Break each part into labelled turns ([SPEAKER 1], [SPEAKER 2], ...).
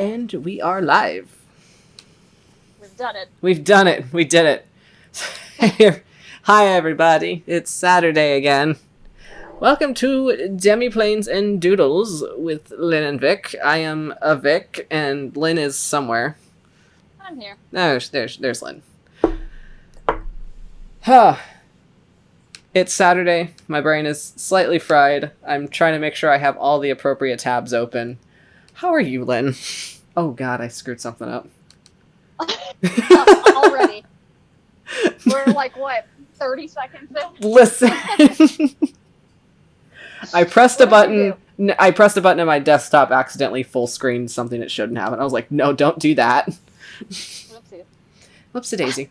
[SPEAKER 1] And we are live.
[SPEAKER 2] We've done it.
[SPEAKER 1] We've done it. We did it. Hi, everybody. It's Saturday again. Welcome to Demiplanes and Doodles with Lynn and Vic. I am a Vic, and Lynn is somewhere.
[SPEAKER 2] I'm here.
[SPEAKER 1] There's Lynn. Huh. It's Saturday. My brain is slightly fried. I'm trying to make sure I have all the appropriate tabs open. How are you, Lynn? Oh god, I screwed something up.
[SPEAKER 2] Already. We're like, what, 30 seconds in?
[SPEAKER 1] Listen. I pressed a button on my desktop, accidentally full screened something that shouldn't happen. I was like, no, don't do that.
[SPEAKER 2] Whoopsie.
[SPEAKER 1] Whoopsie daisy.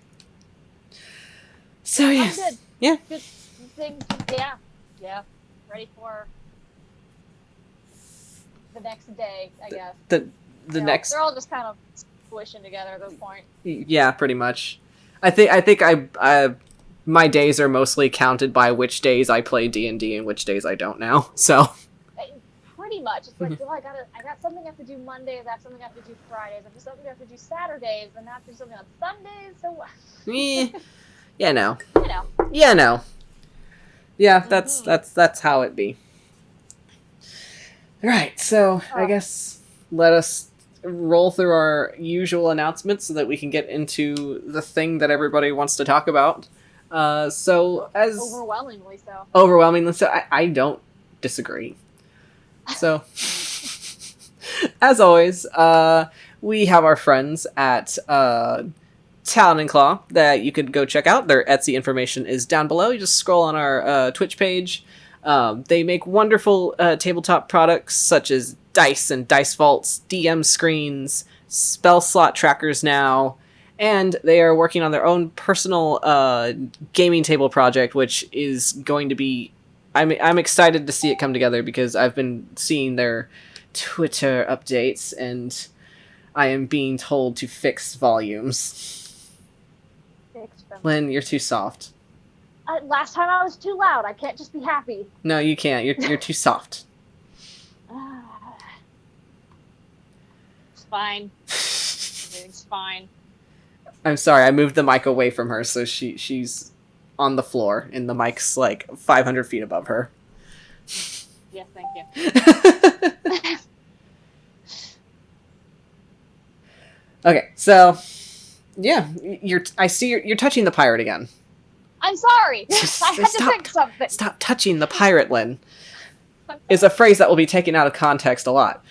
[SPEAKER 1] So, yes.
[SPEAKER 2] I'm good.
[SPEAKER 1] Yeah.
[SPEAKER 2] Good things. Yeah. Ready for the next day, I guess.
[SPEAKER 1] The next.
[SPEAKER 2] They're all just kind of squishing together at this point.
[SPEAKER 1] Yeah, pretty much. I think my days are mostly counted by which days I play D&D and which days I don't now. So.
[SPEAKER 2] Pretty much. It's like, I got something I have to do Mondays, I have something I have to do Fridays, I have something I have to do Saturdays, and I have to do something on Sundays, so...
[SPEAKER 1] Yeah, no.
[SPEAKER 2] You know.
[SPEAKER 1] Yeah, no. Yeah, that's how it be. Right, so I guess let us roll through our usual announcements so that we can get into the thing that everybody wants to talk about.
[SPEAKER 2] Overwhelmingly so.
[SPEAKER 1] Overwhelmingly so. I don't disagree. So, as always, we have our friends at Talon and Claw that you could go check out. Their Etsy information is down below. You just scroll on our Twitch page. They make wonderful tabletop products such as dice and dice vaults, DM screens, spell slot trackers now, and they are working on their own personal gaming table project, which is going to be... I'm excited to see it come together because I've been seeing their Twitter updates and I am being told to fix volumes.
[SPEAKER 2] Fix them.
[SPEAKER 1] Lynn, you're too soft.
[SPEAKER 2] Last time I was too loud. I can't just be happy.
[SPEAKER 1] No, you can't. You're too soft.
[SPEAKER 2] It's fine. Everything's fine.
[SPEAKER 1] I'm sorry, I moved the mic away from her, so she's on the floor, and the mic's like 500 feet above her.
[SPEAKER 2] Yes, thank you.
[SPEAKER 1] Okay, so yeah, I see you're touching the pirate again.
[SPEAKER 2] I'm sorry. I had to fix something.
[SPEAKER 1] Stop touching the pirate, Lynn. Is a phrase that will be taken out of context a lot.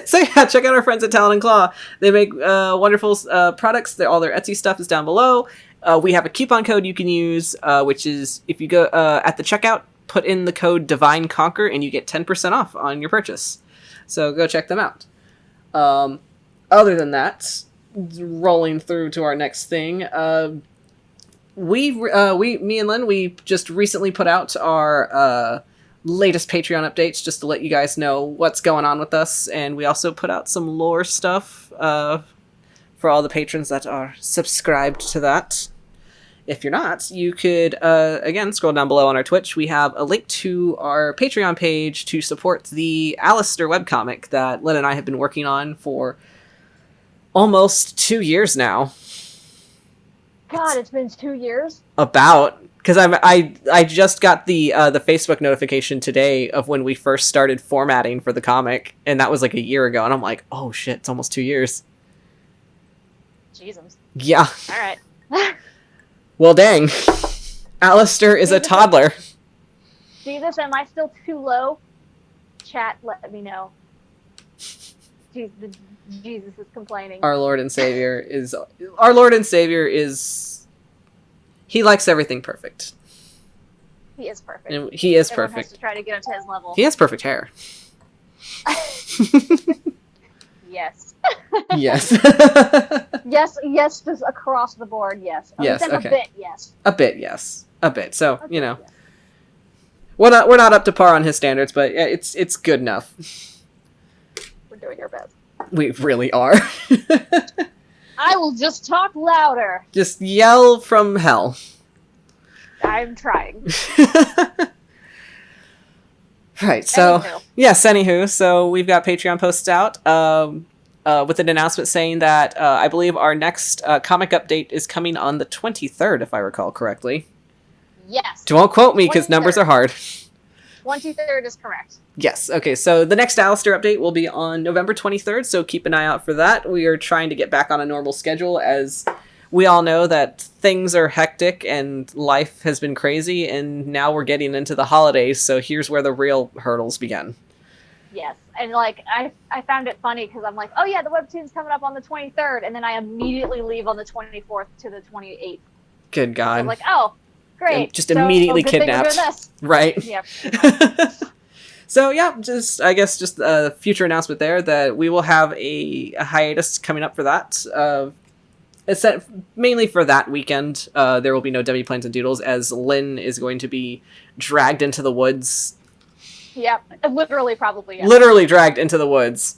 [SPEAKER 1] So yeah, check out our friends at Talon and Claw. They make wonderful products. All their Etsy stuff is down below. We have a coupon code you can use, which is if you go at the checkout, put in the code Divine Conquer, and you get 10% off on your purchase. So go check them out. Other than that, rolling through to our next thing, me and Lynn, we just recently put out our latest Patreon updates just to let you guys know what's going on with us, and we also put out some lore stuff for all the patrons that are subscribed to that. If you're not, you could, again, scroll down below on our Twitch. We have a link to our Patreon page to support the Alistair webcomic that Lynn and I have been working on for almost 2 years now.
[SPEAKER 2] God, it's been 2 years?
[SPEAKER 1] About, because I just got the Facebook notification today of when we first started formatting for the comic, and that was like a year ago, and I'm like, oh shit, it's almost 2 years.
[SPEAKER 2] Jesus.
[SPEAKER 1] Yeah.
[SPEAKER 2] Alright.
[SPEAKER 1] Well, dang. Alistair is a toddler.
[SPEAKER 2] Jesus, am I still too low? Chat, let me know. Jesus is complaining.
[SPEAKER 1] Our Lord and Savior is... He likes everything perfect.
[SPEAKER 2] He is perfect.
[SPEAKER 1] And he is
[SPEAKER 2] Everyone
[SPEAKER 1] perfect.
[SPEAKER 2] has to try to get up to his level.
[SPEAKER 1] He has perfect hair.
[SPEAKER 2] Yes.
[SPEAKER 1] Yes.
[SPEAKER 2] yes, just across the board, yes.
[SPEAKER 1] Yes,
[SPEAKER 2] okay. A bit, yes.
[SPEAKER 1] A bit, yes. A bit. So,
[SPEAKER 2] Okay,
[SPEAKER 1] you know.
[SPEAKER 2] yes.
[SPEAKER 1] We're not up to par on his standards, but it's good enough.
[SPEAKER 2] We're doing our best.
[SPEAKER 1] We really are.
[SPEAKER 2] I will just talk louder.
[SPEAKER 1] Just yell from hell.
[SPEAKER 2] I'm trying.
[SPEAKER 1] Right. So
[SPEAKER 2] Anywho.
[SPEAKER 1] yes. Anywho, so we've got Patreon posts out. With an announcement saying that I believe our next comic update is coming on the 23rd, if I recall correctly.
[SPEAKER 2] Yes.
[SPEAKER 1] Don't quote me because numbers are hard.
[SPEAKER 2] 23rd is correct.
[SPEAKER 1] Yes. Okay. So the next Alistair update will be on November 23rd. So keep an eye out for that. We are trying to get back on a normal schedule, as we all know that things are hectic and life has been crazy, and now we're getting into the holidays. So here's where the real hurdles begin.
[SPEAKER 2] Yes, and like I found it funny because I'm like, oh yeah, the webtoon's coming up on the 23rd, and then I immediately leave on the 24th to the 28th.
[SPEAKER 1] Good God!
[SPEAKER 2] So I'm like, oh, great,
[SPEAKER 1] and just immediately
[SPEAKER 2] good
[SPEAKER 1] kidnapped.
[SPEAKER 2] Thing we're doing this.
[SPEAKER 1] Right?
[SPEAKER 2] Yep.
[SPEAKER 1] So yeah, I guess just a future announcement there that we will have a hiatus coming up for that. It's set mainly for that weekend. There will be no Demiplanes and Doodles, as Lynn is going to be dragged into the woods.
[SPEAKER 2] Yep, literally, probably. Yes.
[SPEAKER 1] Literally dragged into the woods.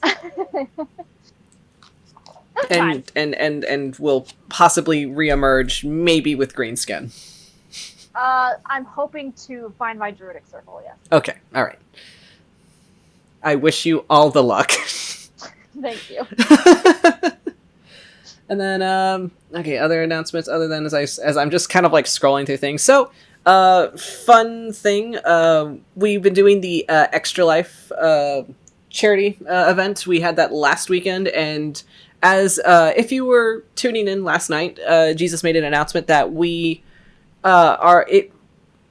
[SPEAKER 2] and
[SPEAKER 1] and will possibly reemerge, maybe with green skin.
[SPEAKER 2] I'm hoping to find my druidic circle. Yes.
[SPEAKER 1] Okay. All right. I wish you all the luck.
[SPEAKER 2] Thank you.
[SPEAKER 1] And then, okay, other announcements other than as I'm just kind of like scrolling through things. So, fun thing, we've been doing the Extra Life charity event. We had that last weekend, and as if you were tuning in last night, Jesus made an announcement that we are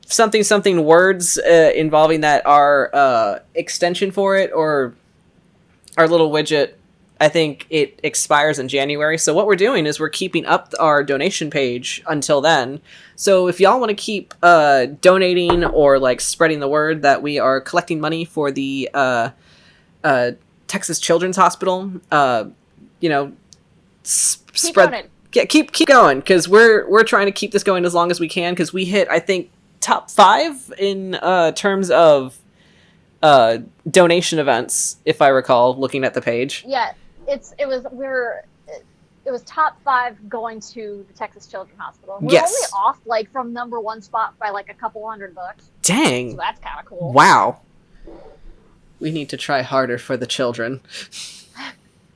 [SPEAKER 1] something words involving that our extension for it, or our little widget, I think it expires in January. So what we're doing is we're keeping up our donation page until then. So if y'all want to keep donating or like spreading the word that we are collecting money for the Texas Children's Hospital, spread. Yeah, keep going, because we're trying to keep this going as long as we can, because we hit, I think, top 5 in terms of donation events, if I recall, looking at the page.
[SPEAKER 2] Yeah, it was top 5 going to the Texas Children's Hospital. We're only off like from number 1 spot by like a couple $100.
[SPEAKER 1] Dang.
[SPEAKER 2] So that's kind of cool.
[SPEAKER 1] Wow. We need to try harder for the children.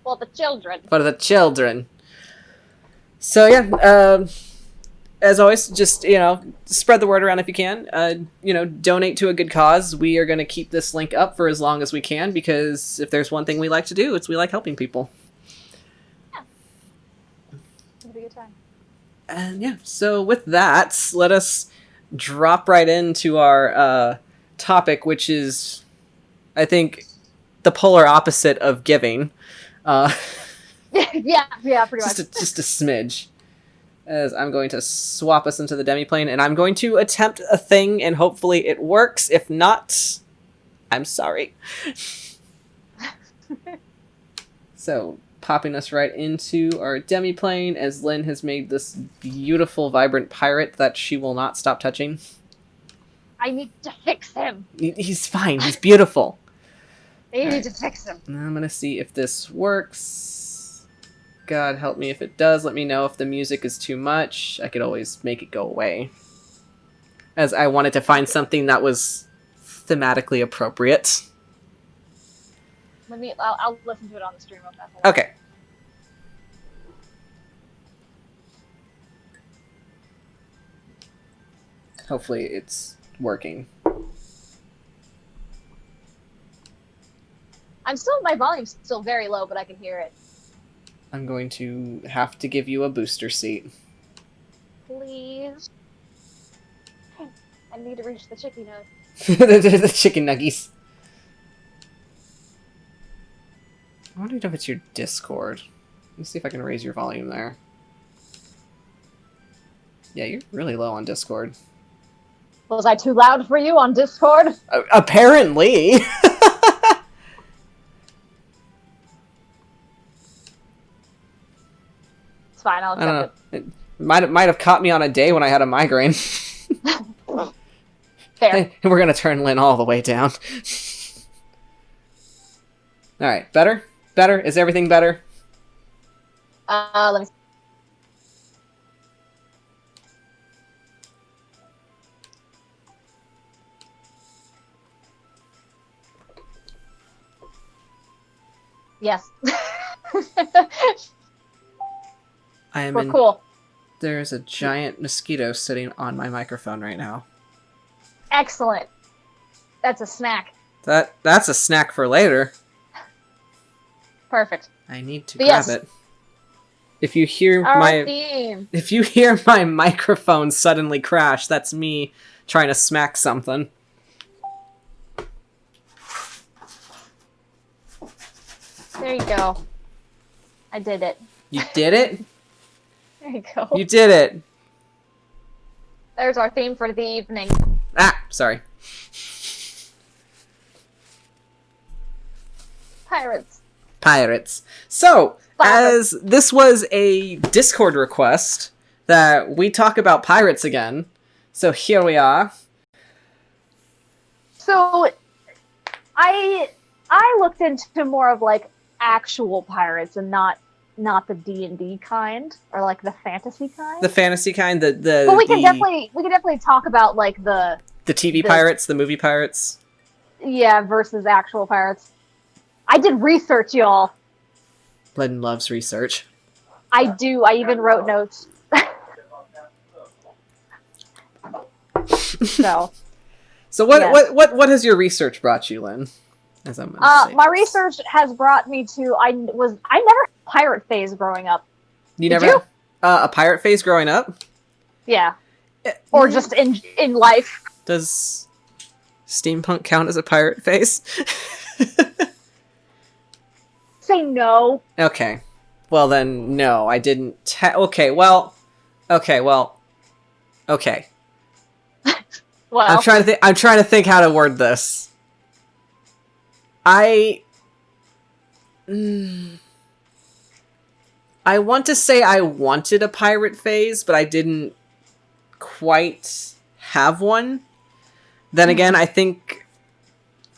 [SPEAKER 2] Well, the children.
[SPEAKER 1] For the children. So yeah, as always, just, spread the word around if you can. Donate to a good cause. We are going to keep this link up for as long as we can, because if there's one thing we like to do, we like helping people.
[SPEAKER 2] Yeah. It'll be a good time.
[SPEAKER 1] And yeah, so with that, let us drop right into our topic, which is, I think, the polar opposite of giving.
[SPEAKER 2] Yeah, pretty much.
[SPEAKER 1] Just a smidge. As I'm going to swap us into the Demiplane, and I'm going to attempt a thing, and hopefully it works. If not, I'm sorry. So, popping us right into our Demiplane, as Lynn has made this beautiful, vibrant pirate that she will not stop touching.
[SPEAKER 2] I need to fix him.
[SPEAKER 1] He's fine. He's beautiful.
[SPEAKER 2] I need to fix him.
[SPEAKER 1] Now I'm going to see if this works. God help me if it does. Let me know if the music is too much. I could always make it go away, as I wanted to find something that was thematically appropriate.
[SPEAKER 2] I'll listen to it on the stream.
[SPEAKER 1] Okay. Hopefully it's working.
[SPEAKER 2] My volume's still very low, but I can hear it.
[SPEAKER 1] I'm going to have to give you a booster seat.
[SPEAKER 2] Please. I need to reach the chicken nug.
[SPEAKER 1] The chicken nuggies. I wonder if it's your Discord. Let me see if I can raise your volume there. Yeah, you're really low on Discord.
[SPEAKER 2] Was I too loud for you on Discord?
[SPEAKER 1] Apparently.
[SPEAKER 2] Fine, I'll accept it.
[SPEAKER 1] It might have caught me on a day when I had a migraine.
[SPEAKER 2] Fair.
[SPEAKER 1] Hey, we're gonna turn Lynn all the way down. All right, better? Better? Is everything better?
[SPEAKER 2] Let me. Yes.
[SPEAKER 1] We're
[SPEAKER 2] cool.
[SPEAKER 1] There's a giant mosquito sitting on my microphone right now.
[SPEAKER 2] Excellent. That's a snack.
[SPEAKER 1] That's a snack for later.
[SPEAKER 2] Perfect.
[SPEAKER 1] I need to grab it. If you hear my microphone suddenly crash, that's me trying to smack something.
[SPEAKER 2] There you go. I did it.
[SPEAKER 1] You did it?
[SPEAKER 2] There you go.
[SPEAKER 1] You did it.
[SPEAKER 2] There's our theme for the evening.
[SPEAKER 1] Ah, sorry. Pirates. So, as this was a Discord request that we talk about pirates again, so here we are.
[SPEAKER 2] So, I looked into more of like actual pirates and not the D&D kind or like the fantasy kind.
[SPEAKER 1] The fantasy kind, But
[SPEAKER 2] we can definitely talk about like the
[SPEAKER 1] TV pirates, the movie pirates.
[SPEAKER 2] Yeah, versus actual pirates. I did research, y'all.
[SPEAKER 1] Len loves research.
[SPEAKER 2] I do. I even wrote notes. So
[SPEAKER 1] what has your research brought you, Len? As I'm
[SPEAKER 2] my research has brought me to I never had a pirate phase growing up.
[SPEAKER 1] Did you? A pirate phase growing up?
[SPEAKER 2] Yeah. Or just in life.
[SPEAKER 1] Does steampunk count as a pirate phase?
[SPEAKER 2] Say no.
[SPEAKER 1] Okay. Well then, no, I didn't. Okay. Well. Well. I'm trying to think how to word this. I want to say I wanted a pirate phase, but I didn't quite have one. Then again, I think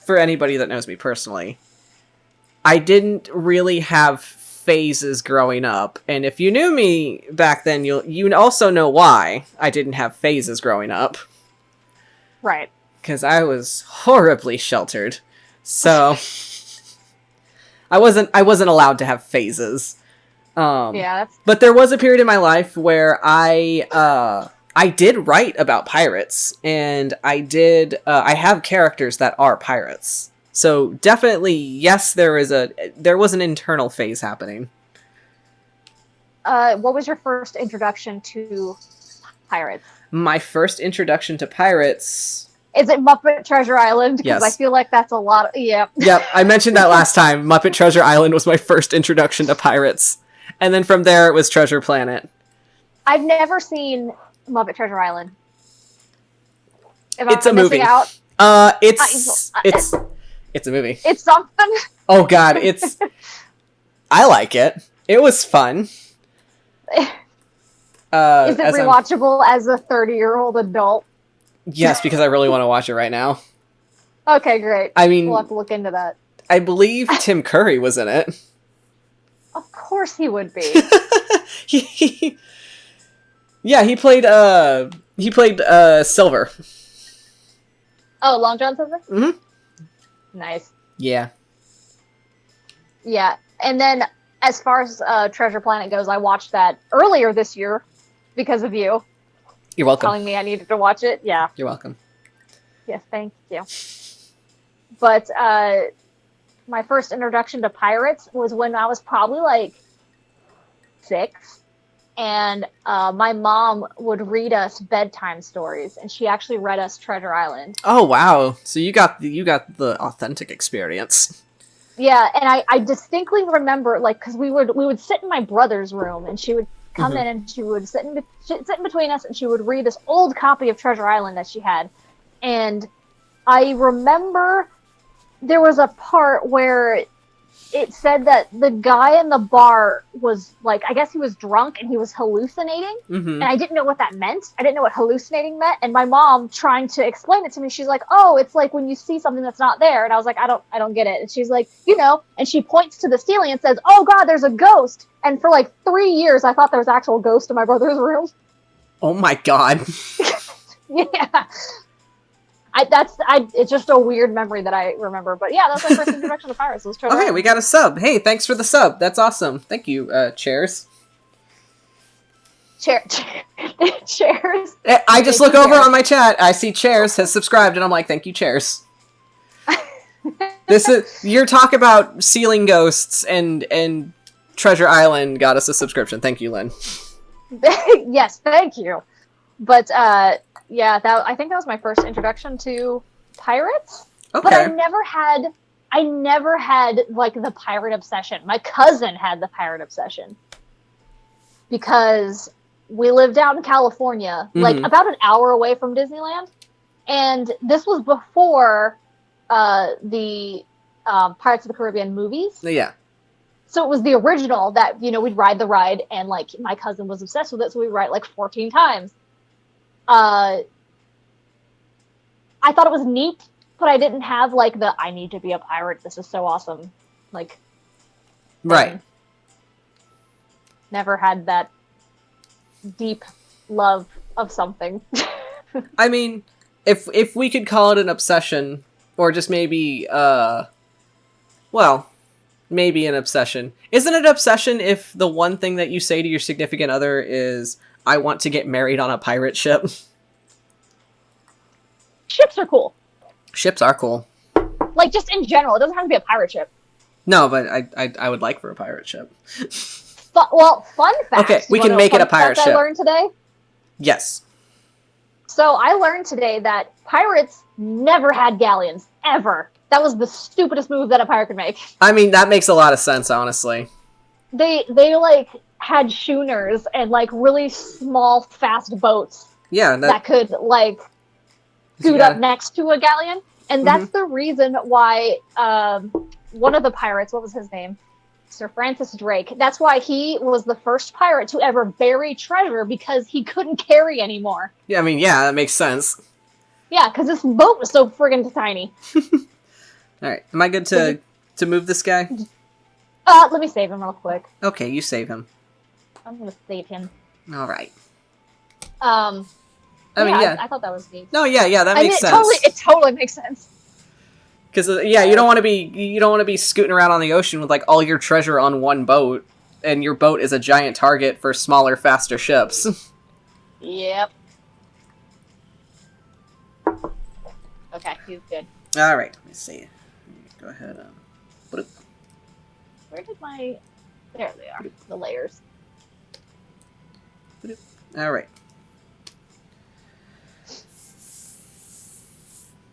[SPEAKER 1] for anybody that knows me personally, I didn't really have phases growing up. And if you knew me back then, you also know why I didn't have phases growing up.
[SPEAKER 2] Right.
[SPEAKER 1] Because I was horribly sheltered. So I wasn't allowed to have phases.
[SPEAKER 2] Yeah.
[SPEAKER 1] But there was a period in my life where I did write about pirates, and I have characters that are pirates. So definitely, yes, there was an internal phase happening.
[SPEAKER 2] What was your first introduction to pirates?
[SPEAKER 1] My first introduction to pirates.
[SPEAKER 2] Is it Muppet Treasure Island? Because
[SPEAKER 1] Yes.
[SPEAKER 2] I feel like that's a lot of... Yeah.
[SPEAKER 1] Yep, I mentioned that last time. Muppet Treasure Island was my first introduction to pirates. And then from there, it was Treasure Planet.
[SPEAKER 2] I've never seen Muppet Treasure Island.
[SPEAKER 1] It's a movie.
[SPEAKER 2] Out?
[SPEAKER 1] It's a movie.
[SPEAKER 2] It's something.
[SPEAKER 1] Oh god, I like it. It was fun.
[SPEAKER 2] Is it rewatchable as a 30-year-old adult?
[SPEAKER 1] Yes, because I really want to watch it right now.
[SPEAKER 2] Okay, great.
[SPEAKER 1] I mean,
[SPEAKER 2] we'll have to look into that.
[SPEAKER 1] I believe Tim Curry was in it.
[SPEAKER 2] Of course he would be.
[SPEAKER 1] he played Silver.
[SPEAKER 2] Oh, Long John Silver?
[SPEAKER 1] Mm-hmm.
[SPEAKER 2] Nice.
[SPEAKER 1] Yeah.
[SPEAKER 2] Yeah, and then as far as Treasure Planet goes, I watched that earlier this year because of you.
[SPEAKER 1] You're welcome.
[SPEAKER 2] Telling me I needed to watch it. Yeah.
[SPEAKER 1] You're welcome.
[SPEAKER 2] Yes, thank you. But my first introduction to pirates was when I was probably like 6, and my mom would read us bedtime stories, and she actually read us Treasure Island.
[SPEAKER 1] Oh wow! So you got the authentic experience.
[SPEAKER 2] Yeah, and I distinctly remember, like, because we would sit in my brother's room, and she would come in and she would sit in between us, and she would read this old copy of Treasure Island that she had. And I remember there was a part where it said that the guy in the bar was, like, I guess he was drunk and he was hallucinating. And I didn't know what that meant. I didn't know what hallucinating meant. And my mom, trying to explain it to me, she's like, oh, it's like when you see something that's not there. And I was like, I don't get it. And she's like, and she points to the ceiling and says, oh god, there's a ghost. And for like 3 years, I thought there was an actual ghost in my brother's room.
[SPEAKER 1] Oh my god.
[SPEAKER 2] Yeah. It's just a weird memory that I remember. But yeah, that's my first introduction to pirates. Was Treasure
[SPEAKER 1] Okay,
[SPEAKER 2] Island.
[SPEAKER 1] we got a sub. Hey, thanks for the sub. That's awesome. Thank you, Chairs.
[SPEAKER 2] Chairs.
[SPEAKER 1] I just look over on my chat. I see Chairs has subscribed, and I'm like, thank you, Chairs. This is your talk about ceiling ghosts and Treasure Island got us a subscription. Thank you, Lynn.
[SPEAKER 2] Yes, thank you. But yeah, I think that was my first introduction to pirates.
[SPEAKER 1] Okay.
[SPEAKER 2] But I never had like the pirate obsession. My cousin had the pirate obsession because we lived out in California, like about an hour away from Disneyland, and this was before the Pirates of the Caribbean movies.
[SPEAKER 1] Yeah.
[SPEAKER 2] So it was the original that, we'd ride the ride, and like my cousin was obsessed with it, so we'd ride like 14 times. I thought it was neat, but I didn't have like I need to be a pirate, this is so awesome. Like,
[SPEAKER 1] right.
[SPEAKER 2] Never had that deep love of something.
[SPEAKER 1] I mean, if we could call it an obsession, or just maybe, maybe an obsession. Isn't it an obsession if the one thing that you say to your significant other is, I want to get married on a pirate ship?
[SPEAKER 2] Ships are cool.
[SPEAKER 1] Ships are cool.
[SPEAKER 2] Like, just in general, it doesn't have to be a pirate ship.
[SPEAKER 1] No, but I would like for a pirate ship.
[SPEAKER 2] Fun fact.
[SPEAKER 1] Okay, we can make it a pirate ship.
[SPEAKER 2] I learned today?
[SPEAKER 1] Yes.
[SPEAKER 2] So I learned today that pirates never had galleons, ever. That was the stupidest move that a pirate could make.
[SPEAKER 1] I mean, that makes a lot of sense, honestly.
[SPEAKER 2] They like had schooners and like really small, fast boats.
[SPEAKER 1] Yeah,
[SPEAKER 2] that could like scoot up next to a galleon, and that's the reason why one of the pirates, what was his name? Sir Francis Drake. That's why he was the first pirate to ever bury treasure, because he couldn't carry anymore.
[SPEAKER 1] Yeah, I mean, yeah, that makes sense.
[SPEAKER 2] Yeah, because this boat was so friggin' tiny.
[SPEAKER 1] Alright, am I good to move this guy?
[SPEAKER 2] Let me save him real quick.
[SPEAKER 1] Okay, you save him.
[SPEAKER 2] I'm gonna save him.
[SPEAKER 1] Alright.
[SPEAKER 2] I mean, yeah. I thought that was neat.
[SPEAKER 1] No, yeah, that makes sense.
[SPEAKER 2] It totally makes sense.
[SPEAKER 1] Because you don't want to be scooting around on the ocean with like all your treasure on one boat, and your boat is a giant target for smaller, faster ships.
[SPEAKER 2] Yep. Okay, he's good.
[SPEAKER 1] All right, let me see. Go ahead.
[SPEAKER 2] Where did my? There they are. The layers.
[SPEAKER 1] All right.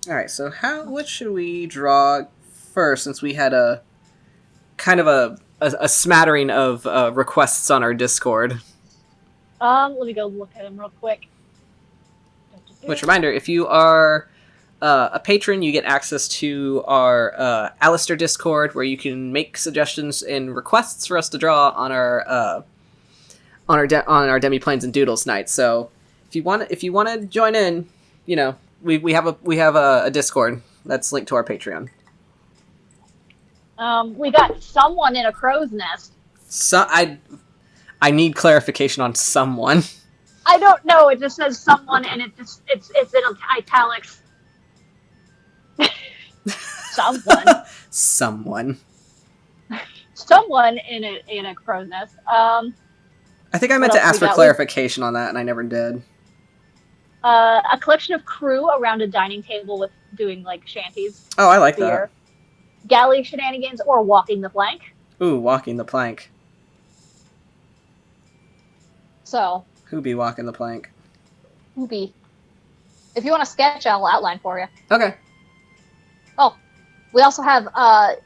[SPEAKER 1] All right. So what should we draw first? Since we had a kind of a smattering of requests on our Discord.
[SPEAKER 2] Let me go look at them real quick.
[SPEAKER 1] Which, reminder, if you are a patron, you get access to our Alistair Discord, where you can make suggestions and requests for us to draw on our Demiplanes and Doodles night. So if you want to join in, we have a Discord that's linked to our Patreon.
[SPEAKER 2] We got someone in a crow's nest.
[SPEAKER 1] I need clarification on someone.
[SPEAKER 2] I don't know. It just says someone, and it's in italics.
[SPEAKER 1] Someone
[SPEAKER 2] in a crow's nest.
[SPEAKER 1] I think I meant to ask for clarification on that, and I never did.
[SPEAKER 2] A collection of crew around a dining table with doing like shanties.
[SPEAKER 1] Oh, I like that.
[SPEAKER 2] Galley shenanigans or walking the plank.
[SPEAKER 1] Ooh, walking the plank.
[SPEAKER 2] So.
[SPEAKER 1] Who be walking the plank?
[SPEAKER 2] Who be? If you want to sketch, I'll outline for you.
[SPEAKER 1] Okay.
[SPEAKER 2] Oh, we also have a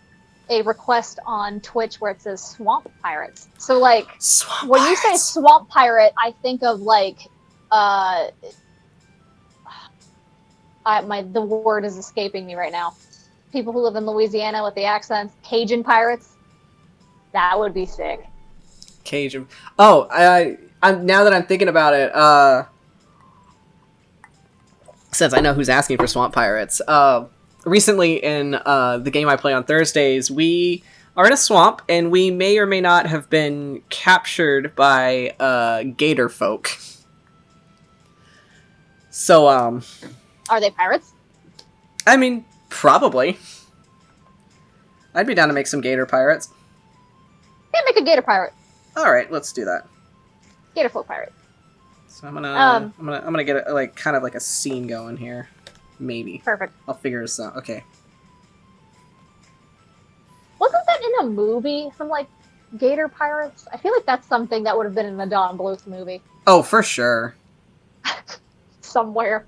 [SPEAKER 2] request on Twitch where it says Swamp Pirates. So, like, when you say Swamp Pirate, I think of, like, the word is escaping me right now. People who live in Louisiana with the accents. Cajun pirates. That would be sick.
[SPEAKER 1] Cajun. Oh, I'm now that I'm thinking about it, since I know who's asking for Swamp Pirates, recently in the game I play on Thursdays, we are in a swamp, and we may or may not have been captured by gator folk. So,
[SPEAKER 2] are they pirates?
[SPEAKER 1] I mean, probably. I'd be down to make some gator pirates.
[SPEAKER 2] Yeah, make a gator pirate.
[SPEAKER 1] All right, let's do that.
[SPEAKER 2] Gator float pirate.
[SPEAKER 1] So I'm gonna get like kind of like a scene going here, maybe.
[SPEAKER 2] Perfect.
[SPEAKER 1] I'll figure this out. Okay.
[SPEAKER 2] Wasn't that in a movie? Some like gator pirates? I feel like that's something that would have been in the Don Bluth movie.
[SPEAKER 1] Oh, for sure.
[SPEAKER 2] Somewhere.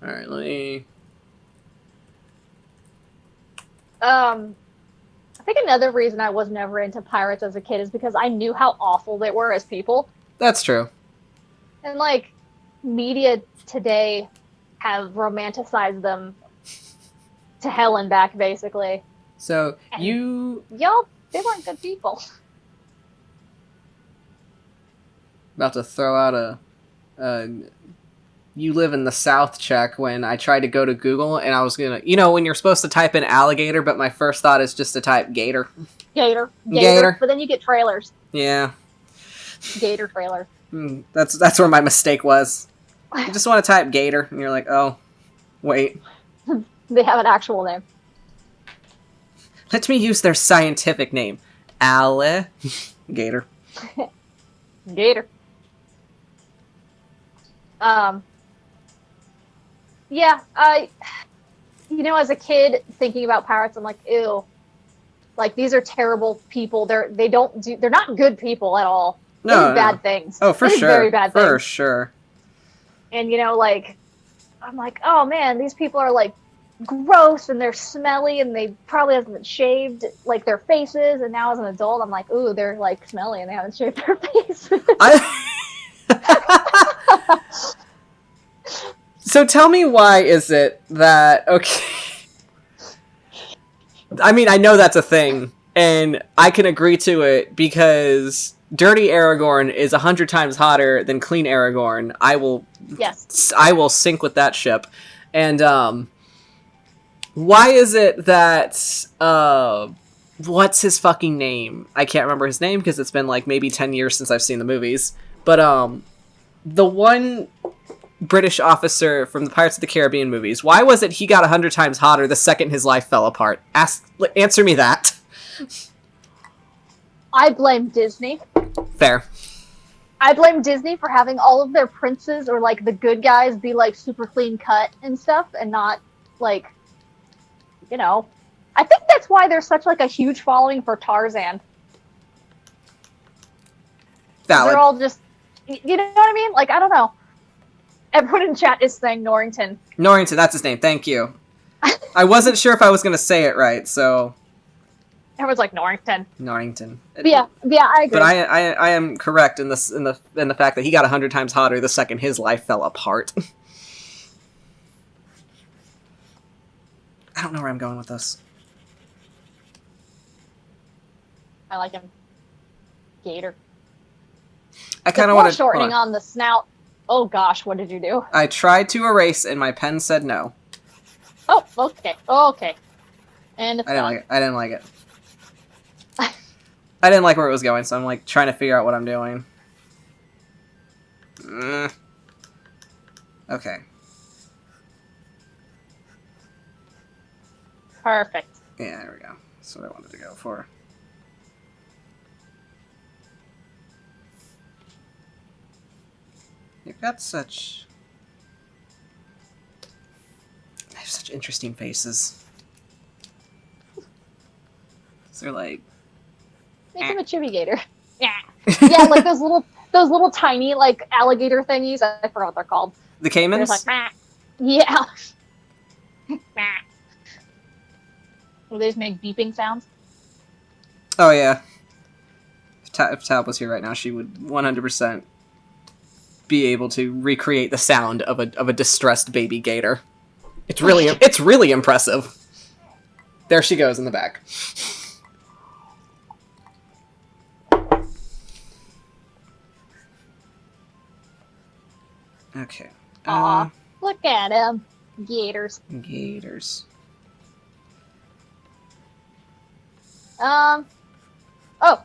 [SPEAKER 1] All right, let me.
[SPEAKER 2] I think another reason I was never into pirates as a kid is because I knew how awful they were as people.
[SPEAKER 1] That's true.
[SPEAKER 2] And, like, media today have romanticized them to hell and back, basically.
[SPEAKER 1] So,
[SPEAKER 2] And
[SPEAKER 1] you...
[SPEAKER 2] they weren't good people.
[SPEAKER 1] About to throw out a you live in the South check when I tried to go to Google and I was gonna... You know, when you're supposed to type in alligator, but my first thought is just to type gator.
[SPEAKER 2] Gator.
[SPEAKER 1] Gator.
[SPEAKER 2] But then you get trailers.
[SPEAKER 1] Yeah.
[SPEAKER 2] Gator trailer.
[SPEAKER 1] That's where my mistake was. You just want to type gator, and you're like, oh, wait.
[SPEAKER 2] They have an actual name.
[SPEAKER 1] Let me use their scientific name. Gator.
[SPEAKER 2] Gator. Yeah, as a kid, thinking about pirates, I'm like, ew. Like, these are terrible people. They're not good people at all. They do bad things.
[SPEAKER 1] Oh, for
[SPEAKER 2] sure. Very bad things.
[SPEAKER 1] For sure.
[SPEAKER 2] And, I'm like, oh man, these people are like gross and they're smelly and they probably haven't shaved like their faces. And now as an adult, I'm like, ooh, they're like smelly and they haven't shaved their faces.
[SPEAKER 1] So tell me, why is it that, okay, I mean, I know that's a thing, and I can agree to it, because dirty Aragorn is 100 times hotter than clean Aragorn. I will sink with that ship. And, why is it that, what's his fucking name? I can't remember his name, because it's been, like, maybe 10 years since I've seen the movies. But, the one British officer from the Pirates of the Caribbean movies, why was it he got 100 times hotter the second his life fell apart? Answer me that.
[SPEAKER 2] I blame Disney.
[SPEAKER 1] Fair.
[SPEAKER 2] I blame Disney for having all of their princes or like the good guys be like super clean cut and stuff and not like, I think that's why there's such like a huge following for Tarzan.
[SPEAKER 1] Valid.
[SPEAKER 2] They're all just, you know what I mean? Like, I don't know. Everyone in chat is saying Norrington.
[SPEAKER 1] Norrington, that's his name. Thank you. I wasn't sure if I was going to say it right, so...
[SPEAKER 2] Everyone's like Norrington.
[SPEAKER 1] Norrington.
[SPEAKER 2] Yeah, I agree.
[SPEAKER 1] But I am correct in the fact that he got 100 times hotter the second his life fell apart. I don't know where I'm going with this.
[SPEAKER 2] I like him. Gator.
[SPEAKER 1] I kind of want to...
[SPEAKER 2] shortening on the snout. Oh gosh, what did you do?
[SPEAKER 1] I tried to erase and my pen said no.
[SPEAKER 2] Oh, okay. And it's
[SPEAKER 1] I didn't like it. I didn't like where it was going, so I'm like trying to figure out what I'm doing. Okay.
[SPEAKER 2] Perfect.
[SPEAKER 1] Yeah, there we go. That's what I wanted to go for. They've got such... They have such interesting faces. So they're like...
[SPEAKER 2] Make him a chibi-gator. Yeah. Yeah, like those little tiny, like, alligator thingies. I forgot what they're called.
[SPEAKER 1] The caimans?
[SPEAKER 2] They're just like, yeah. Will they just make beeping sounds?
[SPEAKER 1] Oh, yeah. If Tab was here right now, she would 100% be able to recreate the sound of a distressed baby gator. It's really impressive. There she goes in the back. Okay.
[SPEAKER 2] Aw, look at him. Gators.
[SPEAKER 1] Gators.
[SPEAKER 2] Oh,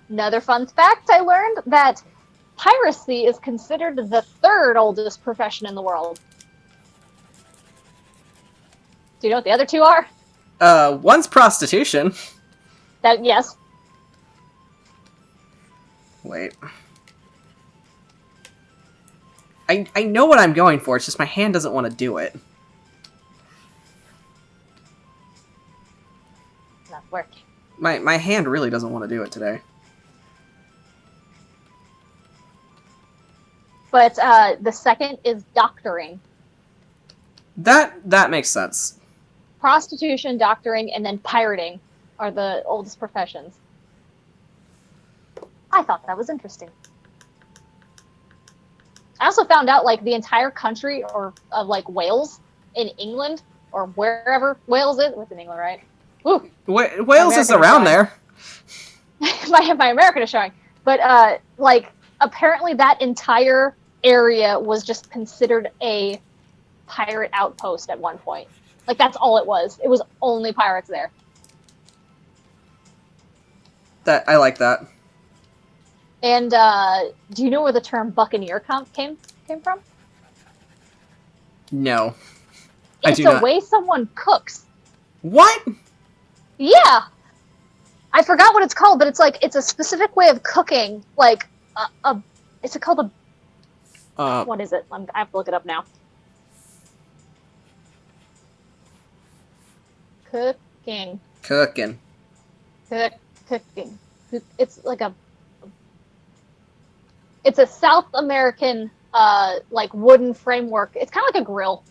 [SPEAKER 2] another fun fact I learned that piracy is considered the third oldest profession in the world. Do you know what the other two are?
[SPEAKER 1] One's prostitution.
[SPEAKER 2] That yes.
[SPEAKER 1] Wait. I know what I'm going for, it's just my hand doesn't want to do it.
[SPEAKER 2] Not working.
[SPEAKER 1] My hand really doesn't want to do it today.
[SPEAKER 2] But the second is doctoring.
[SPEAKER 1] That makes sense.
[SPEAKER 2] Prostitution, doctoring, and then pirating are the oldest professions. I thought that was interesting. I also found out like the entire country or of like Wales in England or wherever Wales is. What's in England, right? Woo.
[SPEAKER 1] Wales is around there.
[SPEAKER 2] my American is showing. But like apparently that entire area was just considered a pirate outpost at one point. Like that's all it was. It was only pirates there.
[SPEAKER 1] That I like that.
[SPEAKER 2] And do you know where the term buccaneer came from?
[SPEAKER 1] No.
[SPEAKER 2] It's a way someone cooks.
[SPEAKER 1] What?
[SPEAKER 2] Yeah. I forgot what it's called, but it's like it's a specific way of cooking. Like is it called a? What is it? I have to look it up now. Cooking. It's like it's a South American like wooden framework. It's kind of like a grill.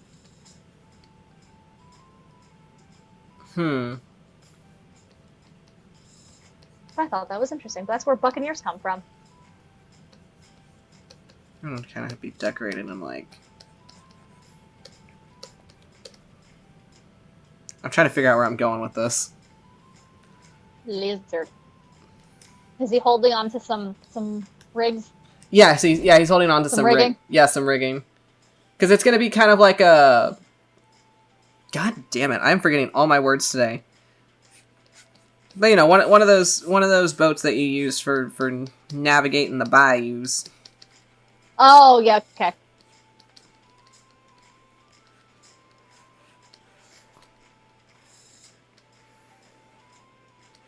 [SPEAKER 2] I thought that was interesting. That's where buccaneers come from.
[SPEAKER 1] I'm kind of be decorating them like. I'm trying to figure out where I'm going with this.
[SPEAKER 2] Lizard. Is he holding on to some rigs?
[SPEAKER 1] Yeah, so he's holding on to some rigging. Some rigging. Because it's gonna be kind of like a. God damn it! I'm forgetting all my words today. But you know, one of those boats that you use for navigating the bayous.
[SPEAKER 2] Oh yeah, okay.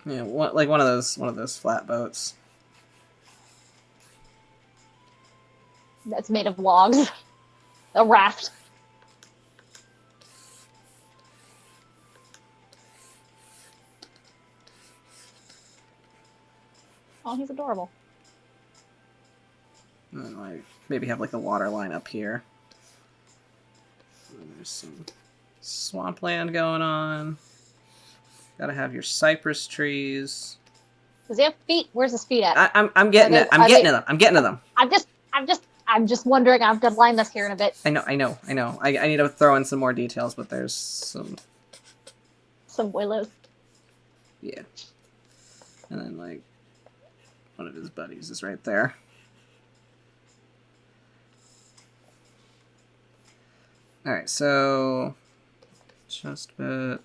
[SPEAKER 1] Yeah, like one of those flat boats.
[SPEAKER 2] That's made of logs. A raft. Oh, he's adorable.
[SPEAKER 1] And then like maybe have like the water line up here. And there's some swampland going on. Gotta have your cypress trees.
[SPEAKER 2] Does he have feet? Where's his feet at?
[SPEAKER 1] I'm getting it. I'm getting to them.
[SPEAKER 2] I'm just wondering. I have to line this here in a bit.
[SPEAKER 1] I know. I need to throw in some more details, but there's
[SPEAKER 2] some willows.
[SPEAKER 1] Yeah. And then like one of his buddies is right there. Alright, so just a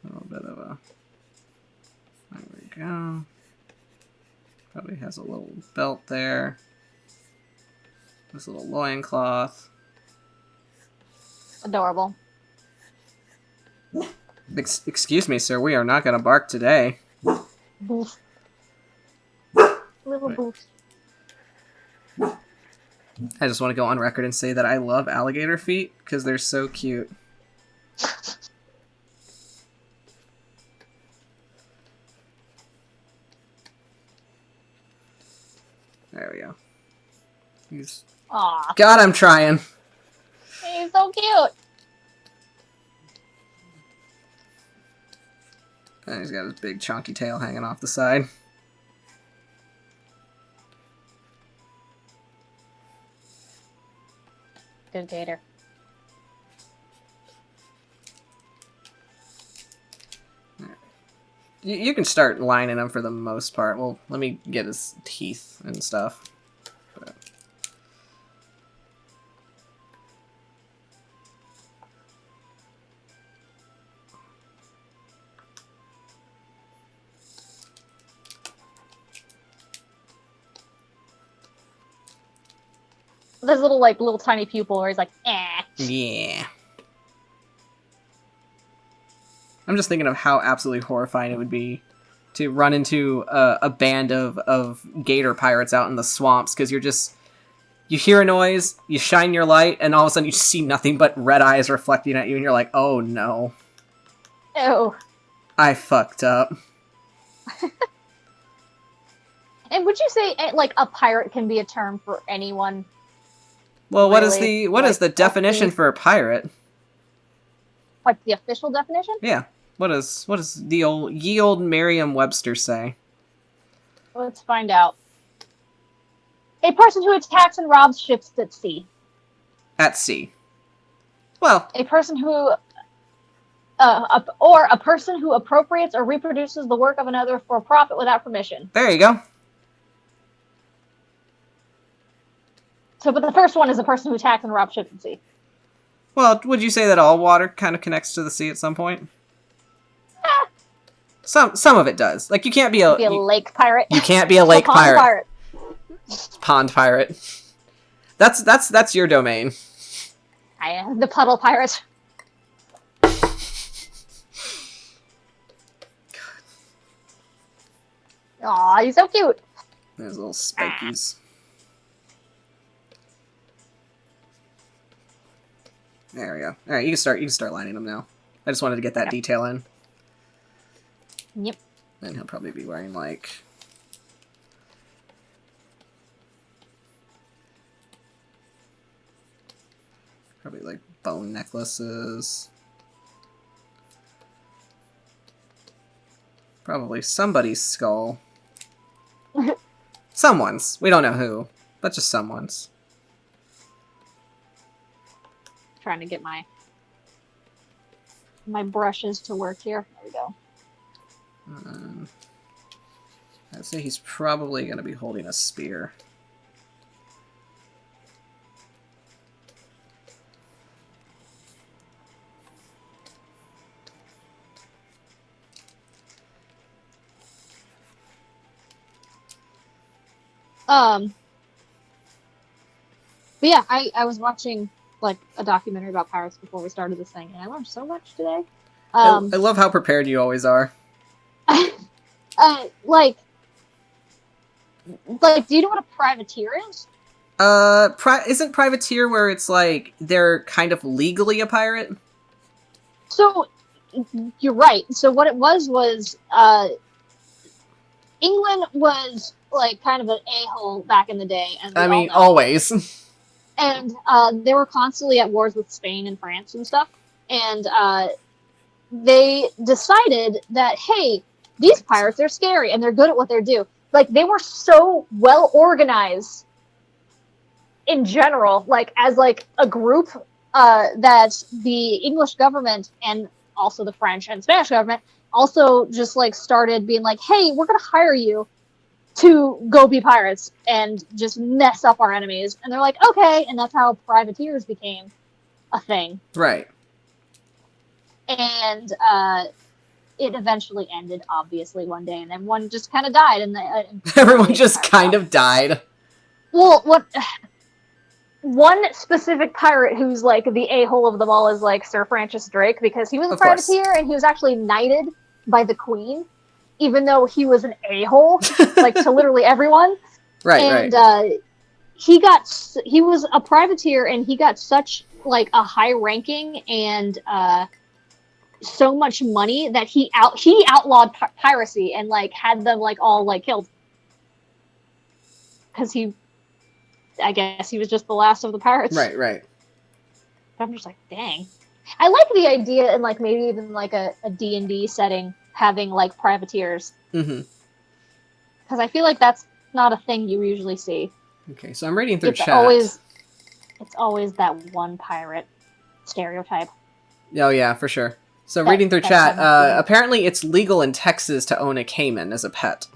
[SPEAKER 1] little bit of a there we go. Probably has a little belt there. This little loincloth.
[SPEAKER 2] Adorable.
[SPEAKER 1] Excuse me, sir, we are not gonna bark today.
[SPEAKER 2] Boof. Little boof.
[SPEAKER 1] I just want to go on record and say that I love alligator feet because they're so cute. There we go. He's.
[SPEAKER 2] Aww.
[SPEAKER 1] God, I'm trying.
[SPEAKER 2] He's so cute.
[SPEAKER 1] And he's got his big chunky tail hanging off the side.
[SPEAKER 2] Good gator.
[SPEAKER 1] You can start lining him for the most part. Well, let me get his teeth and stuff. But...
[SPEAKER 2] There's little tiny pupil where he's like, eh.
[SPEAKER 1] Yeah. I'm just thinking of how absolutely horrifying it would be to run into a band of gator pirates out in the swamps, because you hear a noise, you shine your light, and all of a sudden you see nothing but red eyes reflecting at you, and you're like, oh no.
[SPEAKER 2] Ew.
[SPEAKER 1] I fucked up.
[SPEAKER 2] And would you say, like, a pirate can be a term for anyone?
[SPEAKER 1] Well,
[SPEAKER 2] Really?
[SPEAKER 1] what is the definition for a pirate?
[SPEAKER 2] Like, the official definition?
[SPEAKER 1] Yeah. What does the old Merriam-Webster say?
[SPEAKER 2] Let's find out. A person who attacks and robs ships at sea.
[SPEAKER 1] At sea. Well,
[SPEAKER 2] A person who... or a person who appropriates or reproduces the work of another for profit without permission.
[SPEAKER 1] there you go.
[SPEAKER 2] So, but the first one is a person who attacks and robs ships at sea.
[SPEAKER 1] Well, would you say that all water kind of connects to the sea at some point? Some of it does. Like, you can't be a
[SPEAKER 2] lake pirate.
[SPEAKER 1] You can't be a lake
[SPEAKER 2] pond pirate.
[SPEAKER 1] Pond pirate. That's your domain.
[SPEAKER 2] I am the puddle pirate. Aw, he's so cute.
[SPEAKER 1] There's little spikies. There we go. All right, you can start lining them now. I just wanted to get that detail in.
[SPEAKER 2] Yep.
[SPEAKER 1] And he'll probably be wearing like bone necklaces. Probably somebody's skull. Someone's. We don't know who, but just someone's.
[SPEAKER 2] Trying to get my brushes to work here. There we go.
[SPEAKER 1] I'd say he's probably going to be holding a spear.
[SPEAKER 2] But yeah, I was watching like a documentary about pirates before we started this thing, and I learned so much today.
[SPEAKER 1] I love how prepared you always are.
[SPEAKER 2] Like, do you know what a privateer is?
[SPEAKER 1] Isn't privateer where it's like they're kind of legally a pirate?
[SPEAKER 2] So, you're right. So what it was, England was like kind of an a-hole back in the day. And
[SPEAKER 1] I mean, always.
[SPEAKER 2] And they were constantly at wars with Spain and France and stuff. And they decided that, hey, these pirates are scary and they're good at what they do. Like, they were so well organized in general, like as like a group, that the English government and also the French and Spanish government also just like started being like, hey, we're gonna hire you to go be pirates and just mess up our enemies. And they're like, okay, and that's how privateers became a thing.
[SPEAKER 1] Right.
[SPEAKER 2] And it eventually ended, obviously, one day, and everyone just kind of died. And
[SPEAKER 1] everyone just kind of died.
[SPEAKER 2] Well, one specific pirate who's like the a-hole of them all is like Sir Francis Drake, because he was a privateer and he was actually knighted by the Queen, even though he was an a-hole, like to literally everyone.
[SPEAKER 1] Right,
[SPEAKER 2] and, he was a privateer and he got such like a high ranking and, so much money that he outlawed piracy and like had them like all like killed. Because I guess he was just the last of the pirates.
[SPEAKER 1] Right.
[SPEAKER 2] I'm just like, dang. I like the idea in like maybe even like a D&D setting having like privateers.
[SPEAKER 1] Mm-hmm.
[SPEAKER 2] Because I feel like that's not a thing you usually see.
[SPEAKER 1] Okay, so I'm reading through chat.
[SPEAKER 2] It's always that one pirate stereotype.
[SPEAKER 1] Oh yeah, for sure. So reading through chat, apparently it's legal in Texas to own a caiman as a pet.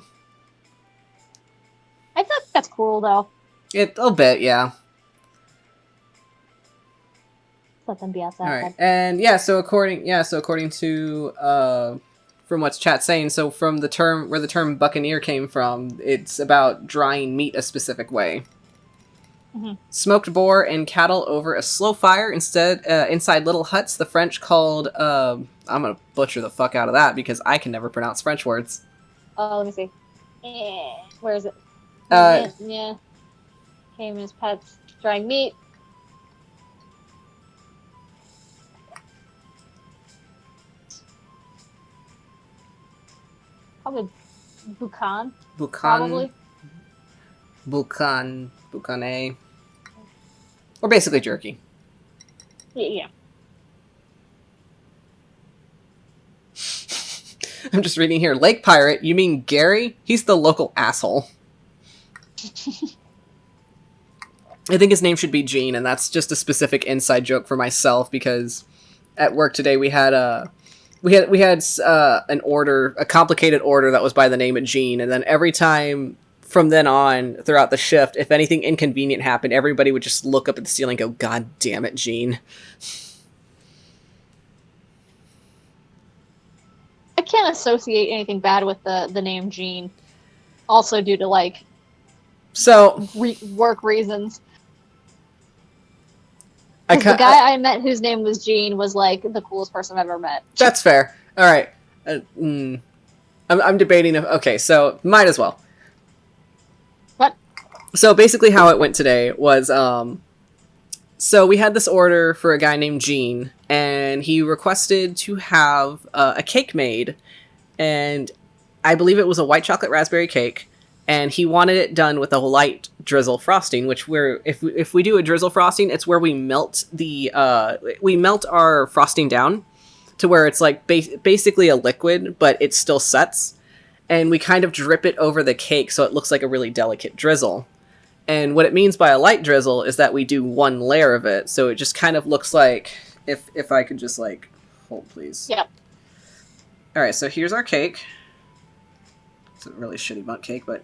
[SPEAKER 2] I think that's cool though.
[SPEAKER 1] A bit, yeah.
[SPEAKER 2] Let them be outside.
[SPEAKER 1] All right, and so according to from what's chat saying, so from the term where the term buccaneer came from, it's about drying meat a specific way.
[SPEAKER 2] Mhm.
[SPEAKER 1] Smoked boar and cattle over a slow fire inside little huts the French called, I'm going to butcher the fuck out of that because I can never pronounce French words.
[SPEAKER 2] Oh, let me see. Where is it?
[SPEAKER 1] Uh,
[SPEAKER 2] Yeah. Came as pets. Drying meat. Probably Bucan.
[SPEAKER 1] Bucan,
[SPEAKER 2] Probably.
[SPEAKER 1] Bucane. Or basically jerky.
[SPEAKER 2] Yeah.
[SPEAKER 1] I'm just reading here. Lake Pirate, you mean Gary? He's the local asshole. I think his name should be Gene, and that's just a specific inside joke for myself because at work today we had an order, a complicated order that was by the name of Gene, and then every time from then on throughout the shift, if anything inconvenient happened, everybody would just look up at the ceiling and go, "God damn it, Gene."
[SPEAKER 2] I can't associate anything bad with the name Gene. Also due to like
[SPEAKER 1] So
[SPEAKER 2] work reasons. Because the guy I met whose name was Gene was like the coolest person I've ever met.
[SPEAKER 1] That's fair. All right. I'm debating if... Okay, so might as well.
[SPEAKER 2] What?
[SPEAKER 1] So basically how it went today was... So we had this order for a guy named Gene, and he requested to have a cake made, and I believe it was a white chocolate raspberry cake, and he wanted it done with a light drizzle frosting, which if we do a drizzle frosting, it's where we melt our frosting down to where it's like basically a liquid, but it still sets, and we kind of drip it over the cake so it looks like a really delicate drizzle. And what it means by a light drizzle is that we do one layer of it, so it just kind of looks like, if I could just like, hold please.
[SPEAKER 2] Yep.
[SPEAKER 1] All right, so here's our cake. It's a really shitty bundt cake, but...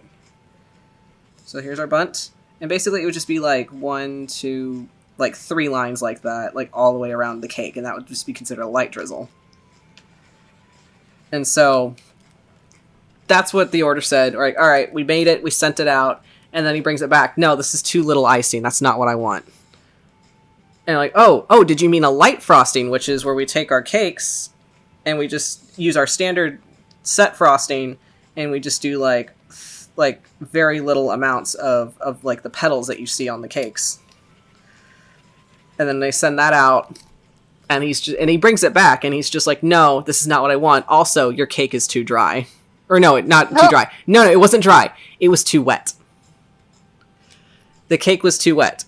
[SPEAKER 1] So here's our bundt. And basically it would just be like 1, 2, like 3 lines like that, like all the way around the cake, and that would just be considered a light drizzle. And so that's what the order said. All right, we made it, we sent it out, and then he brings it back. No, this is too little icing. That's not what I want. And like, oh, did you mean a light frosting, which is where we take our cakes and we just use our standard set frosting and we just do like very little amounts of like the petals that you see on the cakes. And then they send that out and he brings it back and he's just like, no, this is not what I want. Also, your cake is too dry. Or no, not too dry. No, it wasn't dry. It was too wet. The cake was too wet,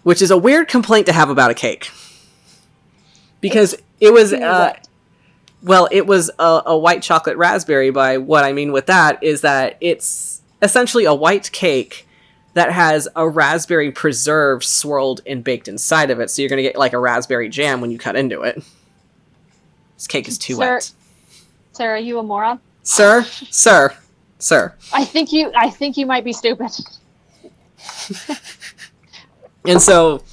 [SPEAKER 1] which is a weird complaint to have about a cake. Because it was, it was a white chocolate raspberry. By what I mean with that is that it's essentially a white cake that has a raspberry preserve swirled and baked inside of it. So you're going to get like a raspberry jam when you cut into it. This cake is too wet.
[SPEAKER 2] Sir, are you a moron?
[SPEAKER 1] Sir.
[SPEAKER 2] I think you might be stupid.
[SPEAKER 1] And so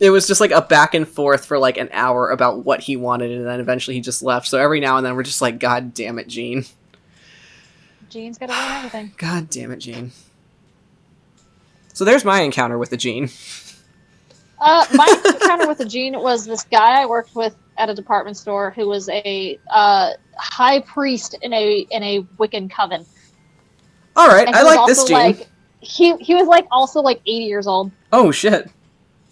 [SPEAKER 1] it was just like a back and forth for like an hour about what he wanted, and then eventually he just left. So every now and then we're just like, God damn it, Gene.
[SPEAKER 2] Gene's gotta learn everything.
[SPEAKER 1] God damn it, Gene. So there's my encounter with the Gene.
[SPEAKER 2] My encounter with the Gene was this guy I worked with at a department store who was a high priest in a Wiccan coven.
[SPEAKER 1] All right, I like this Gene.
[SPEAKER 2] Like, he was like also like 80 years old.
[SPEAKER 1] Oh shit.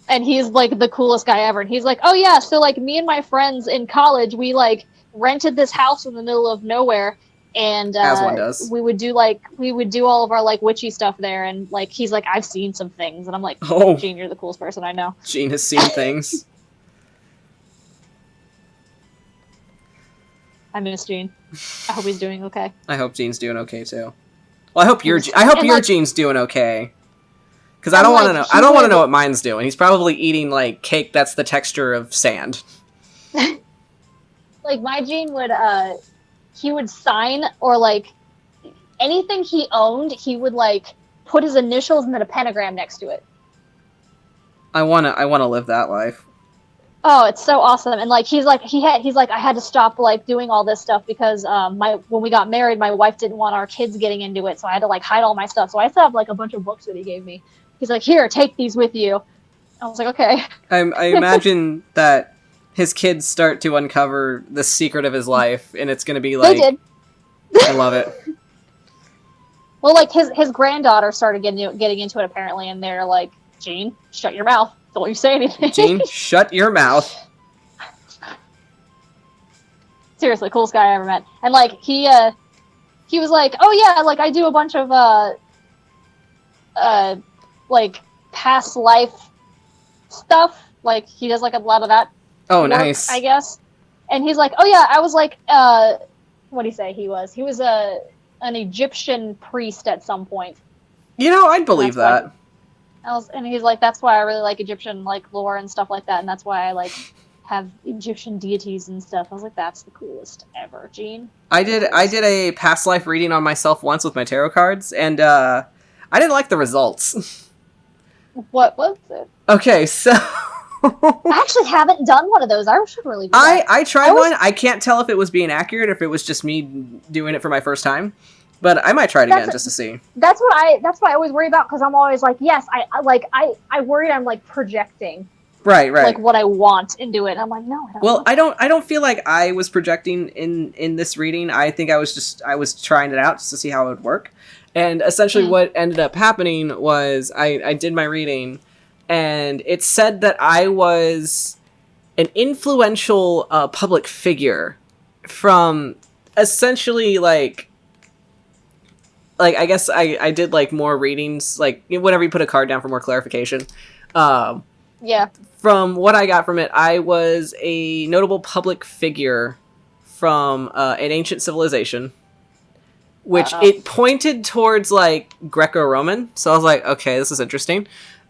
[SPEAKER 2] And he's like the coolest guy ever. And he's like, oh yeah, so like me and my friends in college, we like rented this house in the middle of nowhere, and
[SPEAKER 1] as one does,
[SPEAKER 2] we would do all of our like witchy stuff there. And like he's like, I've seen some things, and I'm like,
[SPEAKER 1] oh,
[SPEAKER 2] Gene, you're the coolest person I know.
[SPEAKER 1] Gene has seen things.
[SPEAKER 2] I miss Gene. I hope he's doing okay.
[SPEAKER 1] I hope Gene's doing okay too. Well, I hope your Gene's doing okay. Because I don't want to know. I don't want to know what mine's doing. He's probably eating like cake that's the texture of sand.
[SPEAKER 2] Like my Gene would, he would sign or like anything he owned, he would like put his initials and then a pentagram next to it.
[SPEAKER 1] I wanna live that life.
[SPEAKER 2] Oh, it's so awesome. And like he's like I had to stop like doing all this stuff because when we got married, my wife didn't want our kids getting into it, so I had to like hide all my stuff. So I still have like a bunch of books that he gave me. he's like, here, take these with you. I was like, okay.
[SPEAKER 1] I imagine that his kids start to uncover the secret of his life, and it's going to be like...
[SPEAKER 2] They did.
[SPEAKER 1] I love it.
[SPEAKER 2] Well, like, his granddaughter started getting into it, apparently, and they're like, Gene, shut your mouth. Don't you say anything.
[SPEAKER 1] Gene, shut your mouth.
[SPEAKER 2] Seriously, coolest guy I ever met. And, like, he was like, oh, yeah, like, I do a bunch of, like, past life stuff. Like, he does, like, a lot of that work,
[SPEAKER 1] Nice.
[SPEAKER 2] I guess. And he's like, oh, yeah, I was, like, what did he say he was? He was an Egyptian priest at some point.
[SPEAKER 1] You know, I'd believe that.
[SPEAKER 2] And he's like, that's why I really like Egyptian, like, lore and stuff like that, and that's why I, like, have Egyptian deities and stuff. I was like, that's the coolest ever, Gene.
[SPEAKER 1] I did a past life reading on myself once with my tarot cards, and I didn't like the results.
[SPEAKER 2] What was it?
[SPEAKER 1] Okay, so...
[SPEAKER 2] I actually haven't done one of those. I should really do that.
[SPEAKER 1] I tried one. I can't tell if it was being accurate, if it was just me doing it for my first time. But I might try it again just to see.
[SPEAKER 2] That's what I always worry about, because I'm always like, yes, I worry I'm like projecting.
[SPEAKER 1] Right.
[SPEAKER 2] Like what I want into it. And I'm like, no, I don't.
[SPEAKER 1] Well, I don't feel like I was projecting in this reading. I think I was trying it out just to see how it would work. And essentially what ended up happening was I did my reading, and it said that I was an influential public figure from essentially like I guess I did like more readings, like whenever you put a card down for more clarification.
[SPEAKER 2] Yeah.
[SPEAKER 1] From what I got from it, I was a notable public figure from an ancient civilization, which it pointed towards like Greco-Roman. So I was like, okay, this is interesting.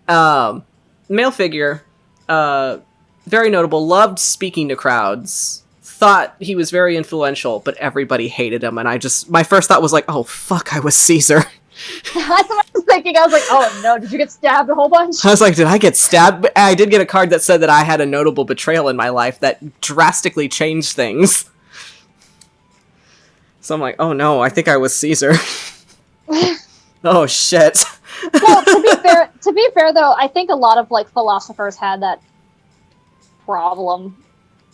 [SPEAKER 1] Male figure, very notable, loved speaking to crowds, thought he was very influential, but everybody hated him. And my first thought was like, oh, fuck, I was Caesar.
[SPEAKER 2] That's what I was thinking. I was like, oh no, did you get stabbed a whole bunch?
[SPEAKER 1] I was like, did I get stabbed? But I did get a card that said that I had a notable betrayal in my life that drastically changed things. So I'm like, oh no, I think I was Caesar. Oh shit.
[SPEAKER 2] Well, to be fair though, I think a lot of like philosophers had that problem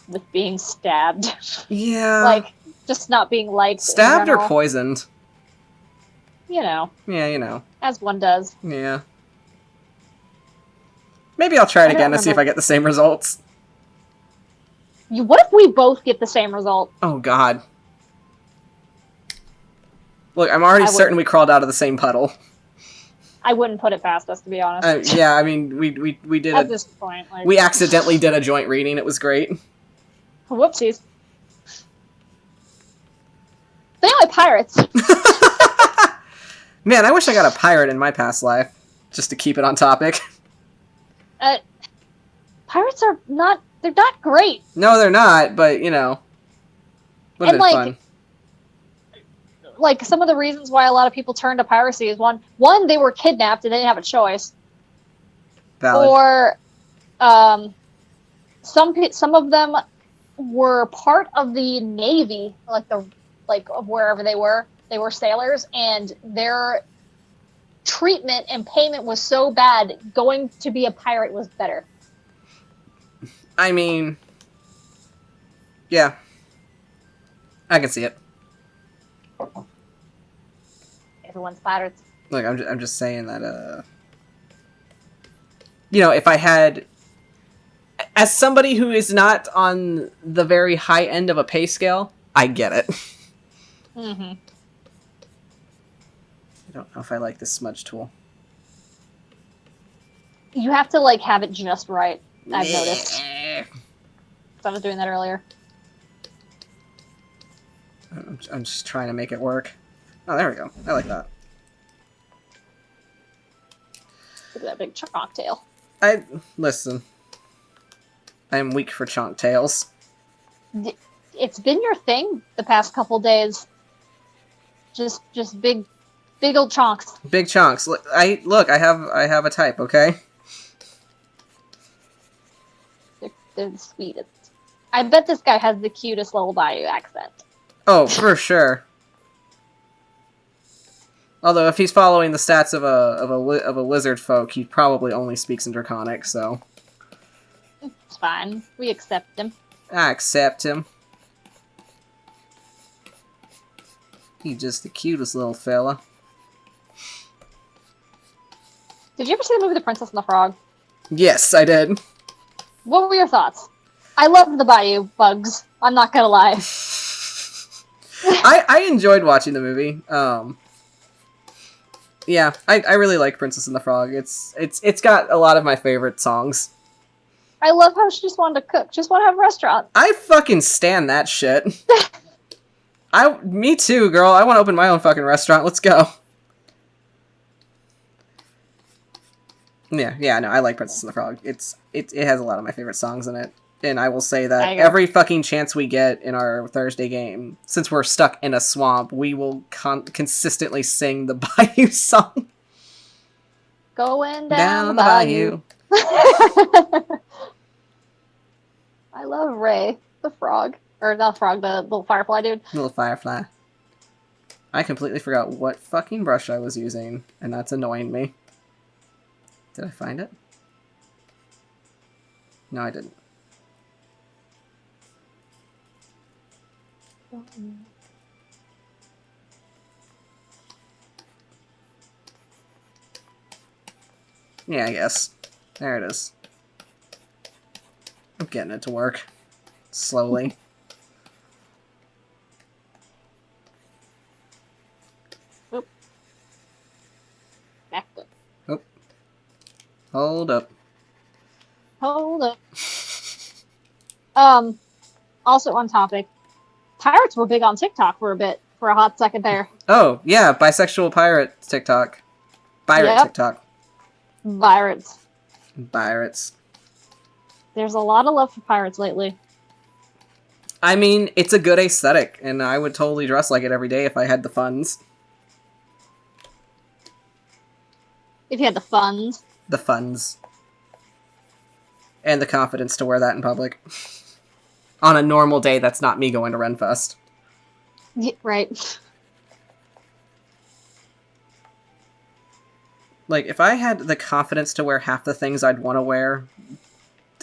[SPEAKER 2] with being stabbed.
[SPEAKER 1] Yeah.
[SPEAKER 2] Like just not being liked.
[SPEAKER 1] Stabbed or poisoned?
[SPEAKER 2] You know.
[SPEAKER 1] Yeah, you know.
[SPEAKER 2] As one does.
[SPEAKER 1] Yeah. Maybe I'll try it again to see if I get the same results.
[SPEAKER 2] What if we both get the same result?
[SPEAKER 1] Oh god. Look, I'm already certain we crawled out of the same puddle.
[SPEAKER 2] I wouldn't put it past us, to be honest.
[SPEAKER 1] Yeah, I mean, we did
[SPEAKER 2] at this point. Like...
[SPEAKER 1] We accidentally did a joint reading. It was great.
[SPEAKER 2] Whoopsies. But anyway, pirates.
[SPEAKER 1] Man, I wish I got a pirate in my past life, just to keep it on topic.
[SPEAKER 2] Pirates are not, they're not great.
[SPEAKER 1] No, they're not, but, you know, would have been fun.
[SPEAKER 2] Like, some of the reasons why a lot of people turn to piracy is one, they were kidnapped and they didn't have a choice.
[SPEAKER 1] Valid.
[SPEAKER 2] Or, some of them were part of the Navy, of wherever they were. They were sailors, and their treatment and payment was so bad, going to be a pirate was better.
[SPEAKER 1] I mean, yeah. I can see it.
[SPEAKER 2] Everyone's pirates.
[SPEAKER 1] Look, I'm just saying that, you know, if I had... As somebody who is not on the very high end of a pay scale, I get it.
[SPEAKER 2] Mm-hmm.
[SPEAKER 1] I don't know if I like this smudge tool.
[SPEAKER 2] You have to, like, have it just right, I've noticed. So I was doing that earlier.
[SPEAKER 1] I'm just trying to make it work. Oh, there we go. I like that.
[SPEAKER 2] Look at that big chalk tail.
[SPEAKER 1] Listen. I'm weak for chonk tails.
[SPEAKER 2] It's been your thing the past couple days. Just big old chonks.
[SPEAKER 1] Big chunks. Look, I have a type, okay?
[SPEAKER 2] They're the sweetest. I bet this guy has the cutest little Bayou accent.
[SPEAKER 1] Oh, for sure. Although if he's following the stats of a lizard folk, he probably only speaks in Draconic. So
[SPEAKER 2] It's fine. We accept him.
[SPEAKER 1] I accept him. He's just the cutest little fella.
[SPEAKER 2] Did you ever see the movie The Princess and the Frog?
[SPEAKER 1] Yes, I did.
[SPEAKER 2] What were your thoughts? I loved the Bayou Bugs. I'm not gonna lie.
[SPEAKER 1] I enjoyed watching the movie. Yeah, I really like Princess and the Frog. It's got a lot of my favorite songs.
[SPEAKER 2] I love how she just wanted to cook. Just want to have a restaurant.
[SPEAKER 1] I fucking stand that shit. Me too, girl. I want to open my own fucking restaurant. Let's go. Yeah, no, I like Princess and the Frog. It has a lot of my favorite songs in it. And I will say that every fucking chance we get in our Thursday game, since we're stuck in a swamp, we will consistently sing the Bayou song.
[SPEAKER 2] Going down the bayou. I love Ray, the frog. Or not frog, the little firefly dude.
[SPEAKER 1] Little firefly. I completely forgot what fucking brush I was using, and that's annoying me. Did I find it? No, I didn't. Yeah, I guess. There it is. I'm getting it to work. Slowly.
[SPEAKER 2] Oop. Back up.
[SPEAKER 1] Oop. Hold up.
[SPEAKER 2] Hold up. Also on topic. Pirates were big on TikTok for a hot second there.
[SPEAKER 1] Oh, yeah, bisexual pirate TikTok. Pirate TikTok.
[SPEAKER 2] Pirates.
[SPEAKER 1] Pirates.
[SPEAKER 2] There's a lot of love for pirates lately.
[SPEAKER 1] I mean, it's a good aesthetic, and I would totally dress like it every day if I had the funds.
[SPEAKER 2] If you had the funds.
[SPEAKER 1] The funds. And the confidence to wear that in public. On a normal day, that's not me going to Renfest.
[SPEAKER 2] Yeah, right.
[SPEAKER 1] Like, if I had the confidence to wear half the things I'd want to wear,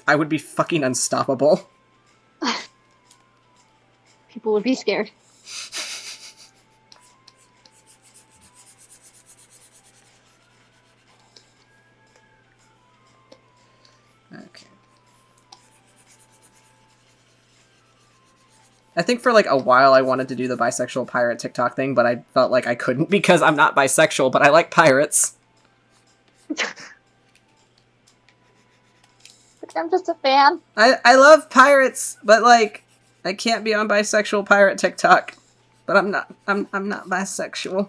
[SPEAKER 1] I would be fucking unstoppable.
[SPEAKER 2] People would be scared.
[SPEAKER 1] Okay. I think for like a while I wanted to do the bisexual pirate TikTok thing, but I felt like I couldn't because I'm not bisexual, but I like pirates.
[SPEAKER 2] I'm just a fan.
[SPEAKER 1] I love pirates, but like I can't be on bisexual pirate TikTok. But I'm not bisexual.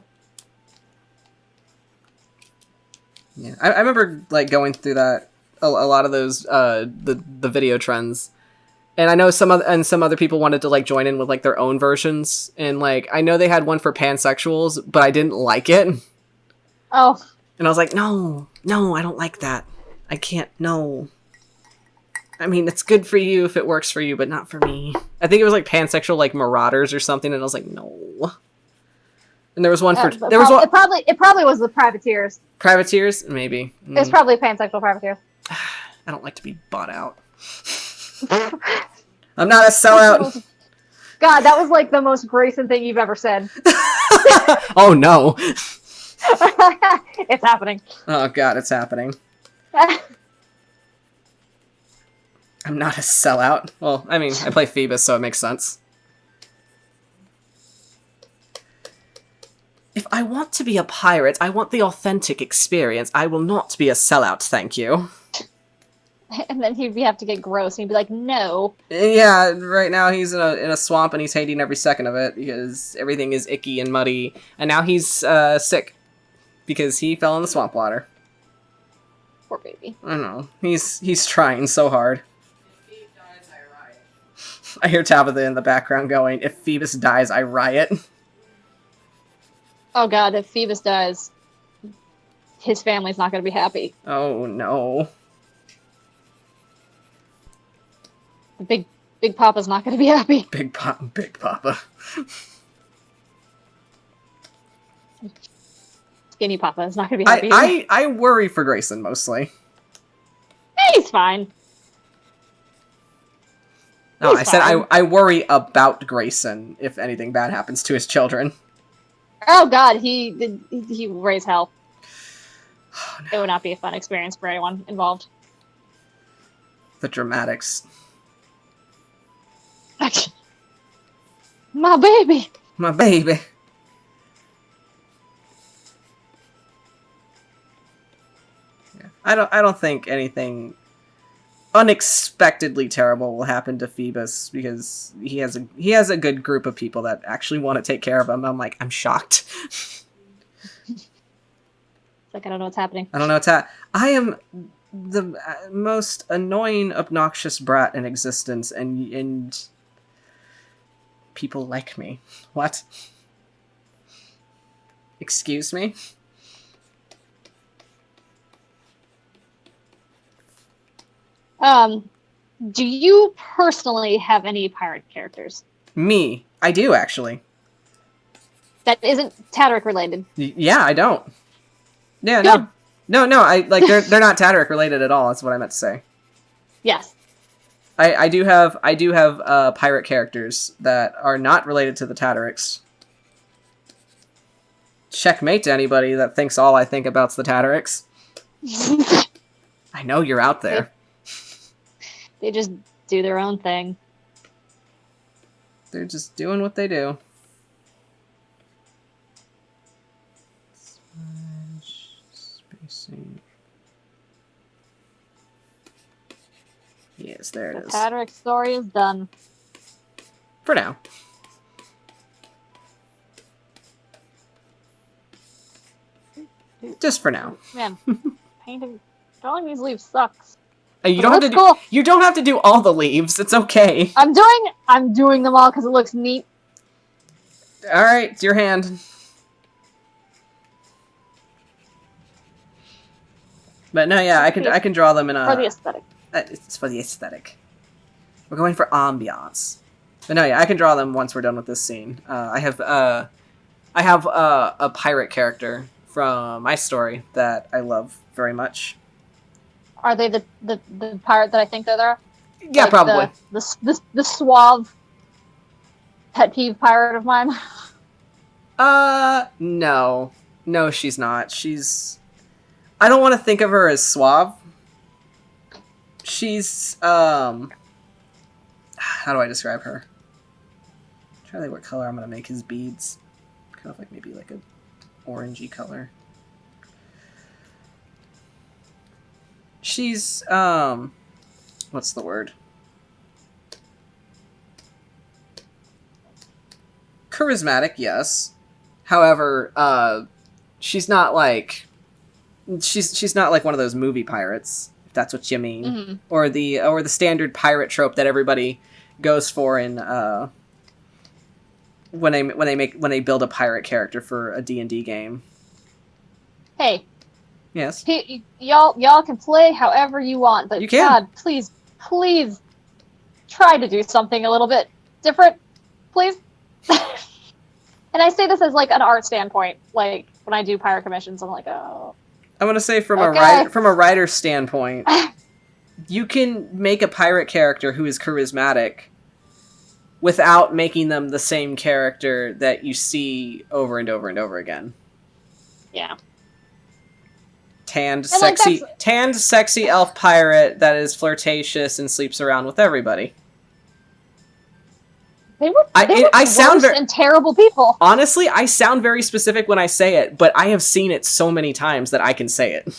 [SPEAKER 1] Yeah. I remember like going through that a lot of those the video trends. And I know some other people wanted to like join in with like their own versions, and like I know they had one for pansexuals, but I didn't like it.
[SPEAKER 2] Oh.
[SPEAKER 1] And I was like, no, I don't like that. I can't, no. I mean, it's good for you if it works for you, but not for me. I think it was like pansexual, like Marauders or something, and I was like, no. And there was one for
[SPEAKER 2] It probably was the Privateers.
[SPEAKER 1] Privateers, maybe.
[SPEAKER 2] It was probably pansexual Privateers.
[SPEAKER 1] I don't like to be bought out. I'm not a sellout.
[SPEAKER 2] God, that was like the most Grayson thing you've ever said.
[SPEAKER 1] Oh no.
[SPEAKER 2] It's happening.
[SPEAKER 1] Oh god, it's happening. I'm not a sellout. Well, I mean, I play Phoebus, so it makes sense. If I want to be a pirate, I want the authentic experience. I will not be a sellout, thank you.
[SPEAKER 2] And then he'd have to get gross, and he'd be like, no.
[SPEAKER 1] Yeah, right now he's in a swamp, and he's hating every second of it, because everything is icky and muddy. And now he's sick, because he fell in the swamp water.
[SPEAKER 2] Poor baby.
[SPEAKER 1] I know. He's trying so hard. I hear Tabitha in the background going, if Phoebus dies, I riot.
[SPEAKER 2] Oh god, if Phoebus dies, his family's not going to be happy.
[SPEAKER 1] Oh no.
[SPEAKER 2] Big Papa's not going to be happy.
[SPEAKER 1] Big Papa.
[SPEAKER 2] Skinny Papa is not going to be happy.
[SPEAKER 1] I worry for Grayson mostly.
[SPEAKER 2] He's fine.
[SPEAKER 1] No,
[SPEAKER 2] He's
[SPEAKER 1] I said
[SPEAKER 2] fine.
[SPEAKER 1] I worry about Grayson if anything bad happens to his children.
[SPEAKER 2] Oh God, he will raise hell.
[SPEAKER 1] Oh, no.
[SPEAKER 2] It would not be a fun experience for anyone involved.
[SPEAKER 1] The dramatics.
[SPEAKER 2] My baby.
[SPEAKER 1] My baby. Yeah. I don't think anything unexpectedly terrible will happen to Phoebus because he has a good group of people that actually want to take care of him. I'm shocked.
[SPEAKER 2] It's like I don't know what's happening.
[SPEAKER 1] I don't know I am the most annoying, obnoxious brat in existence, and people like me. What? Excuse me?
[SPEAKER 2] Do you personally have any pirate characters?
[SPEAKER 1] Me. I do, actually.
[SPEAKER 2] That isn't Tadric related.
[SPEAKER 1] Yeah, I don't. Yeah,
[SPEAKER 2] Good.
[SPEAKER 1] no. They're not Tadric related at all. That's what I meant to say.
[SPEAKER 2] Yes.
[SPEAKER 1] I do have pirate characters that are not related to the Tadrics. Checkmate to anybody that thinks all I think about's the Tadrics. I know you're out there.
[SPEAKER 2] They just do their own thing.
[SPEAKER 1] They're just doing what they do. Spacing. Yes, there it is.
[SPEAKER 2] The Tadric story is done.
[SPEAKER 1] For now. Just for now.
[SPEAKER 2] Man, painting, drawing these leaves sucks.
[SPEAKER 1] You don't have to do all the leaves. It's okay.
[SPEAKER 2] I'm doing them all because it looks neat.
[SPEAKER 1] All right, it's your hand. But no, yeah, I can draw them in a.
[SPEAKER 2] For the aesthetic.
[SPEAKER 1] It's for the aesthetic. We're going for ambiance. But no, yeah, I can draw them once we're done with this scene. I have a pirate character from my story that I love very much.
[SPEAKER 2] Are they the pirate that I think they're?
[SPEAKER 1] Yeah, like probably.
[SPEAKER 2] The suave pet peeve pirate of mine.
[SPEAKER 1] No, she's not. I don't want to think of her as suave. She's how do I describe her? I'm trying to think what color I'm gonna make his beads. Kind of like maybe like a orangey color. She's, what's the word? Charismatic, yes. However, she's not like one of those movie pirates, if that's what you mean. Mm-hmm. Or the standard pirate trope that everybody goes for in, when they build a pirate character for a D&D game.
[SPEAKER 2] Hey.
[SPEAKER 1] Yes.
[SPEAKER 2] Y'all can play however you want, but
[SPEAKER 1] you can.
[SPEAKER 2] God, please try to do something a little bit different, please. And I say this as like an art standpoint. Like when I do pirate commissions, I'm like, oh.
[SPEAKER 1] I want to say from a writer's standpoint, you can make a pirate character who is charismatic without making them the same character that you see over and over and over again.
[SPEAKER 2] Yeah.
[SPEAKER 1] Tanned, sexy elf pirate that is flirtatious and sleeps around with everybody.
[SPEAKER 2] They were worse and terrible people.
[SPEAKER 1] Honestly, I sound very specific when I say it, but I have seen it so many times that I can say it.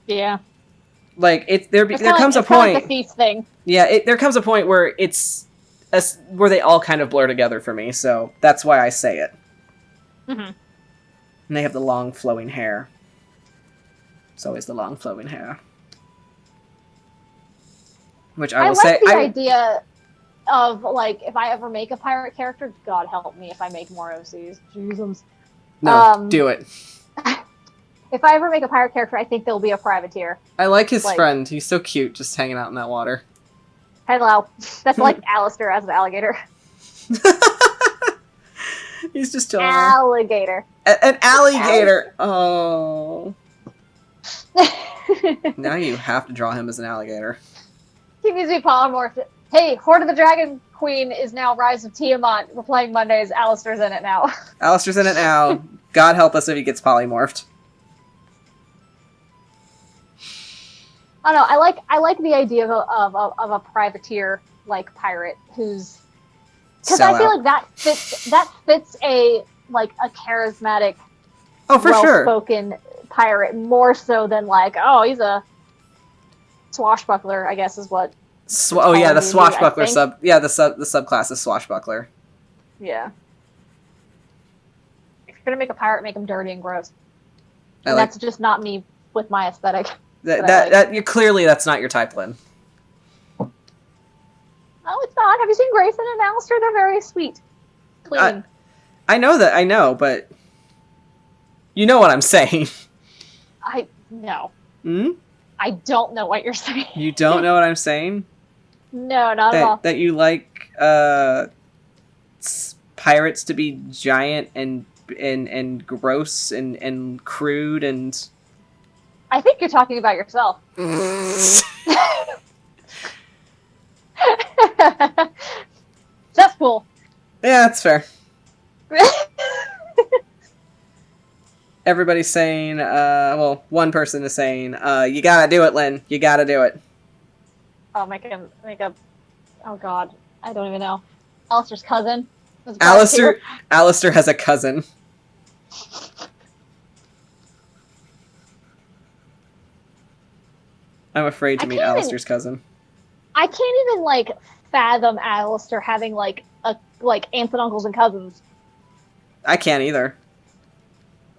[SPEAKER 2] Yeah.
[SPEAKER 1] Like there comes a point.
[SPEAKER 2] Like the thief thing.
[SPEAKER 1] Yeah, there comes a point where where they all kind of blur together for me. So that's why I say it. Mm-hmm. And they have the long flowing hair. It's always the long flowing hair. Which I will say.
[SPEAKER 2] I like the idea of, like, if I ever make a pirate character, God help me if I make more OCs. Jesus.
[SPEAKER 1] No, do it.
[SPEAKER 2] If I ever make a pirate character, I think there'll be a privateer.
[SPEAKER 1] I like his friend. He's so cute, just hanging out in that water.
[SPEAKER 2] Hello. That's like Alistair as an alligator.
[SPEAKER 1] He's just chilling.
[SPEAKER 2] Alligator.
[SPEAKER 1] An alligator. Oh. Now you have to draw him as an alligator.
[SPEAKER 2] He needs to be polymorphed. Hey, Horde of the Dragon Queen is now Rise of Tiamat. We're playing Mondays. Alistair's in it now.
[SPEAKER 1] Alistair's in it now. God help us if he gets polymorphed.
[SPEAKER 2] I don't know. I like the idea of a privateer like pirate who's, because I feel like that fits a charismatic,
[SPEAKER 1] for sure,
[SPEAKER 2] well-spoken pirate more so than like, oh, he's a swashbuckler, I guess is what.
[SPEAKER 1] The swashbuckler sub. Yeah, the subclass is swashbuckler.
[SPEAKER 2] Yeah. If you're gonna make a pirate, make him dirty and gross. And that's just not me with my aesthetic.
[SPEAKER 1] Clearly that's not your type, Lynn.
[SPEAKER 2] Oh, it's not. Have you seen Grayson and Alistair? They're very sweet. Clean.
[SPEAKER 1] I know, but you know what I'm saying.
[SPEAKER 2] No.
[SPEAKER 1] Hmm?
[SPEAKER 2] I don't know what you're saying.
[SPEAKER 1] You don't know what I'm saying?
[SPEAKER 2] No, not at all.
[SPEAKER 1] That you like pirates to be giant and gross and crude and...
[SPEAKER 2] I think you're talking about yourself. That's cool.
[SPEAKER 1] Yeah, that's fair. Everybody's saying, one person is saying, you gotta do it, Lynn. You gotta do it.
[SPEAKER 2] Oh, make a, oh god, I don't even know. Alistair's cousin.
[SPEAKER 1] Alistair has a cousin. I'm afraid to meet Alistair's cousin. I
[SPEAKER 2] can't even, fathom Alistair having, aunts and uncles and cousins.
[SPEAKER 1] I can't either.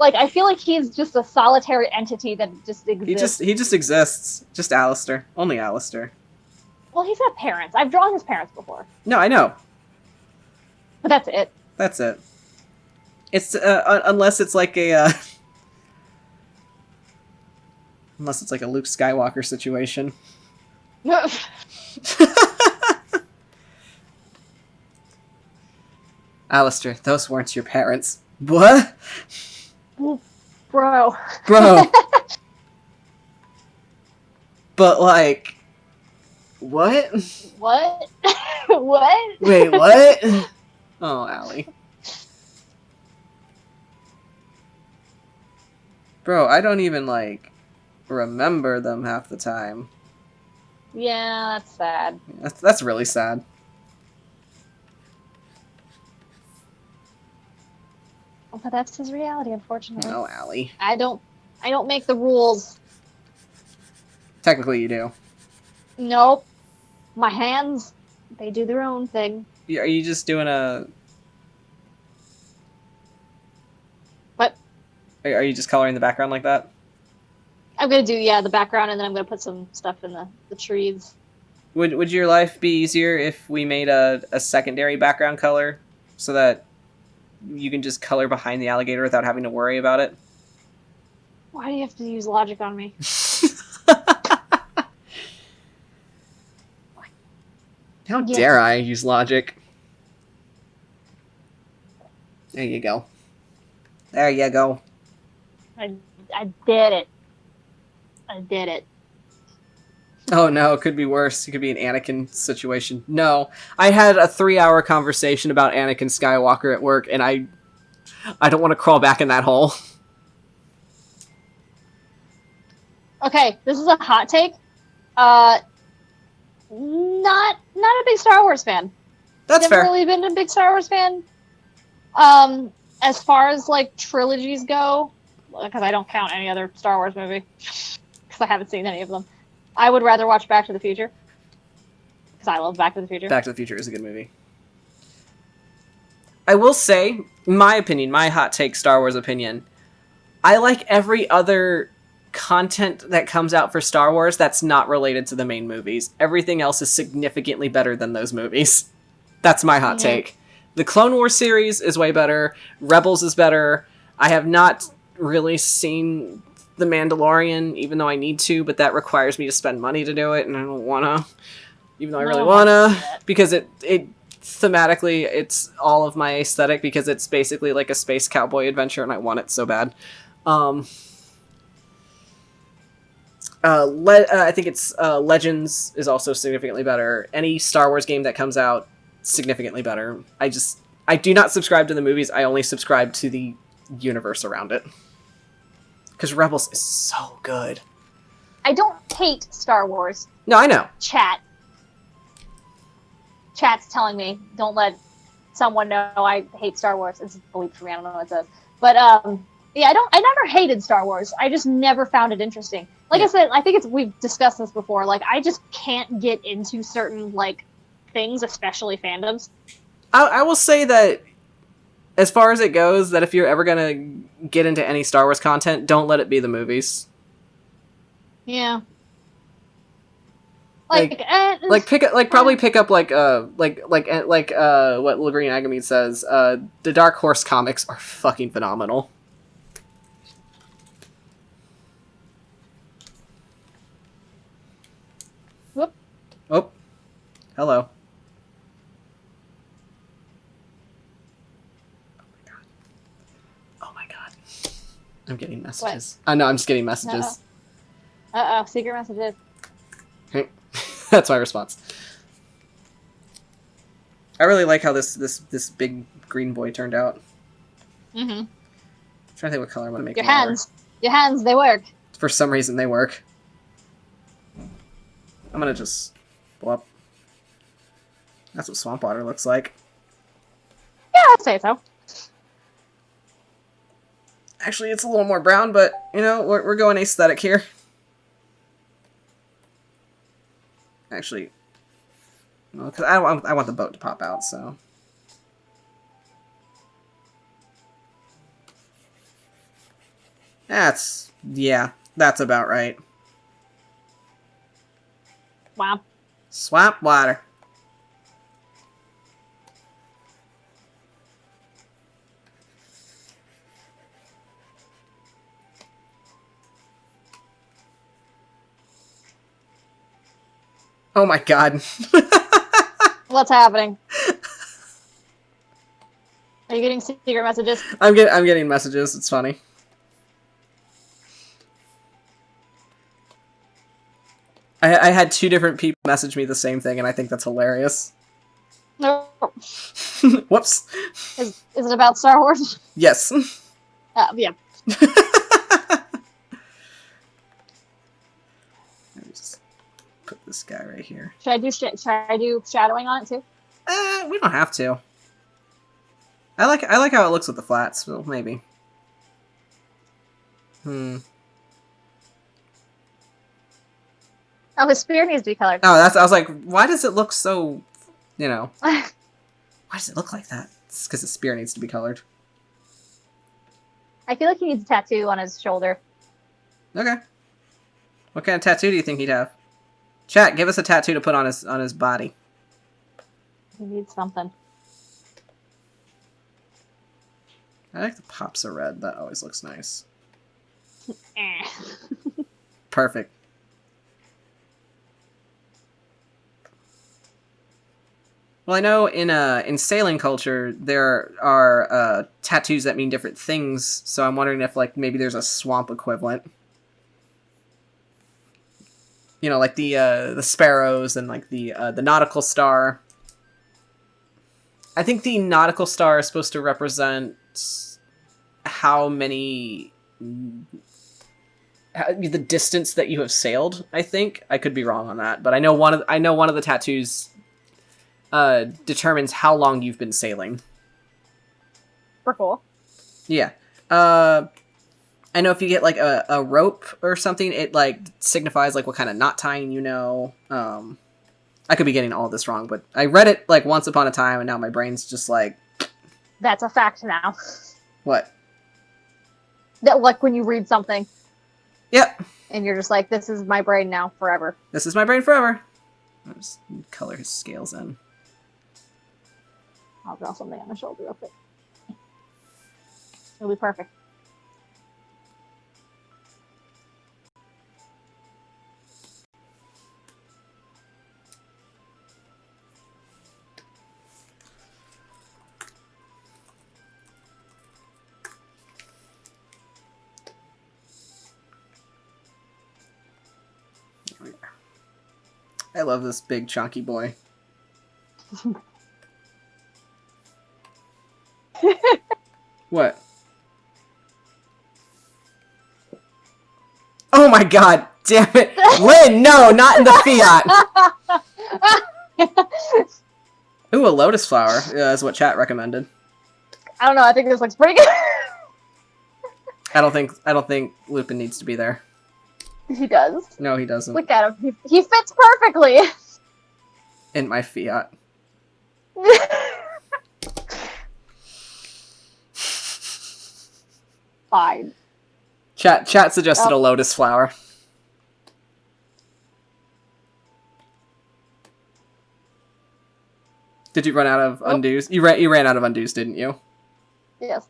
[SPEAKER 2] I feel like he's just a solitary entity that just exists.
[SPEAKER 1] He just exists. Just Alistair. Only Alistair.
[SPEAKER 2] Well, he's got parents. I've drawn his parents before.
[SPEAKER 1] No, I know.
[SPEAKER 2] But that's it.
[SPEAKER 1] That's it. It's, unless it's like a, unless it's like a Luke Skywalker situation. Alistair, those weren't your parents. What?
[SPEAKER 2] Bro.
[SPEAKER 1] But, what?
[SPEAKER 2] What? What?
[SPEAKER 1] Wait, what? Oh, Allie. Bro, I don't even, remember them half the time.
[SPEAKER 2] Yeah, that's sad.
[SPEAKER 1] That's really sad.
[SPEAKER 2] But that's his reality, unfortunately.
[SPEAKER 1] Oh, Allie.
[SPEAKER 2] I don't make the rules.
[SPEAKER 1] Technically, you do.
[SPEAKER 2] Nope. My hands, they do their own thing.
[SPEAKER 1] Are you just doing a...
[SPEAKER 2] What?
[SPEAKER 1] Are you just coloring the background like that?
[SPEAKER 2] I'm going to do, the background, and then I'm going to put some stuff in the trees.
[SPEAKER 1] Would your life be easier if we made a secondary background color so that you can just color behind the alligator without having to worry about it?
[SPEAKER 2] Why do you have to use logic on me?
[SPEAKER 1] How dare I use logic? There you go. There you go.
[SPEAKER 2] I did it. I did it.
[SPEAKER 1] Oh no, it could be worse. It could be an Anakin situation. No, I had a 3-hour conversation about Anakin Skywalker at work, and I don't want to crawl back in that hole.
[SPEAKER 2] Okay, this is a hot take. Not a big Star Wars fan.
[SPEAKER 1] That's fair.
[SPEAKER 2] Never really been a big Star Wars fan. As far as trilogies go, because I don't count any other Star Wars movie, because I haven't seen any of them. I would rather watch Back to the Future. Because I love Back to the Future.
[SPEAKER 1] Back to the Future is a good movie. I will say, my opinion, my hot take Star Wars opinion, I like every other content that comes out for Star Wars that's not related to the main movies. Everything else is significantly better than those movies. That's my hot take. The Clone Wars series is way better. Rebels is better. I have not really seen The Mandalorian, even though I need to, but that requires me to spend money to do it, and I don't want to, even though I really want to, because it thematically, it's all of my aesthetic because it's basically like a space cowboy adventure, and I want it so bad. I think it's Legends is also significantly better. Any Star Wars game that comes out, significantly better. I do not subscribe to the movies. I only subscribe to the universe around it. Because Rebels is so good.
[SPEAKER 2] I don't hate Star Wars.
[SPEAKER 1] No, I know.
[SPEAKER 2] Chat's telling me, don't let someone know I hate Star Wars. It's a bleep for me. I don't know what it says. But, yeah, I never hated Star Wars. I just never found it interesting. Like I said, I think we've discussed this before. Like, I just can't get into certain, like, things, especially fandoms.
[SPEAKER 1] I will say that, as far as it goes, that if you're ever gonna get into any Star Wars content, don't let it be the movies.
[SPEAKER 2] Yeah.
[SPEAKER 1] Probably pick up what Lagreen Agami says. The Dark Horse comics are fucking phenomenal.
[SPEAKER 2] Whoop.
[SPEAKER 1] Oh, hello. Oh my god. I'm getting messages. No, I'm just getting messages.
[SPEAKER 2] Secret messages.
[SPEAKER 1] That's my response. I really like how this big green boy turned out.
[SPEAKER 2] Mm-hmm.
[SPEAKER 1] I'm trying to think what color I want to make
[SPEAKER 2] Your hands, they work.
[SPEAKER 1] For some reason, they work. I'm gonna just blow up. That's what swamp water looks like.
[SPEAKER 2] Yeah, I'd say so.
[SPEAKER 1] Actually, it's a little more brown, but, you know, we're going aesthetic here. Actually, well, because I want the boat to pop out, so. That's about right.
[SPEAKER 2] Wow.
[SPEAKER 1] Swamp water. Oh my god.
[SPEAKER 2] What's happening? Are you getting secret messages?
[SPEAKER 1] I'm getting messages. It's funny. I had 2 different people message me the same thing, and I think that's hilarious.
[SPEAKER 2] No.
[SPEAKER 1] Whoops.
[SPEAKER 2] Is it about Star Wars?
[SPEAKER 1] Yes.
[SPEAKER 2] Yeah.
[SPEAKER 1] Let me just put this guy right here.
[SPEAKER 2] Should I do shadowing on it too?
[SPEAKER 1] We don't have to. I like how it looks with the flats. Well, maybe.
[SPEAKER 2] Oh, his spear needs to be colored.
[SPEAKER 1] Oh, I was like, why does it look so, you know? Why does it look like that? It's because the spear needs to be colored.
[SPEAKER 2] I feel like he needs a tattoo on his shoulder.
[SPEAKER 1] Okay. What kind of tattoo do you think he'd have? Chat, give us a tattoo to put on his body.
[SPEAKER 2] He needs something.
[SPEAKER 1] I like the pops of red. That always looks nice.
[SPEAKER 2] Eh.
[SPEAKER 1] Perfect. Well, I know in sailing culture there are tattoos that mean different things, so I'm wondering if like maybe there's a swamp equivalent. You know, like the sparrows and like the nautical star. I think the nautical star is supposed to represent how many the distance that you have sailed. I think I could be wrong on that, but I know one of the tattoos determines how long you've been sailing.
[SPEAKER 2] For cool.
[SPEAKER 1] Yeah. I know if you get like a rope or something, it like signifies like what kind of knot tying you know. I could be getting all this wrong, but I read it like once upon a time, and now my brain's just like.
[SPEAKER 2] That's a fact now.
[SPEAKER 1] What?
[SPEAKER 2] That like when you read something.
[SPEAKER 1] Yep.
[SPEAKER 2] And you're just like, this is my brain now forever.
[SPEAKER 1] This is my brain forever. I'll just color his scales in.
[SPEAKER 2] I'll draw something on the shoulder real quick. It'll be perfect.
[SPEAKER 1] I love this big chunky boy. What? Oh my god! Damn it! Lynn, no! Not in the Fiat! Ooh, a lotus flower. Yeah, that's what chat recommended.
[SPEAKER 2] I don't know, I think this looks pretty good.
[SPEAKER 1] I don't think Lupin needs to be there.
[SPEAKER 2] He does.
[SPEAKER 1] No, he doesn't.
[SPEAKER 2] Look at him. He fits perfectly.
[SPEAKER 1] In my Fiat.
[SPEAKER 2] Fine.
[SPEAKER 1] Chat suggested a lotus flower. Did you run out of undos? You ran out of undos, didn't you?
[SPEAKER 2] Yes.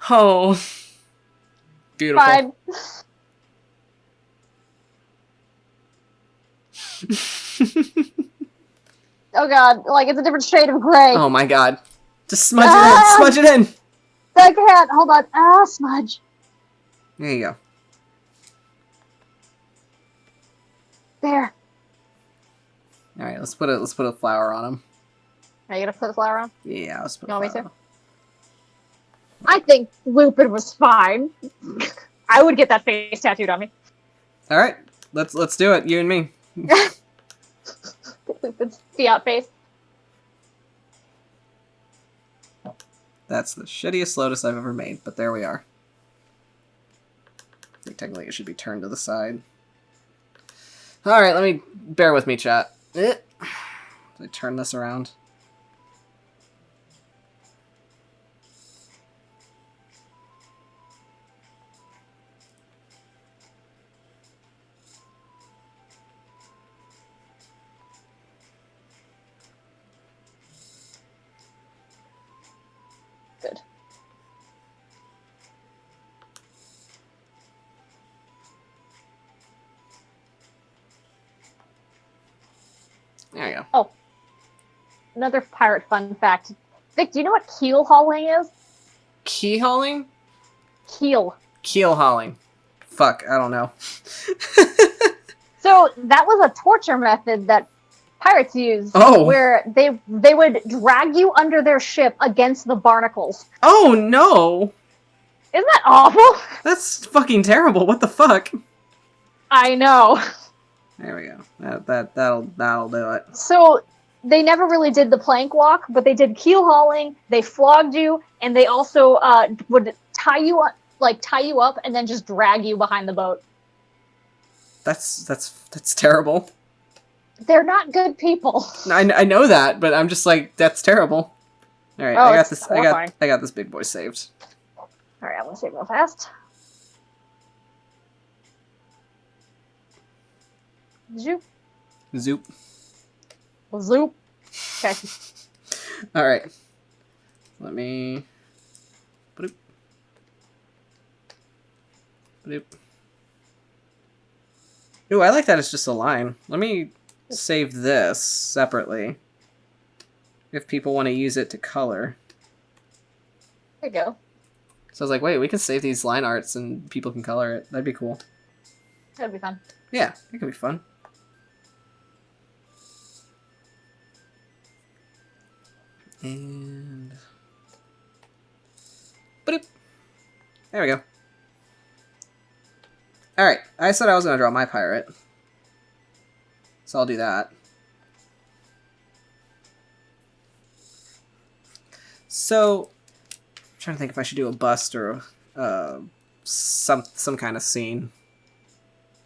[SPEAKER 1] Oh. Beautiful.
[SPEAKER 2] Fine. Oh god, like it's a different shade of gray.
[SPEAKER 1] Oh my god. Just smudge it in. Smudge it in.
[SPEAKER 2] I can't. Hold on. Smudge.
[SPEAKER 1] There you go.
[SPEAKER 2] There.
[SPEAKER 1] All right, let's put a flower on him.
[SPEAKER 2] Are you gonna put the flower on?
[SPEAKER 1] Yeah, let's put.
[SPEAKER 2] You want me to? I think Lupin was fine. I would get that face tattooed on me.
[SPEAKER 1] All right, let's do it. You and me.
[SPEAKER 2] Lupin's Fiat face.
[SPEAKER 1] That's the shittiest lotus I've ever made, but there we are. I think technically it should be turned to the side. All right, bear with me, chat. Let me turn this around.
[SPEAKER 2] Good.
[SPEAKER 1] There you go.
[SPEAKER 2] Oh. Another pirate fun fact. Vic, do you know what keel hauling is?
[SPEAKER 1] Key hauling?
[SPEAKER 2] Keel.
[SPEAKER 1] Keel hauling. Fuck, I don't know.
[SPEAKER 2] So that was a torture method that pirates used, where they would drag you under their ship against the barnacles.
[SPEAKER 1] Oh no!
[SPEAKER 2] Isn't that awful?
[SPEAKER 1] That's fucking terrible. What the fuck?
[SPEAKER 2] I know.
[SPEAKER 1] There we go. That'll do it.
[SPEAKER 2] So they never really did the plank walk, but they did keel hauling. They flogged you, and they also would tie you up, and then just drag you behind the boat.
[SPEAKER 1] That's terrible.
[SPEAKER 2] They're not good people.
[SPEAKER 1] I know that, but I'm just like, that's terrible. All right, I got this.
[SPEAKER 2] Horrifying.
[SPEAKER 1] I got this big boy saved.
[SPEAKER 2] All right, I'm gonna save real fast. Zoop.
[SPEAKER 1] Zoop.
[SPEAKER 2] Zoop. Okay.
[SPEAKER 1] All right. Let me. Bloop. Bloop. Ooh, I like that it's just a line. Let me save this separately. If people want to use it to color.
[SPEAKER 2] There you go.
[SPEAKER 1] So I was like, wait, we can save these line arts and people can color it. That'd be cool.
[SPEAKER 2] That'd be fun.
[SPEAKER 1] Yeah, it could be fun. And... Boop. There we go. Alright, I said I was going to draw my pirate. So I'll do that. So, I'm trying to think if I should do a bust or some kind of scene.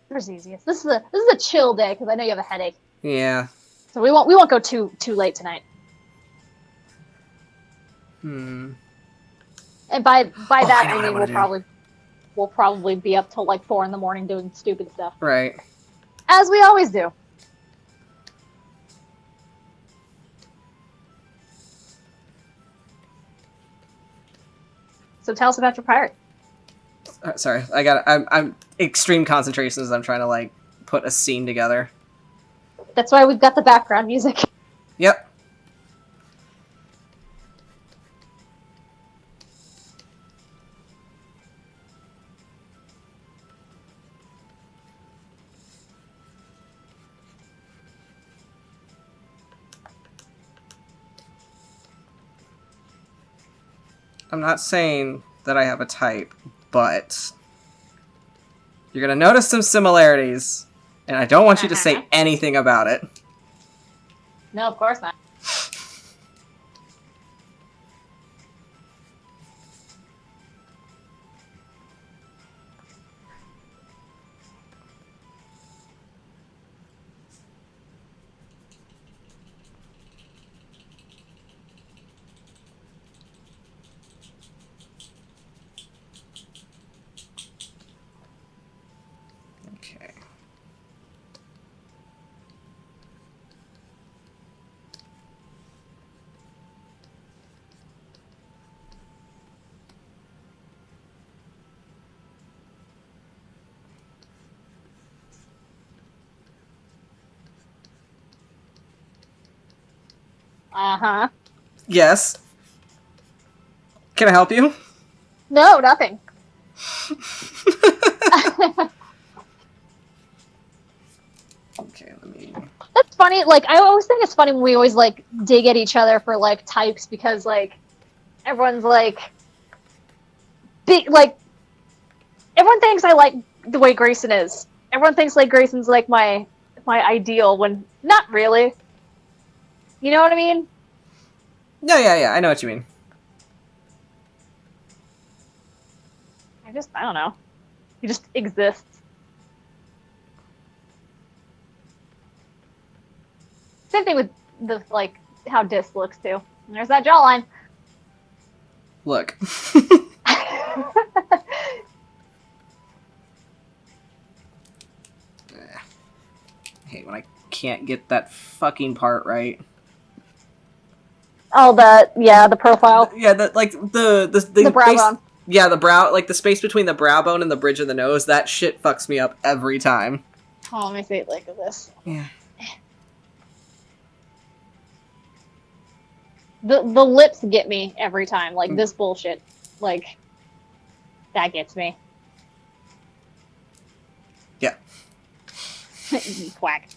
[SPEAKER 2] Where's the easiest? This is a chill day because I know you have a headache.
[SPEAKER 1] Yeah.
[SPEAKER 2] So we won't go too late tonight.
[SPEAKER 1] Hmm.
[SPEAKER 2] And by that
[SPEAKER 1] I
[SPEAKER 2] I mean we'll probably be up till like 4 a.m. doing stupid stuff.
[SPEAKER 1] Right.
[SPEAKER 2] As we always do. So tell us about your pirate.
[SPEAKER 1] Sorry, I'm extreme concentration as I'm trying to like put a scene together.
[SPEAKER 2] That's why we've got the background music.
[SPEAKER 1] Yep. I'm not saying that I have a type, but you're gonna notice some similarities, and I don't want you to say anything about it.
[SPEAKER 2] No, of course not.
[SPEAKER 1] Okay.
[SPEAKER 2] Uh-huh.
[SPEAKER 1] Yes. Can I help you?
[SPEAKER 2] No, nothing.
[SPEAKER 1] Okay, let me...
[SPEAKER 2] That's funny. Like, I always think it's funny when we always, like, dig at each other for, like, types because, like, everyone's, like, everyone thinks I like the way Grayson is. Everyone thinks, like, Grayson's, like, my ideal when not really. You know what I mean?
[SPEAKER 1] Yeah, I know what you mean.
[SPEAKER 2] I don't know. He just exists. Same thing with the, like, how Disc looks, too. And there's that jawline.
[SPEAKER 1] Look. I hate when I can't get that fucking part right.
[SPEAKER 2] Oh, the profile.
[SPEAKER 1] Yeah, the
[SPEAKER 2] brow bone.
[SPEAKER 1] Yeah, the brow, like the space between the brow bone and the bridge of the nose, that shit fucks me up every time.
[SPEAKER 2] Oh, let me see, like this.
[SPEAKER 1] Yeah.
[SPEAKER 2] The lips get me every time. Like, this bullshit. Like, that gets me.
[SPEAKER 1] Yeah.
[SPEAKER 2] Quack.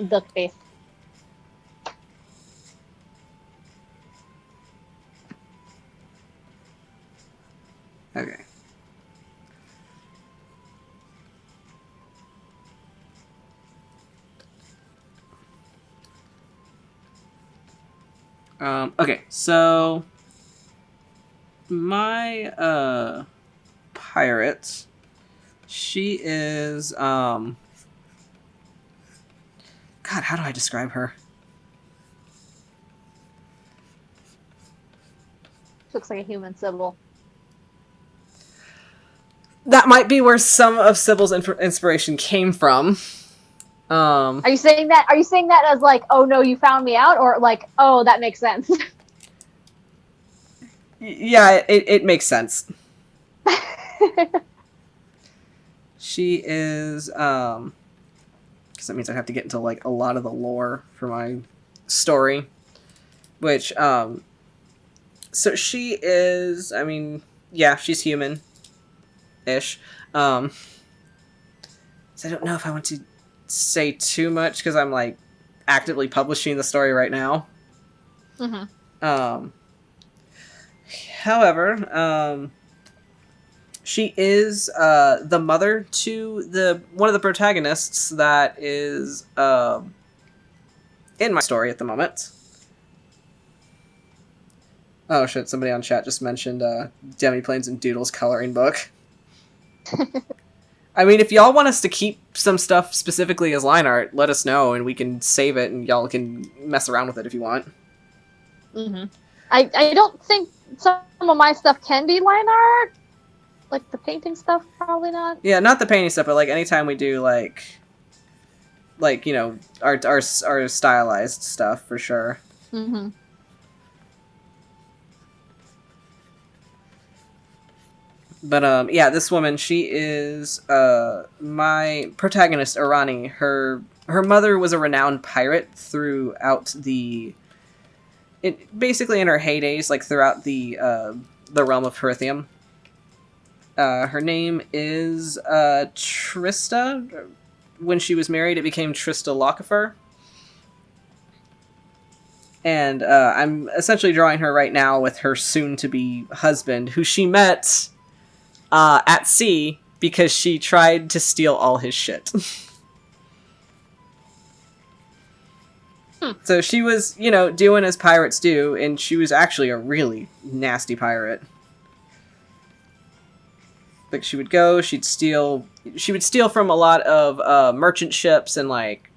[SPEAKER 2] Duck face.
[SPEAKER 1] Okay. Okay, so my pirate, she is God, how do I describe her?
[SPEAKER 2] Looks like a human symbol.
[SPEAKER 1] That might be where some of Sybil's inspiration came from.
[SPEAKER 2] Are you saying that? Are you saying that as like, oh no, you found me out, or like, oh, that makes sense?
[SPEAKER 1] Yeah, it makes sense. She is because that means I have to get into like a lot of the lore for my story, which so she is, I mean, yeah, she's human ish. So I don't know if I want to say too much because I'm like actively publishing the story right now.
[SPEAKER 2] Mm-hmm.
[SPEAKER 1] However, she is the mother to one of the protagonists that is in my story at the moment. Oh shit! Somebody on chat just mentioned Demiplanes and Doodles coloring book. I mean, if y'all want us to keep some stuff specifically as line art, let us know and we can save it and y'all can mess around with it if you want.
[SPEAKER 2] Mm-hmm. I don't think some of my stuff can be line art. Like the painting stuff, probably not.
[SPEAKER 1] Yeah, not the painting stuff, but like anytime we do like you know our stylized stuff for sure.
[SPEAKER 2] Mm-hmm.
[SPEAKER 1] But yeah, this woman, she is my protagonist, Irani. Her mother was a renowned pirate throughout basically in her heydays, like throughout the realm of Perithium. Her name is Trista. When she was married, it became Trista Lockefer. And I'm essentially drawing her right now with her soon-to-be husband, who she met at sea because she tried to steal all his shit. So she was, doing as pirates do, and she was actually a really nasty pirate. Like, she would go, she would steal from a lot of merchant ships and, like,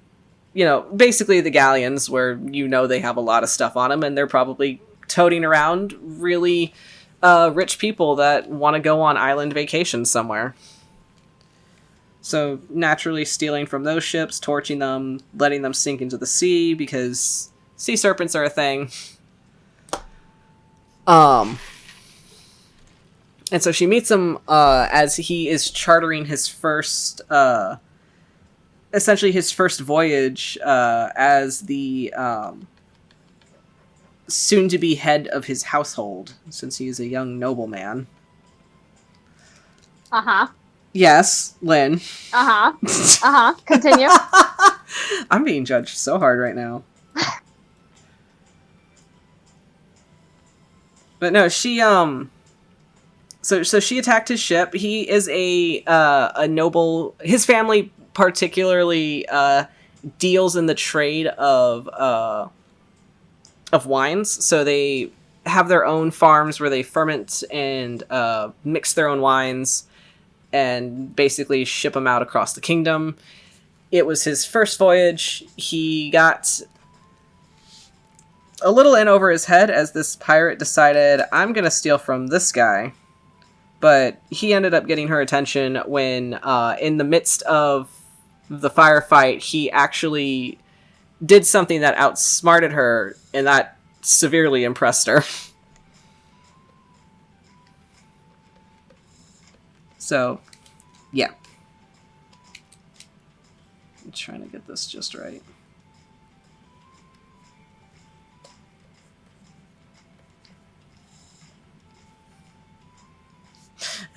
[SPEAKER 1] basically the galleons where they have a lot of stuff on them, and they're probably toting around really rich people that want to go on island vacations somewhere. So naturally stealing from those ships, torching them, letting them sink into the sea because sea serpents are a thing. And so she meets him as he is chartering his first, essentially his first voyage as the soon-to-be head of his household, since he is a young nobleman.
[SPEAKER 2] Uh-huh.
[SPEAKER 1] Yes, Lynn.
[SPEAKER 2] Uh-huh. Uh-huh. Continue.
[SPEAKER 1] I'm being judged so hard right now. But no, she so she attacked his ship. He is a noble. His family particularly deals in the trade of wines. So they have their own farms where they ferment and mix their own wines and basically ship them out across the kingdom. It was his first voyage. He got a little in over his head as this pirate decided, I'm going to steal from this guy. But he ended up getting her attention when, in the midst of the firefight, he actually did something that outsmarted her, and that severely impressed her. So, yeah. I'm trying to get this just right.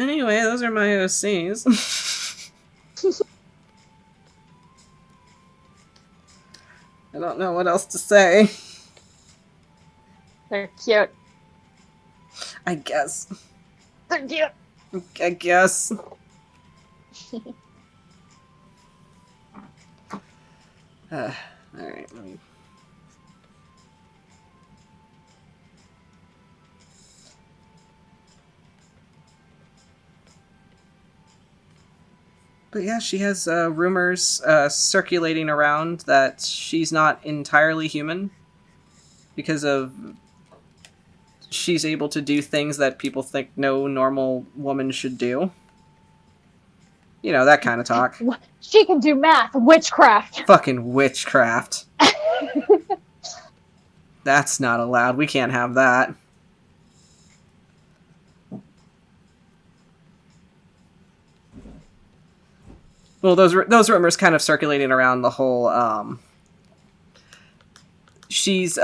[SPEAKER 1] Anyway, those are my OCs. I don't know what else to say.
[SPEAKER 2] They're cute.
[SPEAKER 1] I guess.
[SPEAKER 2] They're cute.
[SPEAKER 1] I guess. Alright, let me... But yeah, she has rumors circulating around that she's not entirely human because of she's able to do things that people think no normal woman should do. That kind of talk.
[SPEAKER 2] She can do math. Witchcraft.
[SPEAKER 1] Fucking witchcraft. That's not allowed. We can't have that. Well, those rumors kind of circulating around the whole. She's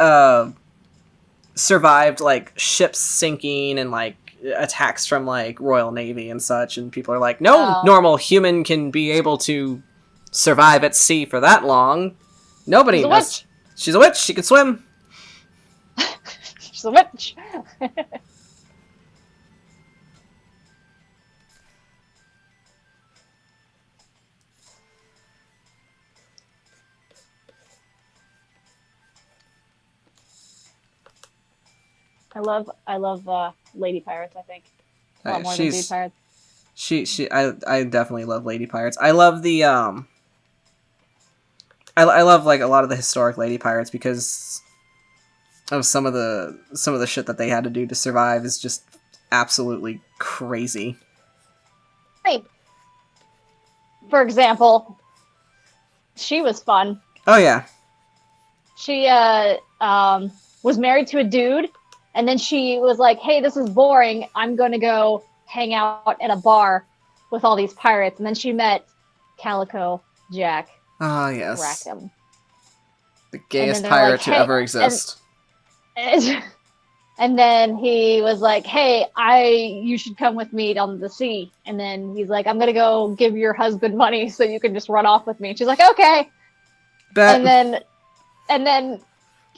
[SPEAKER 1] survived like ships sinking and like attacks from like Royal Navy and such, and people are like, no normal human can be able to survive at sea for that long. Nobody.
[SPEAKER 2] She's a witch.
[SPEAKER 1] She's a witch. She can swim.
[SPEAKER 2] She's a witch. I love lady pirates. I think a lot more than dude pirates.
[SPEAKER 1] I definitely love lady pirates. I love the I love like a lot of the historic lady pirates because of some of the shit that they had to do to survive is just absolutely crazy.
[SPEAKER 2] Right. For example, she was fun.
[SPEAKER 1] Oh yeah.
[SPEAKER 2] She was married to a dude. And then she was like, hey, this is boring. I'm going to go hang out at a bar with all these pirates. And then she met Calico Jack.
[SPEAKER 1] Ah, yes.
[SPEAKER 2] Rackham.
[SPEAKER 1] The gayest pirate to ever exist.
[SPEAKER 2] And then he was like, hey, you should come with me down the sea. And then he's like, I'm going to go give your husband money so you can just run off with me. And she's like, okay.
[SPEAKER 1] Bet.
[SPEAKER 2] And then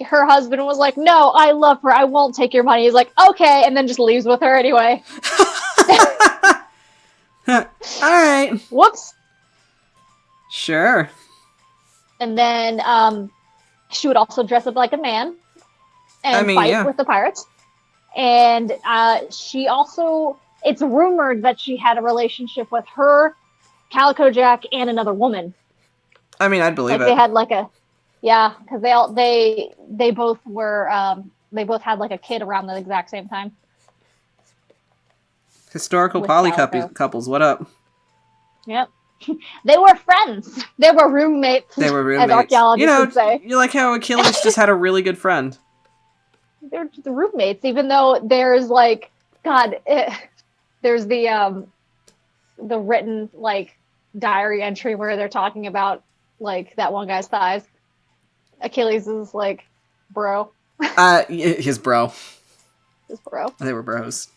[SPEAKER 2] her husband was like, no, I love her, I won't take your money. He's like, okay, and then just leaves with her anyway.
[SPEAKER 1] All right.
[SPEAKER 2] Whoops.
[SPEAKER 1] Sure.
[SPEAKER 2] And then she would also dress up like a man and fight with the pirates. And she also, it's rumored that she had a relationship with her, Calico Jack, and another woman.
[SPEAKER 1] I mean, I'd believe it.
[SPEAKER 2] They had like a, yeah, because they both were, they both had like a kid around the exact same time.
[SPEAKER 1] Historical poly couples, what up?
[SPEAKER 2] Yep. They were friends. They were roommates. They were roommates. As archaeologists would say.
[SPEAKER 1] You like how Achilles just had a really good friend.
[SPEAKER 2] They're just roommates, even though there's like, there's the written like diary entry where they're talking about like that one guy's thighs. Achilles is like, bro.
[SPEAKER 1] His bro.
[SPEAKER 2] His bro.
[SPEAKER 1] They were bros.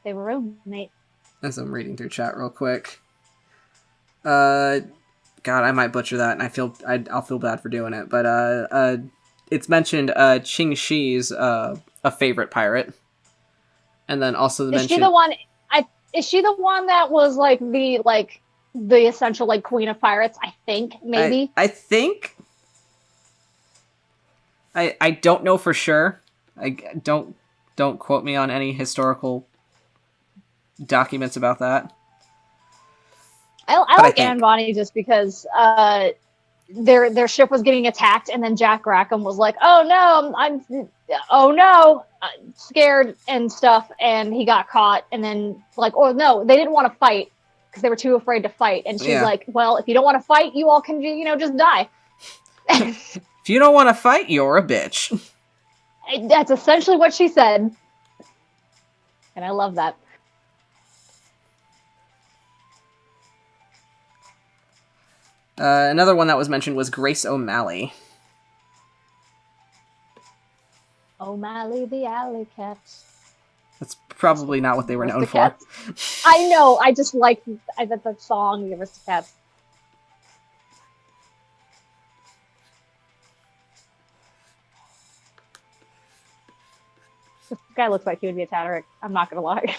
[SPEAKER 2] They were roommates.
[SPEAKER 1] As I'm reading through chat real quick. God, I might butcher that, and I'll feel bad for doing it. But it's mentioned Qing Shi's a favorite pirate, and then also
[SPEAKER 2] Is she the one? Is she the one that was like the essential like queen of pirates? I think maybe.
[SPEAKER 1] I think. I don't know for sure. I don't quote me on any historical documents about that.
[SPEAKER 2] I like Anne Bonny just because their ship was getting attacked, and then Jack Rackham was like, "Oh no, I'm scared and stuff," and he got caught. And then like, oh no, they didn't want to fight because they were too afraid to fight. And she's like, "Well, if you don't want to fight, you all can just die."
[SPEAKER 1] If you don't want to fight, you're a bitch.
[SPEAKER 2] That's essentially what she said, and I love that.
[SPEAKER 1] Another one that was mentioned was Grace O'Malley.
[SPEAKER 2] O'Malley the Alley Cat.
[SPEAKER 1] That's probably not what they were known for.
[SPEAKER 2] I know. I just like the song, The Aristocats. This guy looks like he would be a Tatterick. I'm not gonna lie.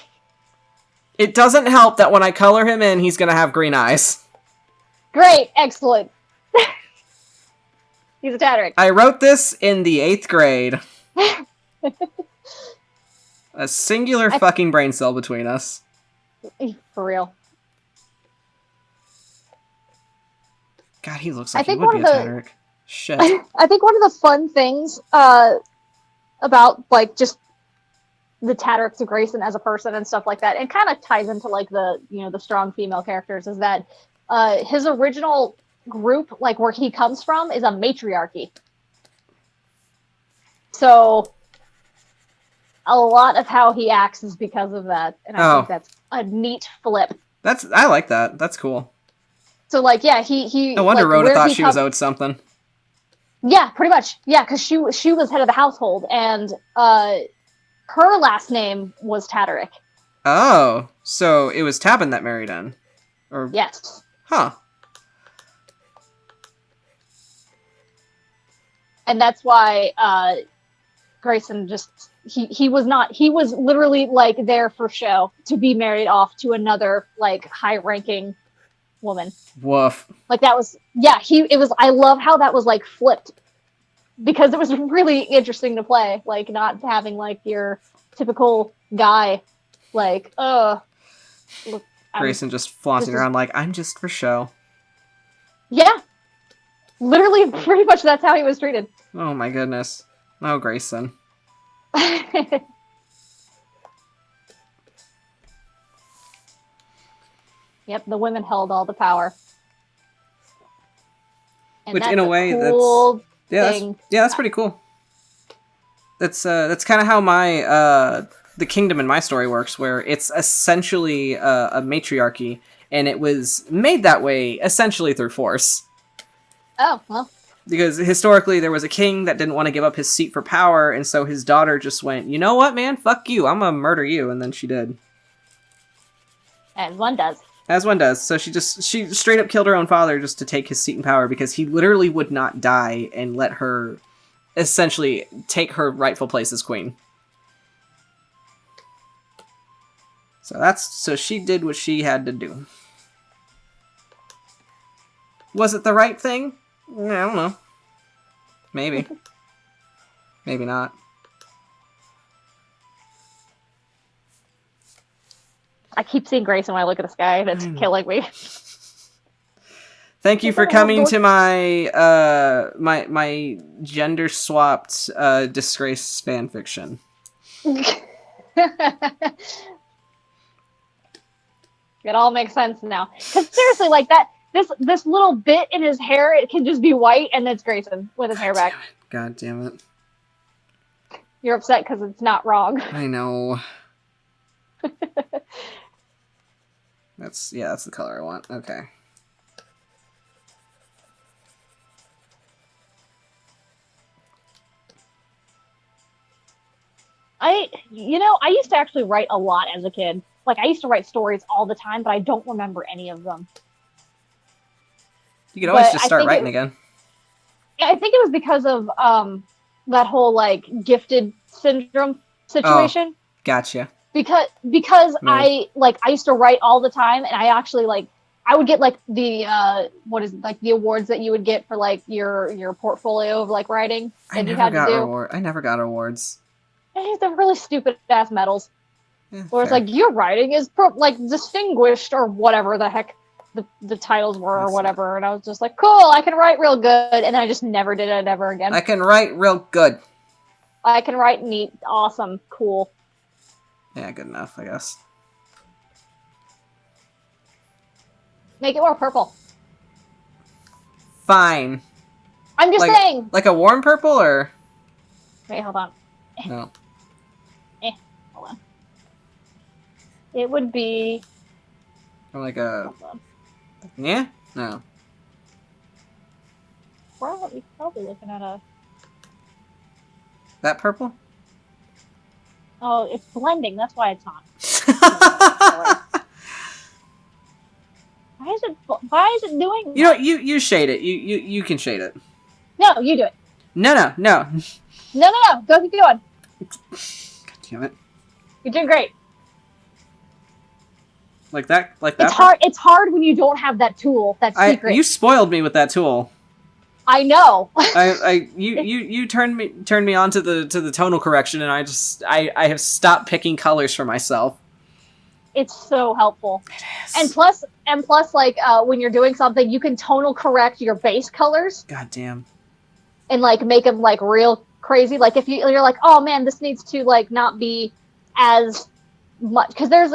[SPEAKER 1] It doesn't help that when I color him in, he's gonna have green eyes.
[SPEAKER 2] Great, excellent. He's a Tatterick.
[SPEAKER 1] I wrote this in the 8th grade. A singular fucking brain cell between us.
[SPEAKER 2] For real.
[SPEAKER 1] God, he looks like he would be a Tatterick. Shit.
[SPEAKER 2] I think one of the fun things about like just the Tattericks of Grayson as a person and stuff like that, and kind of ties into like the the strong female characters, is that his original group, like where he comes from, is a matriarchy. So a lot of how he acts is because of that, and I think that's a neat flip.
[SPEAKER 1] I like that. That's cool.
[SPEAKER 2] So like, yeah, he.
[SPEAKER 1] No wonder Rhoda thought she was owed something.
[SPEAKER 2] Yeah, pretty much. Yeah, because she was head of the household, and her last name was Tatterick.
[SPEAKER 1] Oh, so it was Tabin that married in, or
[SPEAKER 2] yes.
[SPEAKER 1] Huh.
[SPEAKER 2] And that's why Grayson he was literally like there for show to be married off to another like high-ranking woman.
[SPEAKER 1] Woof.
[SPEAKER 2] Like that was I love how that was like flipped, because it was really interesting to play, like not having like your typical guy like look,
[SPEAKER 1] Grayson just flaunting around like, I'm just for show.
[SPEAKER 2] Yeah. Literally, pretty much that's how he was treated.
[SPEAKER 1] Oh my goodness. Oh, Grayson.
[SPEAKER 2] Yep, the women held all the power. And
[SPEAKER 1] which in a way, that's pretty cool. That's kind of how my the kingdom in my story works, where it's essentially a matriarchy, and it was made that way essentially through force.
[SPEAKER 2] Oh, well.
[SPEAKER 1] Because historically there was a king that didn't want to give up his seat for power, and so his daughter just went, you know what, man, fuck you, I'm gonna murder you, and then she did.
[SPEAKER 2] As one does.
[SPEAKER 1] As one does. So she straight up killed her own father just to take his seat in power because he literally would not die and let her essentially take her rightful place as queen. So she did what she had to do. Was it the right thing? I don't know. Maybe. Maybe not.
[SPEAKER 2] I keep seeing Grayson when I look at the sky, and it's killing me.
[SPEAKER 1] Thank you for coming to my my gender swapped disgrace fan fiction.
[SPEAKER 2] It all makes sense now. Because seriously, like that, this little bit in his hair, it can just be white, and it's Grayson with his hair back.
[SPEAKER 1] God damn it!
[SPEAKER 2] You're upset because it's not wrong.
[SPEAKER 1] I know. That's the color I want. Okay.
[SPEAKER 2] I used to actually write a lot as a kid. Like, I used to write stories all the time, but I don't remember any of them.
[SPEAKER 1] You could always just start writing again.
[SPEAKER 2] I think it was because of that whole, like, gifted syndrome situation.
[SPEAKER 1] Oh, gotcha.
[SPEAKER 2] Because I used to write all the time, and I actually, like, I would get, like, the the awards that you would get for, like, your portfolio of, like, writing that you had to do.
[SPEAKER 1] I never got awards.
[SPEAKER 2] And they're really stupid ass medals.
[SPEAKER 1] Yeah,
[SPEAKER 2] where it's like, your writing is distinguished, or whatever the heck the titles were, or whatever. And I was just like, cool, I can write real good. And then I just never did it ever again.
[SPEAKER 1] I can write real good.
[SPEAKER 2] I can write neat, awesome, cool.
[SPEAKER 1] Yeah, good enough, I guess.
[SPEAKER 2] Make it more purple.
[SPEAKER 1] Fine.
[SPEAKER 2] I'm just saying.
[SPEAKER 1] Like a warm purple, or?
[SPEAKER 2] Wait, hold on.
[SPEAKER 1] No.
[SPEAKER 2] Hold on. It would be...
[SPEAKER 1] Or like a... Yeah? No.
[SPEAKER 2] We're probably looking at a...
[SPEAKER 1] That purple?
[SPEAKER 2] Oh, it's blending. That's why it's not. Why is it doing...
[SPEAKER 1] You know, you shade it. You can shade it.
[SPEAKER 2] No, you do it.
[SPEAKER 1] No.
[SPEAKER 2] No. Go keep going.
[SPEAKER 1] God damn it.
[SPEAKER 2] You're doing great.
[SPEAKER 1] Like that?
[SPEAKER 2] It's hard when you don't have that tool. That's secret.
[SPEAKER 1] You spoiled me with that tool.
[SPEAKER 2] I know.
[SPEAKER 1] You turned me on to the tonal correction, and I have stopped picking colors for myself.
[SPEAKER 2] It's so helpful.
[SPEAKER 1] It is.
[SPEAKER 2] And plus, like when you're doing something, you can tonal correct your base colors. God
[SPEAKER 1] damn.
[SPEAKER 2] And like make them like real crazy. Like if you're like, oh man, this needs to like not be as much, because there's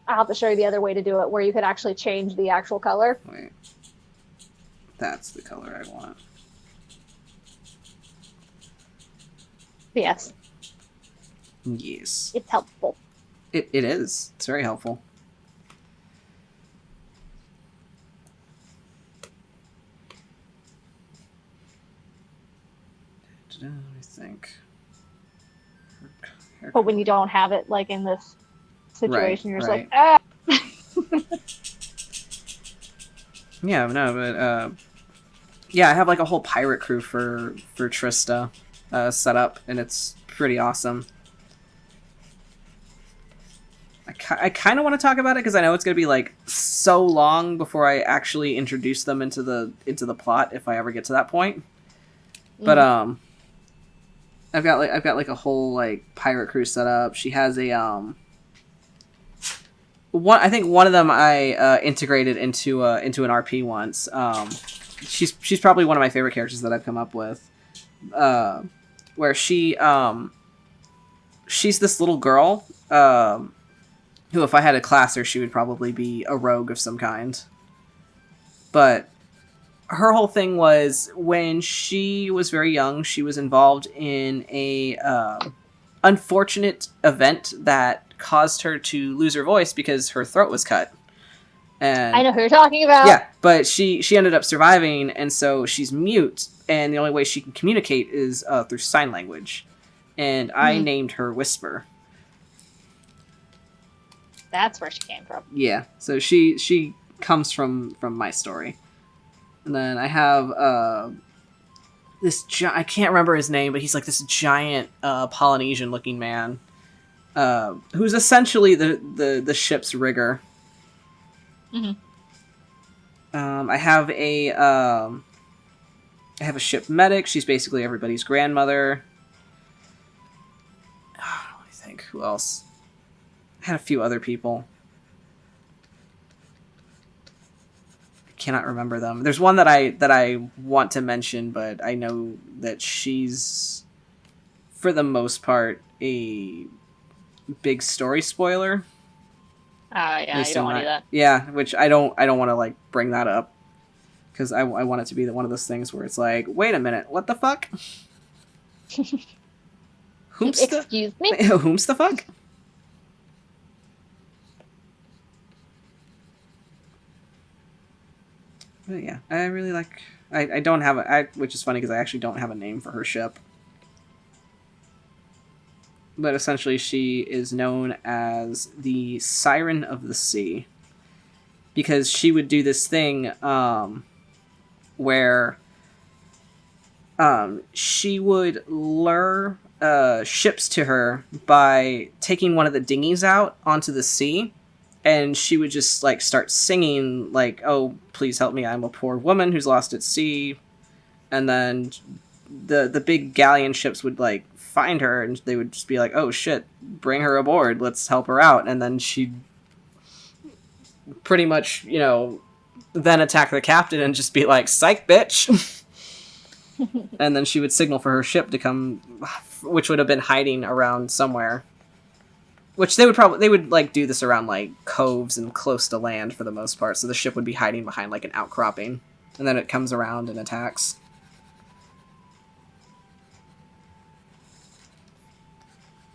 [SPEAKER 2] I'll have to show you the other way to do it, where you could actually change the actual color.
[SPEAKER 1] Wait. That's the color I want.
[SPEAKER 2] Yes.
[SPEAKER 1] Yes.
[SPEAKER 2] It's helpful.
[SPEAKER 1] It is. It's very helpful. Let me think.
[SPEAKER 2] But when you don't have it, like in this situation, you're just like,
[SPEAKER 1] Yeah, no, but yeah, I have like a whole pirate crew for Trista set up, and it's pretty awesome. I kind of want to talk about it because I know it's going to be like so long before I actually introduce them into the plot, if I ever get to that point. But I've got like a whole like pirate crew set up. She has a I think one of them I integrated into an RP once. She's probably one of my favorite characters that I've come up with. Where she's this little girl who, if I had to class her, she would probably be a rogue of some kind. But her whole thing was, when she was very young, she was involved in a unfortunate event that caused her to lose her voice because her throat was cut. And
[SPEAKER 2] I know who you're talking about.
[SPEAKER 1] Yeah, but she ended up surviving, and so she's mute, and the only way she can communicate is through sign language. And I named her Whisper.
[SPEAKER 2] That's where she came from.
[SPEAKER 1] Yeah, so she comes from my story. And then I have I can't remember his name, but he's like this giant Polynesian looking man who's essentially the ship's rigger.
[SPEAKER 2] Mm-hmm.
[SPEAKER 1] I have a ship medic. She's basically everybody's grandmother. Let me think. Who else? I had a few other people. I cannot remember them. There's one that I want to mention, but I know that she's, for the most part, a big story spoiler.
[SPEAKER 2] Yeah, you don't want to do that.
[SPEAKER 1] Yeah, which I don't want to like bring that up because I want it to be one of those things where it's like, wait a minute, what the fuck?
[SPEAKER 2] Excuse me?
[SPEAKER 1] Whom's the fuck? But yeah, I really like. I don't have which is funny because I actually don't have a name for her ship. But essentially, she is known as the Siren of the Sea because she would do this thing where she would lure ships to her by taking one of the dinghies out onto the sea, and she would just like start singing like, "Oh, please help me, I'm a poor woman who's lost at sea," and then the big galleon ships would like find her and they would just be like, "Oh shit, bring her aboard, let's help her out," and then she'd pretty much, then attack the captain and just be like, "Psych, bitch." And then she would signal for her ship to come, which would have been hiding around somewhere. Which they would like do this around like coves and close to land for the most part. So the ship would be hiding behind like an outcropping, and then it comes around and attacks.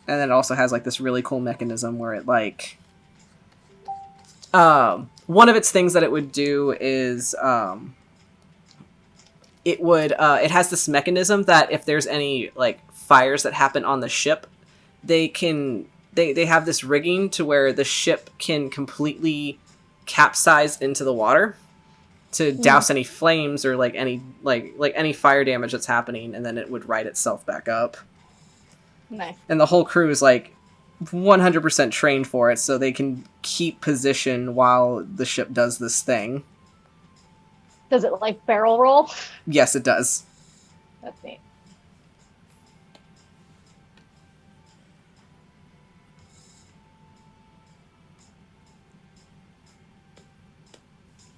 [SPEAKER 1] And then it also has like this really cool mechanism where it like, one of its things that it would do is it has this mechanism that if there's any like fires that happen on the ship, they have this rigging to where the ship can completely capsize into the water to douse any flames or like any any fire damage that's happening, and then it would right itself back up.
[SPEAKER 2] Nice.
[SPEAKER 1] And the whole crew is like 100% trained for it, so they can keep position while the ship does this thing.
[SPEAKER 2] Does it like barrel roll?
[SPEAKER 1] Yes, it does.
[SPEAKER 2] That's neat.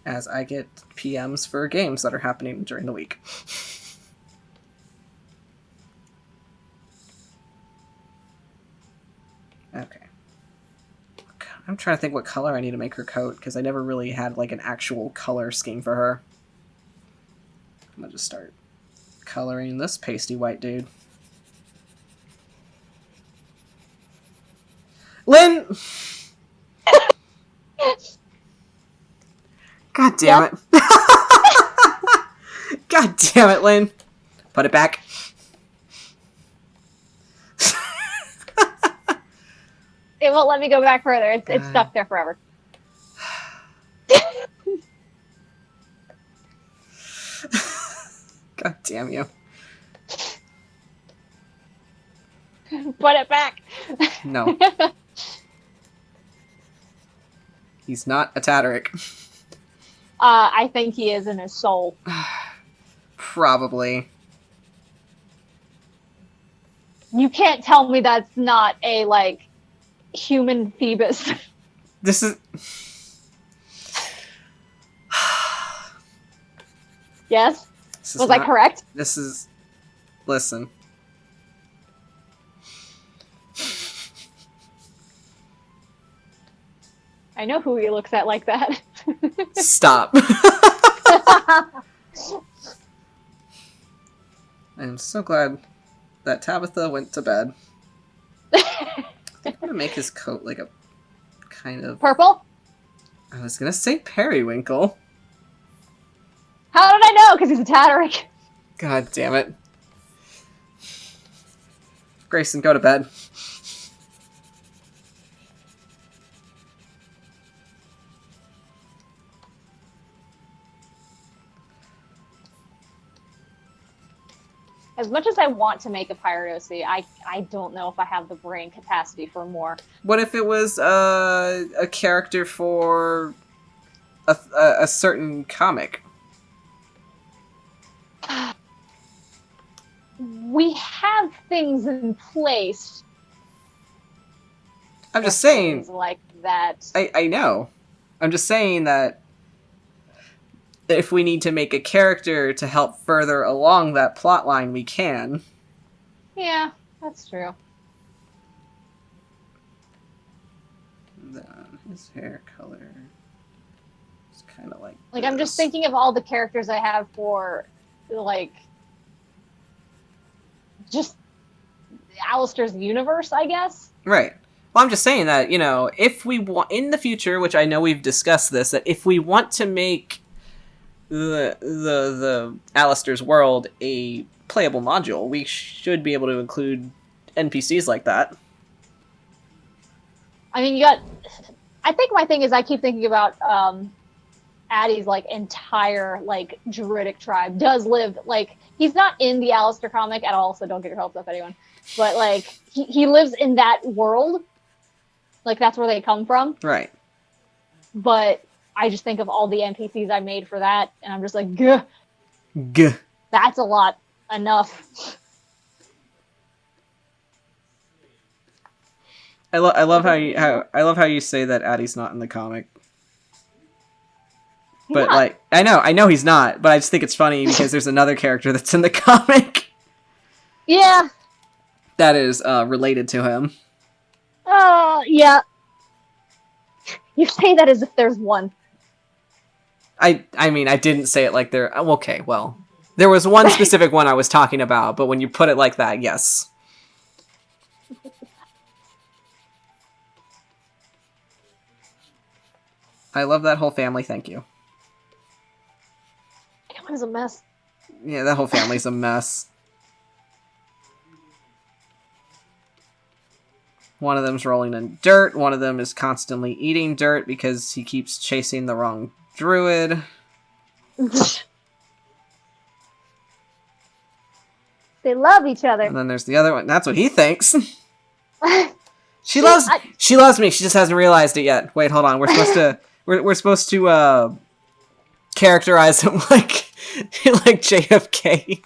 [SPEAKER 1] As I get PMs for games that are happening during the week. Okay. I'm trying to think what color I need to make her coat, because I never really had like an actual color scheme for her. I'm gonna just start coloring this pasty white dude. Lynn! God damn it. God damn it, Lynn. Put it back.
[SPEAKER 2] It won't let me go back further. It's stuck there forever.
[SPEAKER 1] God damn you.
[SPEAKER 2] Put it back.
[SPEAKER 1] No. He's not a Tatterick.
[SPEAKER 2] I think he is in his soul.
[SPEAKER 1] Probably.
[SPEAKER 2] You can't tell me that's not a, like, human Phoebus.
[SPEAKER 1] This is...
[SPEAKER 2] Yes? Was I correct?
[SPEAKER 1] This is... Listen.
[SPEAKER 2] I know who he looks at like that.
[SPEAKER 1] Stop. I'm so glad that Tabitha went to bed. I'm gonna make his coat like a kind of...
[SPEAKER 2] Purple?
[SPEAKER 1] I was gonna say periwinkle.
[SPEAKER 2] How did I know? Because he's a Tatterick.
[SPEAKER 1] God damn it. Grayson, go to bed.
[SPEAKER 2] As much as I want to make a pirate OC, I don't know if I have the brain capacity for more.
[SPEAKER 1] What if it was a character for a certain comic?
[SPEAKER 2] We have things in place.
[SPEAKER 1] I'm just saying.
[SPEAKER 2] Things like that.
[SPEAKER 1] I know. I'm just saying that if we need to make a character to help further along that plot line, we can.
[SPEAKER 2] Yeah, that's true.
[SPEAKER 1] Then his hair color is kind of like.
[SPEAKER 2] Like, I'm just thinking of all the characters I have for, like, just Alistair's universe, I guess.
[SPEAKER 1] Right. Well, I'm just saying that, you know, if we want in the future, which I know we've discussed this, that if we want to make the Alistair's world a playable module, we should be able to include NPCs like that.
[SPEAKER 2] I mean, I think my thing is I keep thinking about Addie's, like, entire, like, druidic tribe does live, like, he's not in the Alistair comic at all, so don't get your hopes up, anyone. But, like, he lives in that world. Like, that's where they come from.
[SPEAKER 1] Right.
[SPEAKER 2] But I just think of all the NPCs I made for that, and I'm just like, gah.
[SPEAKER 1] Gah.
[SPEAKER 2] That's a lot. Enough.
[SPEAKER 1] I love how you say that Addie's not in the comic. But like I know he's not, but I just think it's funny because there's another character that's in the comic.
[SPEAKER 2] Yeah.
[SPEAKER 1] That is related to him.
[SPEAKER 2] Yeah. You say that as if there's one.
[SPEAKER 1] I mean, I didn't say it like there. Okay, well, there was one specific one I was talking about, but when you put it like that, yes. I love that whole family. Thank you.
[SPEAKER 2] It was a mess.
[SPEAKER 1] Yeah, that whole family's a mess. One of them's rolling in dirt. One of them is constantly eating dirt because he keeps chasing the wrong druid.
[SPEAKER 2] They love each other.
[SPEAKER 1] And then there's the other one. That's what he thinks. She loves me. She just hasn't realized it yet. Wait, hold on. We're supposed to we're supposed to characterize him like JFK.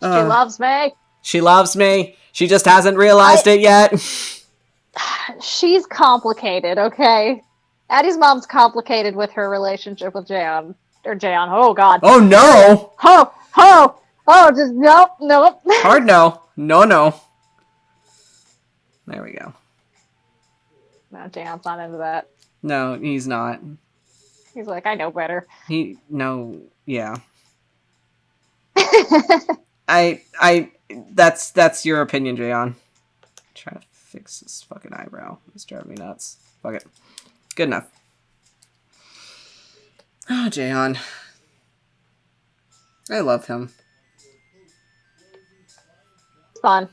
[SPEAKER 2] She loves me.
[SPEAKER 1] She loves me. She just hasn't realized it yet.
[SPEAKER 2] She's complicated, okay? Addie's mom's complicated with her relationship with Jayon. Or Jayon. Oh, God.
[SPEAKER 1] Oh, no!
[SPEAKER 2] Oh, just nope.
[SPEAKER 1] Hard no. No. There we go.
[SPEAKER 2] No, Jayon's not into that.
[SPEAKER 1] No, he's not.
[SPEAKER 2] He's like, I know better.
[SPEAKER 1] Yeah. That's your opinion, Jayon. Try to fix this fucking eyebrow. It's driving me nuts. Fuck it. Good enough. Oh, Jayon. I love him.
[SPEAKER 2] It's fun.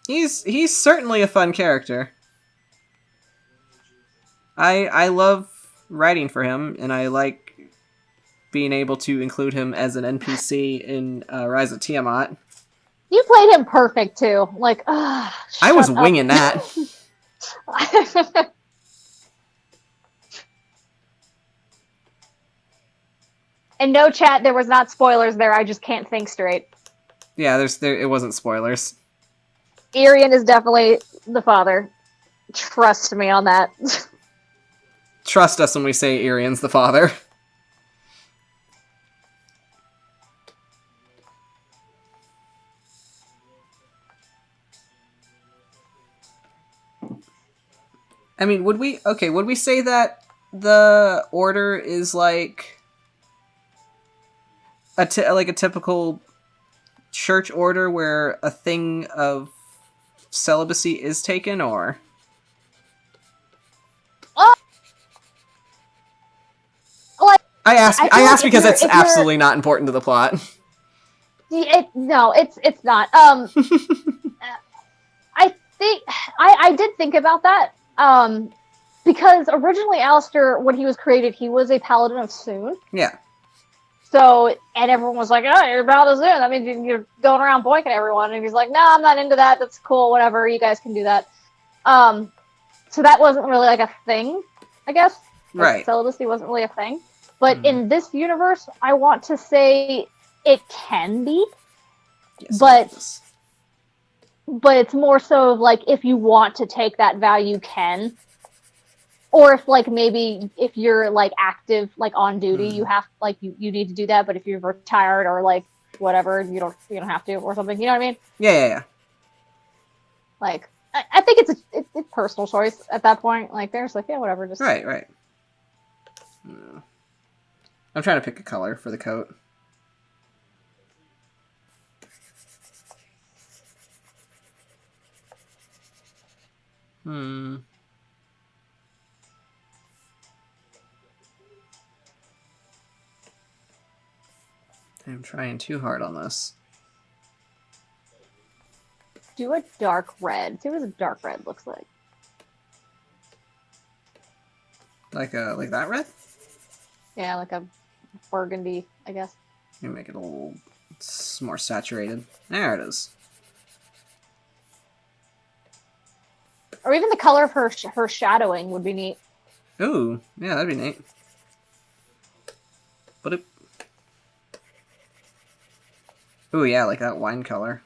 [SPEAKER 1] He's certainly a fun character. I love writing for him, and I like being able to include him as an NPC in Rise of Tiamat.
[SPEAKER 2] You played him perfect, too. Like, I
[SPEAKER 1] was winging that.
[SPEAKER 2] And no, chat, there was not spoilers there. I just can't think straight.
[SPEAKER 1] Yeah, it wasn't spoilers.
[SPEAKER 2] Irian is definitely the father. Trust me on that.
[SPEAKER 1] Trust us when we say Irian's the father. I mean, would we say that the order is like a typical church order where a thing of celibacy is taken, or? I ask because it's absolutely not important to the plot.
[SPEAKER 2] No, it's not. I think I did think about that. because originally Alistair, when he was created, he was a paladin of Soon.
[SPEAKER 1] Yeah.
[SPEAKER 2] So, and everyone was like, oh, you're a paladin of Soon. That means you're going around boinking everyone. And he's like, no, I'm not into that. That's cool. Whatever. You guys can do that. So that wasn't really like a thing, I guess. Like,
[SPEAKER 1] Right.
[SPEAKER 2] celibacy wasn't really a thing. But in this universe, I want to say it can be.
[SPEAKER 1] Yes,
[SPEAKER 2] But it's more so like if you want to take that vow, you can. Or if like maybe if you're like active, like on duty, you have like you need to do that. But if you're retired or like whatever, you don't have to or something. You know what I mean?
[SPEAKER 1] Yeah.
[SPEAKER 2] Like I think it's personal choice at that point. Like they're just like, yeah, whatever. Just
[SPEAKER 1] Right. I'm trying to pick a color for the coat. I'm trying too hard on this.
[SPEAKER 2] do a dark red. See what a dark red looks like.
[SPEAKER 1] Like that red?
[SPEAKER 2] Yeah, like a burgundy, I guess.
[SPEAKER 1] Let me make it a little more saturated. There it is.
[SPEAKER 2] Or even the color of her shadowing would be neat.
[SPEAKER 1] Ooh, yeah, that'd be neat. But it... Ooh, yeah, like that wine color.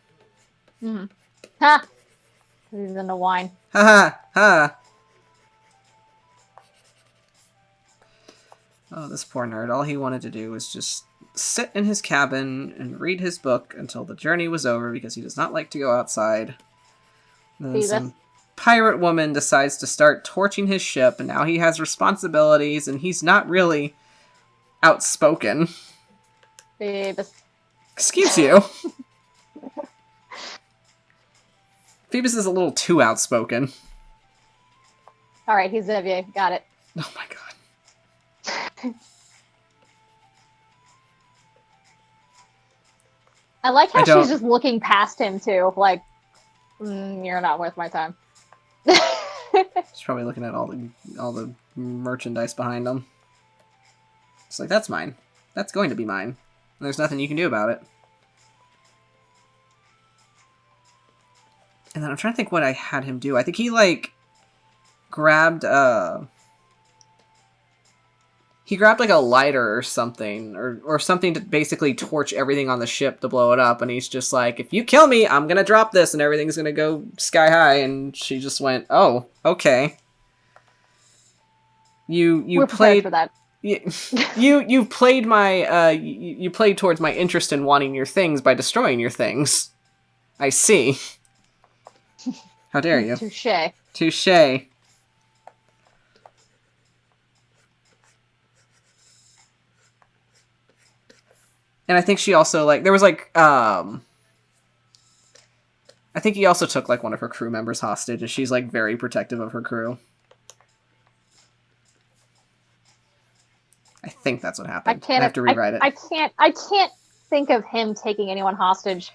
[SPEAKER 2] Mm-hmm. Ha! He's into wine.
[SPEAKER 1] Ha ha ha! Oh, this poor nerd. All he wanted to do was just sit in his cabin and read his book until the journey was over because he does not like to go outside. And then some pirate woman decides to start torching his ship, and now he has responsibilities, and he's not really outspoken.
[SPEAKER 2] Phoebus.
[SPEAKER 1] Excuse you. Phoebus is a little too outspoken.
[SPEAKER 2] Alright, he's Xavier. Got it.
[SPEAKER 1] Oh my god.
[SPEAKER 2] I like how she's just looking past him, too. Like, you're not worth my time.
[SPEAKER 1] She's probably looking at all the merchandise behind him. It's like, that's mine. That's going to be mine. And there's nothing you can do about it. And then I'm trying to think what I had him do. I think he, like, grabbed like a lighter or something, or something to basically torch everything on the ship to blow it up, and he's just like, if you kill me, I'm gonna drop this and everything's gonna go sky high, and she just went, oh, okay. You played
[SPEAKER 2] for that.
[SPEAKER 1] You played my you played towards my interest in wanting your things by destroying your things. I see. How dare you? Touche. And I think she also, like, there was, like, I think he also took, like, one of her crew members hostage, and she's, like, very protective of her crew. I think that's what happened. I have to rewrite it.
[SPEAKER 2] I can't think of him taking anyone hostage.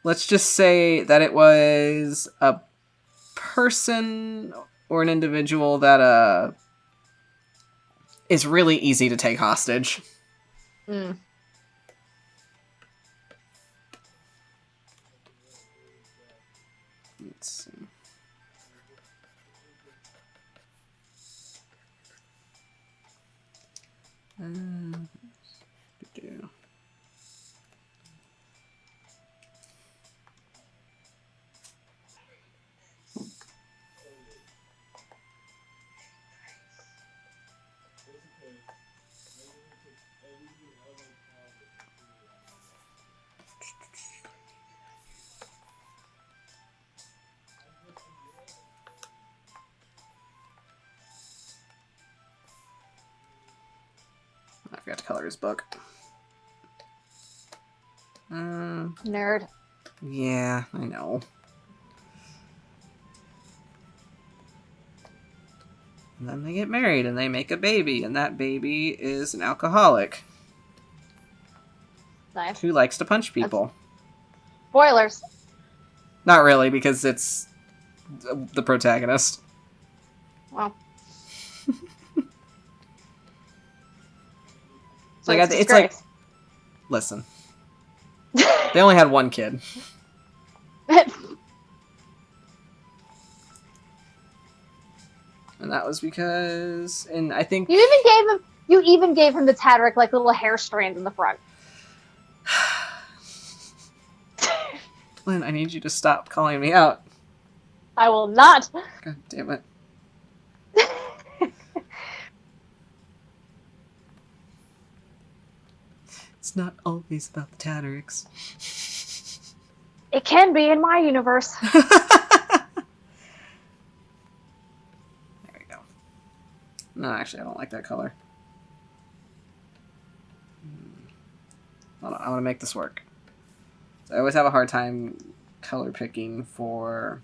[SPEAKER 1] Let's just say that it was a person or an individual that, is really easy to take hostage.
[SPEAKER 2] Mm.
[SPEAKER 1] Let's see. I forgot to color his book.
[SPEAKER 2] Nerd.
[SPEAKER 1] Yeah, I know. And then they get married and they make a baby, and that baby is an alcoholic.
[SPEAKER 2] Nice.
[SPEAKER 1] Who likes to punch people.
[SPEAKER 2] Spoilers.
[SPEAKER 1] Not really, because it's the protagonist.
[SPEAKER 2] Well. So
[SPEAKER 1] Like, it's like, listen, they only had one kid. And that was because, and I think
[SPEAKER 2] you even gave him the Tadrick like little hair strands in the front.
[SPEAKER 1] Lynn, I need you to stop calling me out.
[SPEAKER 2] I will not.
[SPEAKER 1] God damn it. It's not always about the Tattericks.
[SPEAKER 2] It can be in my universe.
[SPEAKER 1] There we go. No, actually, I don't like that color. Hold on, I want to make this work. So I always have a hard time color picking for...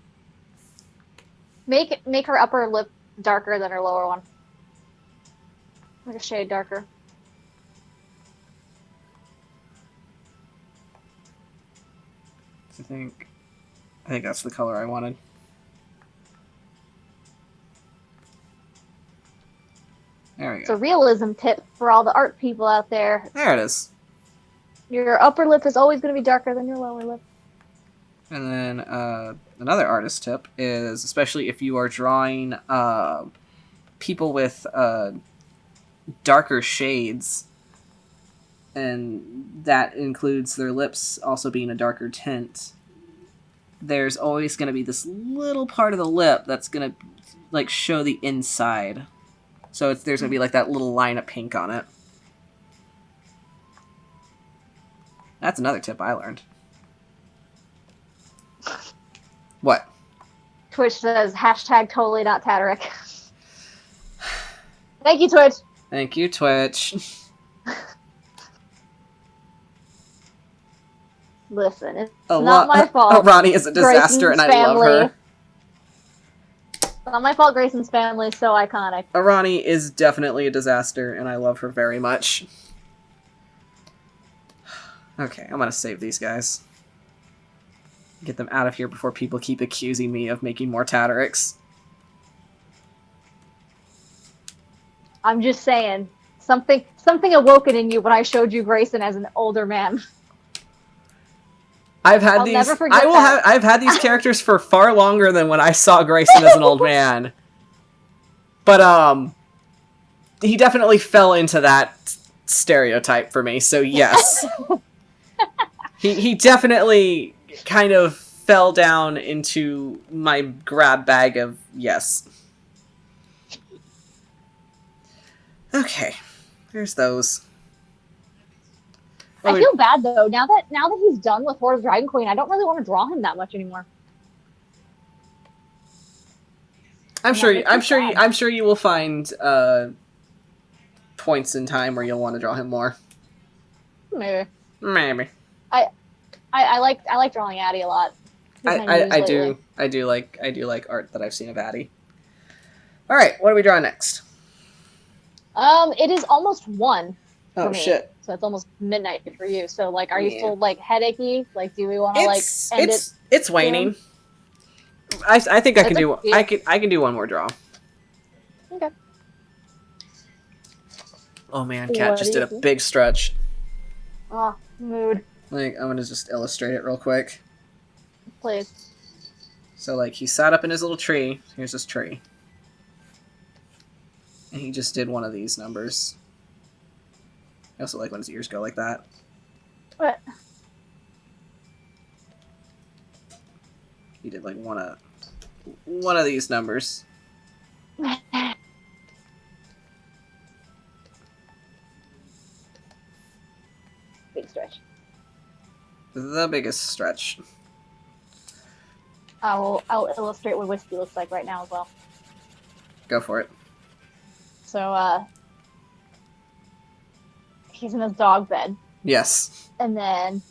[SPEAKER 2] Make her upper lip darker than her lower one. Like a shade darker.
[SPEAKER 1] I think that's the color I wanted. There we go.
[SPEAKER 2] It's a realism tip for all the art people out there.
[SPEAKER 1] There it is.
[SPEAKER 2] Your upper lip is always going to be darker than your lower lip.
[SPEAKER 1] And then another artist tip is, especially if you are drawing people with darker shades, and that includes their lips also being a darker tint, there's always going to be this little part of the lip that's going to like show the inside. So there's going to be like that little line of pink on it. That's another tip I learned. What?
[SPEAKER 2] Twitch says, hashtag totally not Tadrick. Thank you, Twitch.
[SPEAKER 1] Thank you, Twitch.
[SPEAKER 2] Listen, it's not my fault.
[SPEAKER 1] Ronnie is a disaster, and I love her.
[SPEAKER 2] It's not my fault Grayson's family is so iconic.
[SPEAKER 1] Ronnie is definitely a disaster, and I love her very much. Okay, I'm gonna save these guys. Get them out of here before people keep accusing me of making more Tattericks.
[SPEAKER 2] I'm just saying, something awoken in you when I showed you Grayson as an older man.
[SPEAKER 1] I've had
[SPEAKER 2] Never forget that.
[SPEAKER 1] I've had these characters for far longer than when I saw Grayson as an old man. But he definitely fell into that stereotype for me. So yes. he definitely kind of fell down into my grab bag of yes. Okay. There's those.
[SPEAKER 2] I feel bad though. Now that he's done with Horde of Dragon Queen, I don't really want to draw him that much anymore.
[SPEAKER 1] I'm sure you will find points in time where you'll want to draw him more.
[SPEAKER 2] Maybe.
[SPEAKER 1] I
[SPEAKER 2] like drawing Addie a lot.
[SPEAKER 1] I do like art that I've seen of Addie. All right, what are we drawing next?
[SPEAKER 2] It is almost 1 for
[SPEAKER 1] Oh
[SPEAKER 2] me.
[SPEAKER 1] shit.
[SPEAKER 2] So it's almost midnight for you. So like, are you still like headachy? Like, do we want to like end it?
[SPEAKER 1] It's waning. I think I can do I can do one more draw.
[SPEAKER 2] Okay.
[SPEAKER 1] Oh man, Cat just did a big stretch.
[SPEAKER 2] Oh, mood.
[SPEAKER 1] Like, I'm gonna just illustrate it real quick.
[SPEAKER 2] Please.
[SPEAKER 1] So like, he sat up in his little tree. Here's his tree. And he just did one of these numbers. I also like when his ears go like that.
[SPEAKER 2] What?
[SPEAKER 1] He did like one of these numbers.
[SPEAKER 2] Big stretch.
[SPEAKER 1] The biggest stretch.
[SPEAKER 2] I'll illustrate what whiskey looks like right now as well.
[SPEAKER 1] Go for it.
[SPEAKER 2] So, he's in his dog bed.
[SPEAKER 1] Yes.
[SPEAKER 2] And then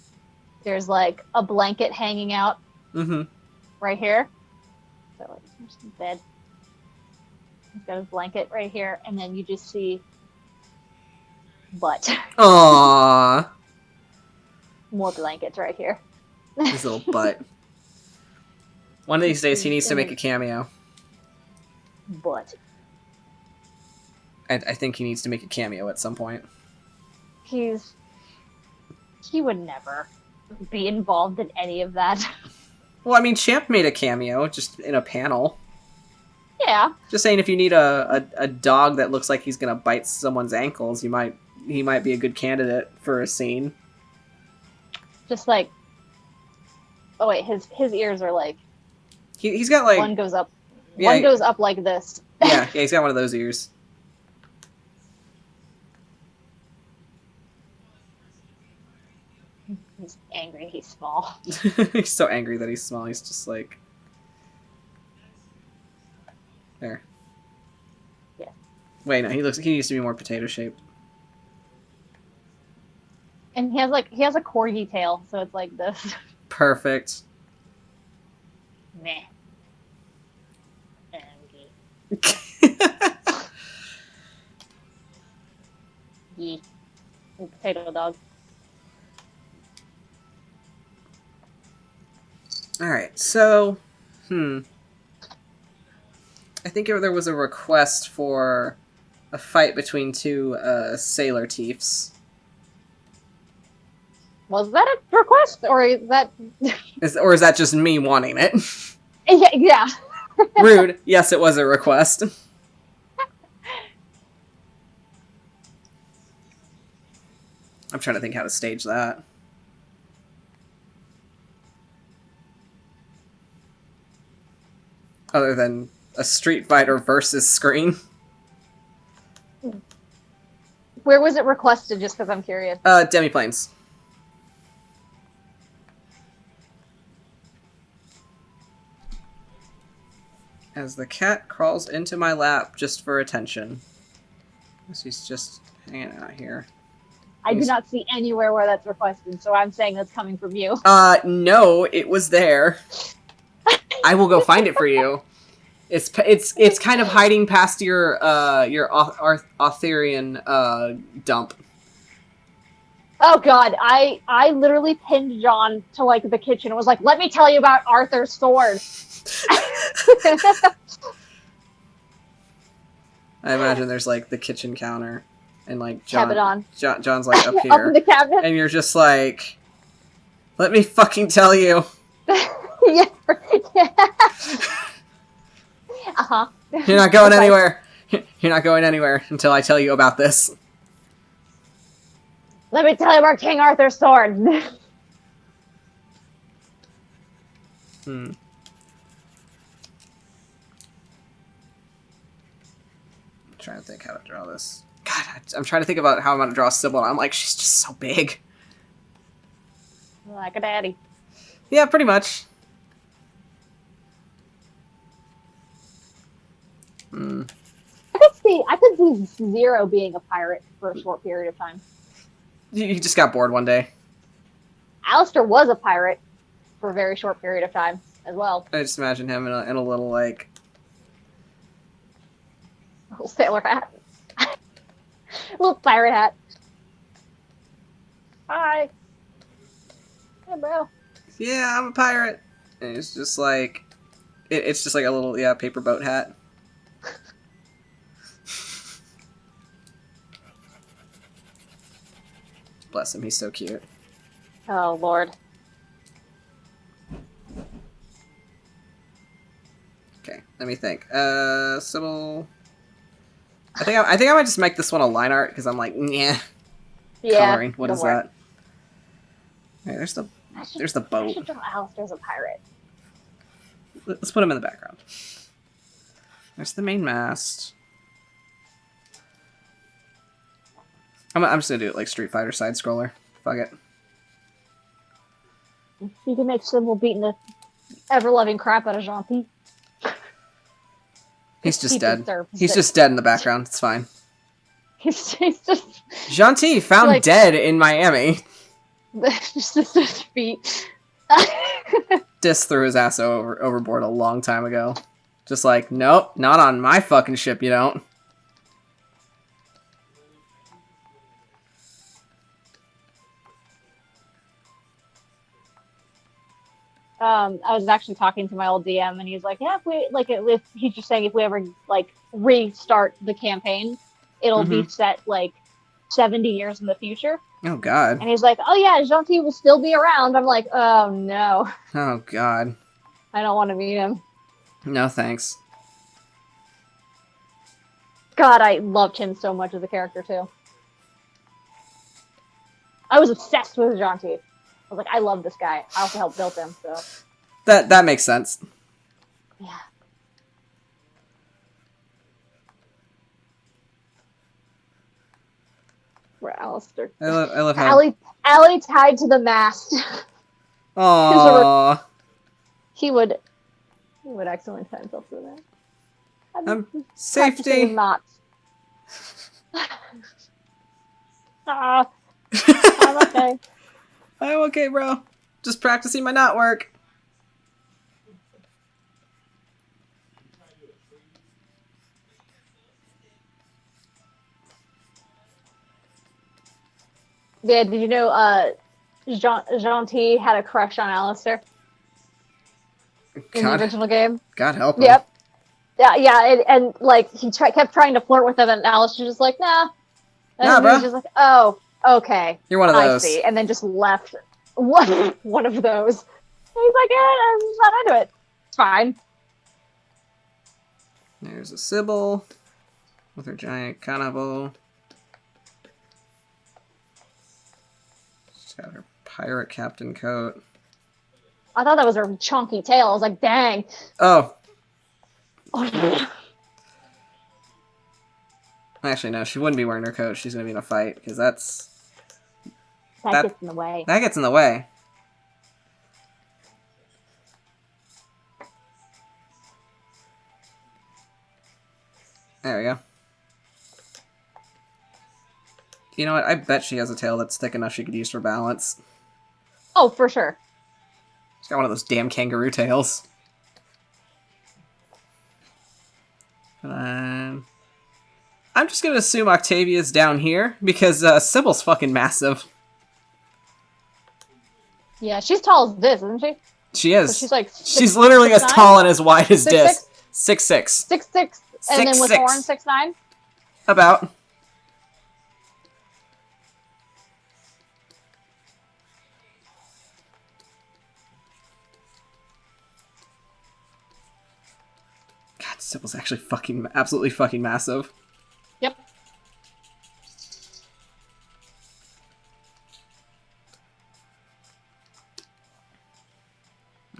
[SPEAKER 2] there's like a blanket hanging out right here. So like, there's the bed. He's got his blanket right here, and then you just see butt.
[SPEAKER 1] Aww.
[SPEAKER 2] More blankets right here.
[SPEAKER 1] His little butt. One of these days, he needs to make a cameo.
[SPEAKER 2] Butt.
[SPEAKER 1] I think he needs to make a cameo at some point.
[SPEAKER 2] He would never be involved in any of that.
[SPEAKER 1] Well, I mean, Champ made a cameo, just in a panel.
[SPEAKER 2] Yeah.
[SPEAKER 1] Just saying, if you need a dog that looks like he's gonna bite someone's ankles, he might be a good candidate for a scene.
[SPEAKER 2] Just like, oh wait, his ears are like
[SPEAKER 1] He's got like
[SPEAKER 2] one goes up like this.
[SPEAKER 1] yeah, he's got one of those ears.
[SPEAKER 2] He's angry. He's small.
[SPEAKER 1] He's so angry that he's small. He's just like there.
[SPEAKER 2] Yeah.
[SPEAKER 1] Wait, no, he needs to be more potato shaped.
[SPEAKER 2] And he has a corgi tail, so it's like this.
[SPEAKER 1] Perfect.
[SPEAKER 2] Meh. Yee. Potato dog.
[SPEAKER 1] Alright, so... I think there was a request for a fight between two sailor chiefs.
[SPEAKER 2] Was that a request, or is that...
[SPEAKER 1] Or is that just me wanting it?
[SPEAKER 2] Yeah.
[SPEAKER 1] Rude. Yes, it was a request. I'm trying to think how to stage that. Other than a Street Fighter versus screen.
[SPEAKER 2] Where was it requested, just because I'm curious?
[SPEAKER 1] Demiplanes. As the cat crawls into my lap just for attention. He's just hanging out here.
[SPEAKER 2] I do not see anywhere where that's requested, so I'm saying that's coming from you.
[SPEAKER 1] No, it was there. I will go find it for you. It's kind of hiding past your Arthurian dump.
[SPEAKER 2] Oh god, I literally pinned John to like the kitchen and was like, "Let me tell you about Arthur's sword."
[SPEAKER 1] I imagine there's like the kitchen counter, and like
[SPEAKER 2] John's
[SPEAKER 1] like up here,
[SPEAKER 2] up in the cabinet,
[SPEAKER 1] and you're just like, "Let me fucking tell you."
[SPEAKER 2] Yeah. Uh-huh.
[SPEAKER 1] You're not going anywhere. You're not going anywhere until I tell you about this.
[SPEAKER 2] Let me tell you about King Arthur's sword.
[SPEAKER 1] I'm trying to think how to draw this. God, I'm trying to think about how I'm going to draw Sybil. I'm like, she's just so big.
[SPEAKER 2] Like a daddy.
[SPEAKER 1] Yeah, pretty much.
[SPEAKER 2] I could see Zero being a pirate for a short period of time.
[SPEAKER 1] You just got bored one day.
[SPEAKER 2] Alistair was a pirate for a very short period of time as well.
[SPEAKER 1] I just imagine him in a little, like...
[SPEAKER 2] Little sailor hat. Little pirate hat. Hi. Hey, bro.
[SPEAKER 1] Yeah, I'm a pirate. And it's just like... It's just like a little, paper boat hat. Bless him, he's so cute.
[SPEAKER 2] Oh, Lord.
[SPEAKER 1] Okay, let me think. Sybil... I think I might just make this one a line art, because I'm like, yeah. Coloring, what is that? Okay, there's the boat.
[SPEAKER 2] I should draw Alistair as a pirate.
[SPEAKER 1] Let's put him in the background. There's the main mast. I'm just gonna do it like Street Fighter side scroller. Fuck it.
[SPEAKER 2] You can make Sybil beating the ever-loving crap out of Gentil.
[SPEAKER 1] He's just dead. He's just dead in the background. It's fine.
[SPEAKER 2] He's just...
[SPEAKER 1] Gentil found like, dead in Miami.
[SPEAKER 2] Just his feet.
[SPEAKER 1] Dis threw his ass overboard a long time ago. Just like, nope, not on my fucking ship, you don't.
[SPEAKER 2] I was actually talking to my old DM, and he's like, "Yeah, if he's just saying if we ever like restart the campaign, it'll be set like 70 years in the future.
[SPEAKER 1] Oh, God.
[SPEAKER 2] And he's like, oh yeah, Gentil will still be around. I'm like, oh no.
[SPEAKER 1] Oh, God.
[SPEAKER 2] I don't want to meet him.
[SPEAKER 1] No, thanks.
[SPEAKER 2] God, I loved him so much as a character, too. I was obsessed with Gentil. I was like, I love this guy. I also helped build him, so.
[SPEAKER 1] That makes sense.
[SPEAKER 2] Yeah. Where Alistair.
[SPEAKER 1] I love how...
[SPEAKER 2] Allie tied to the mast.
[SPEAKER 1] Aww.
[SPEAKER 2] He would accidentally tie himself to the mast.
[SPEAKER 1] Safety.
[SPEAKER 2] Not. I'm okay.
[SPEAKER 1] I'm okay, bro. Just practicing my knot work.
[SPEAKER 2] Yeah, did you know Gentil had a crush on Alistair in the original game?
[SPEAKER 1] God help him.
[SPEAKER 2] Yep. Yeah, and like he kept trying to flirt with him, and Alistair's just like, nah. And
[SPEAKER 1] nah, bro.
[SPEAKER 2] He's just like, oh, okay.
[SPEAKER 1] You're one of those.
[SPEAKER 2] I see. And then just left. One of those. And he's like, I'm not into it. It's fine.
[SPEAKER 1] There's a Sybil with her giant kanabo. She's got her pirate captain coat.
[SPEAKER 2] I thought that was her chunky tail. I was like, dang.
[SPEAKER 1] Oh. Actually, no, she wouldn't be wearing her coat. She's going to be in a fight, because that's...
[SPEAKER 2] That gets in the way.
[SPEAKER 1] That gets in the way. There we go. You know what? I bet she has a tail that's thick enough she could use for balance.
[SPEAKER 2] Oh, for sure.
[SPEAKER 1] She's got one of those damn kangaroo tails. I'm just gonna assume Octavia's down here, because Sybil's fucking massive.
[SPEAKER 2] Yeah, she's tall as this, isn't she?
[SPEAKER 1] She is.
[SPEAKER 2] So she's like...
[SPEAKER 1] she's literally as tall and as wide as this. 6'6".
[SPEAKER 2] 6'6". And then with Orin 6'9"?
[SPEAKER 1] About. God, Sybil's actually absolutely fucking massive.
[SPEAKER 2] Yep.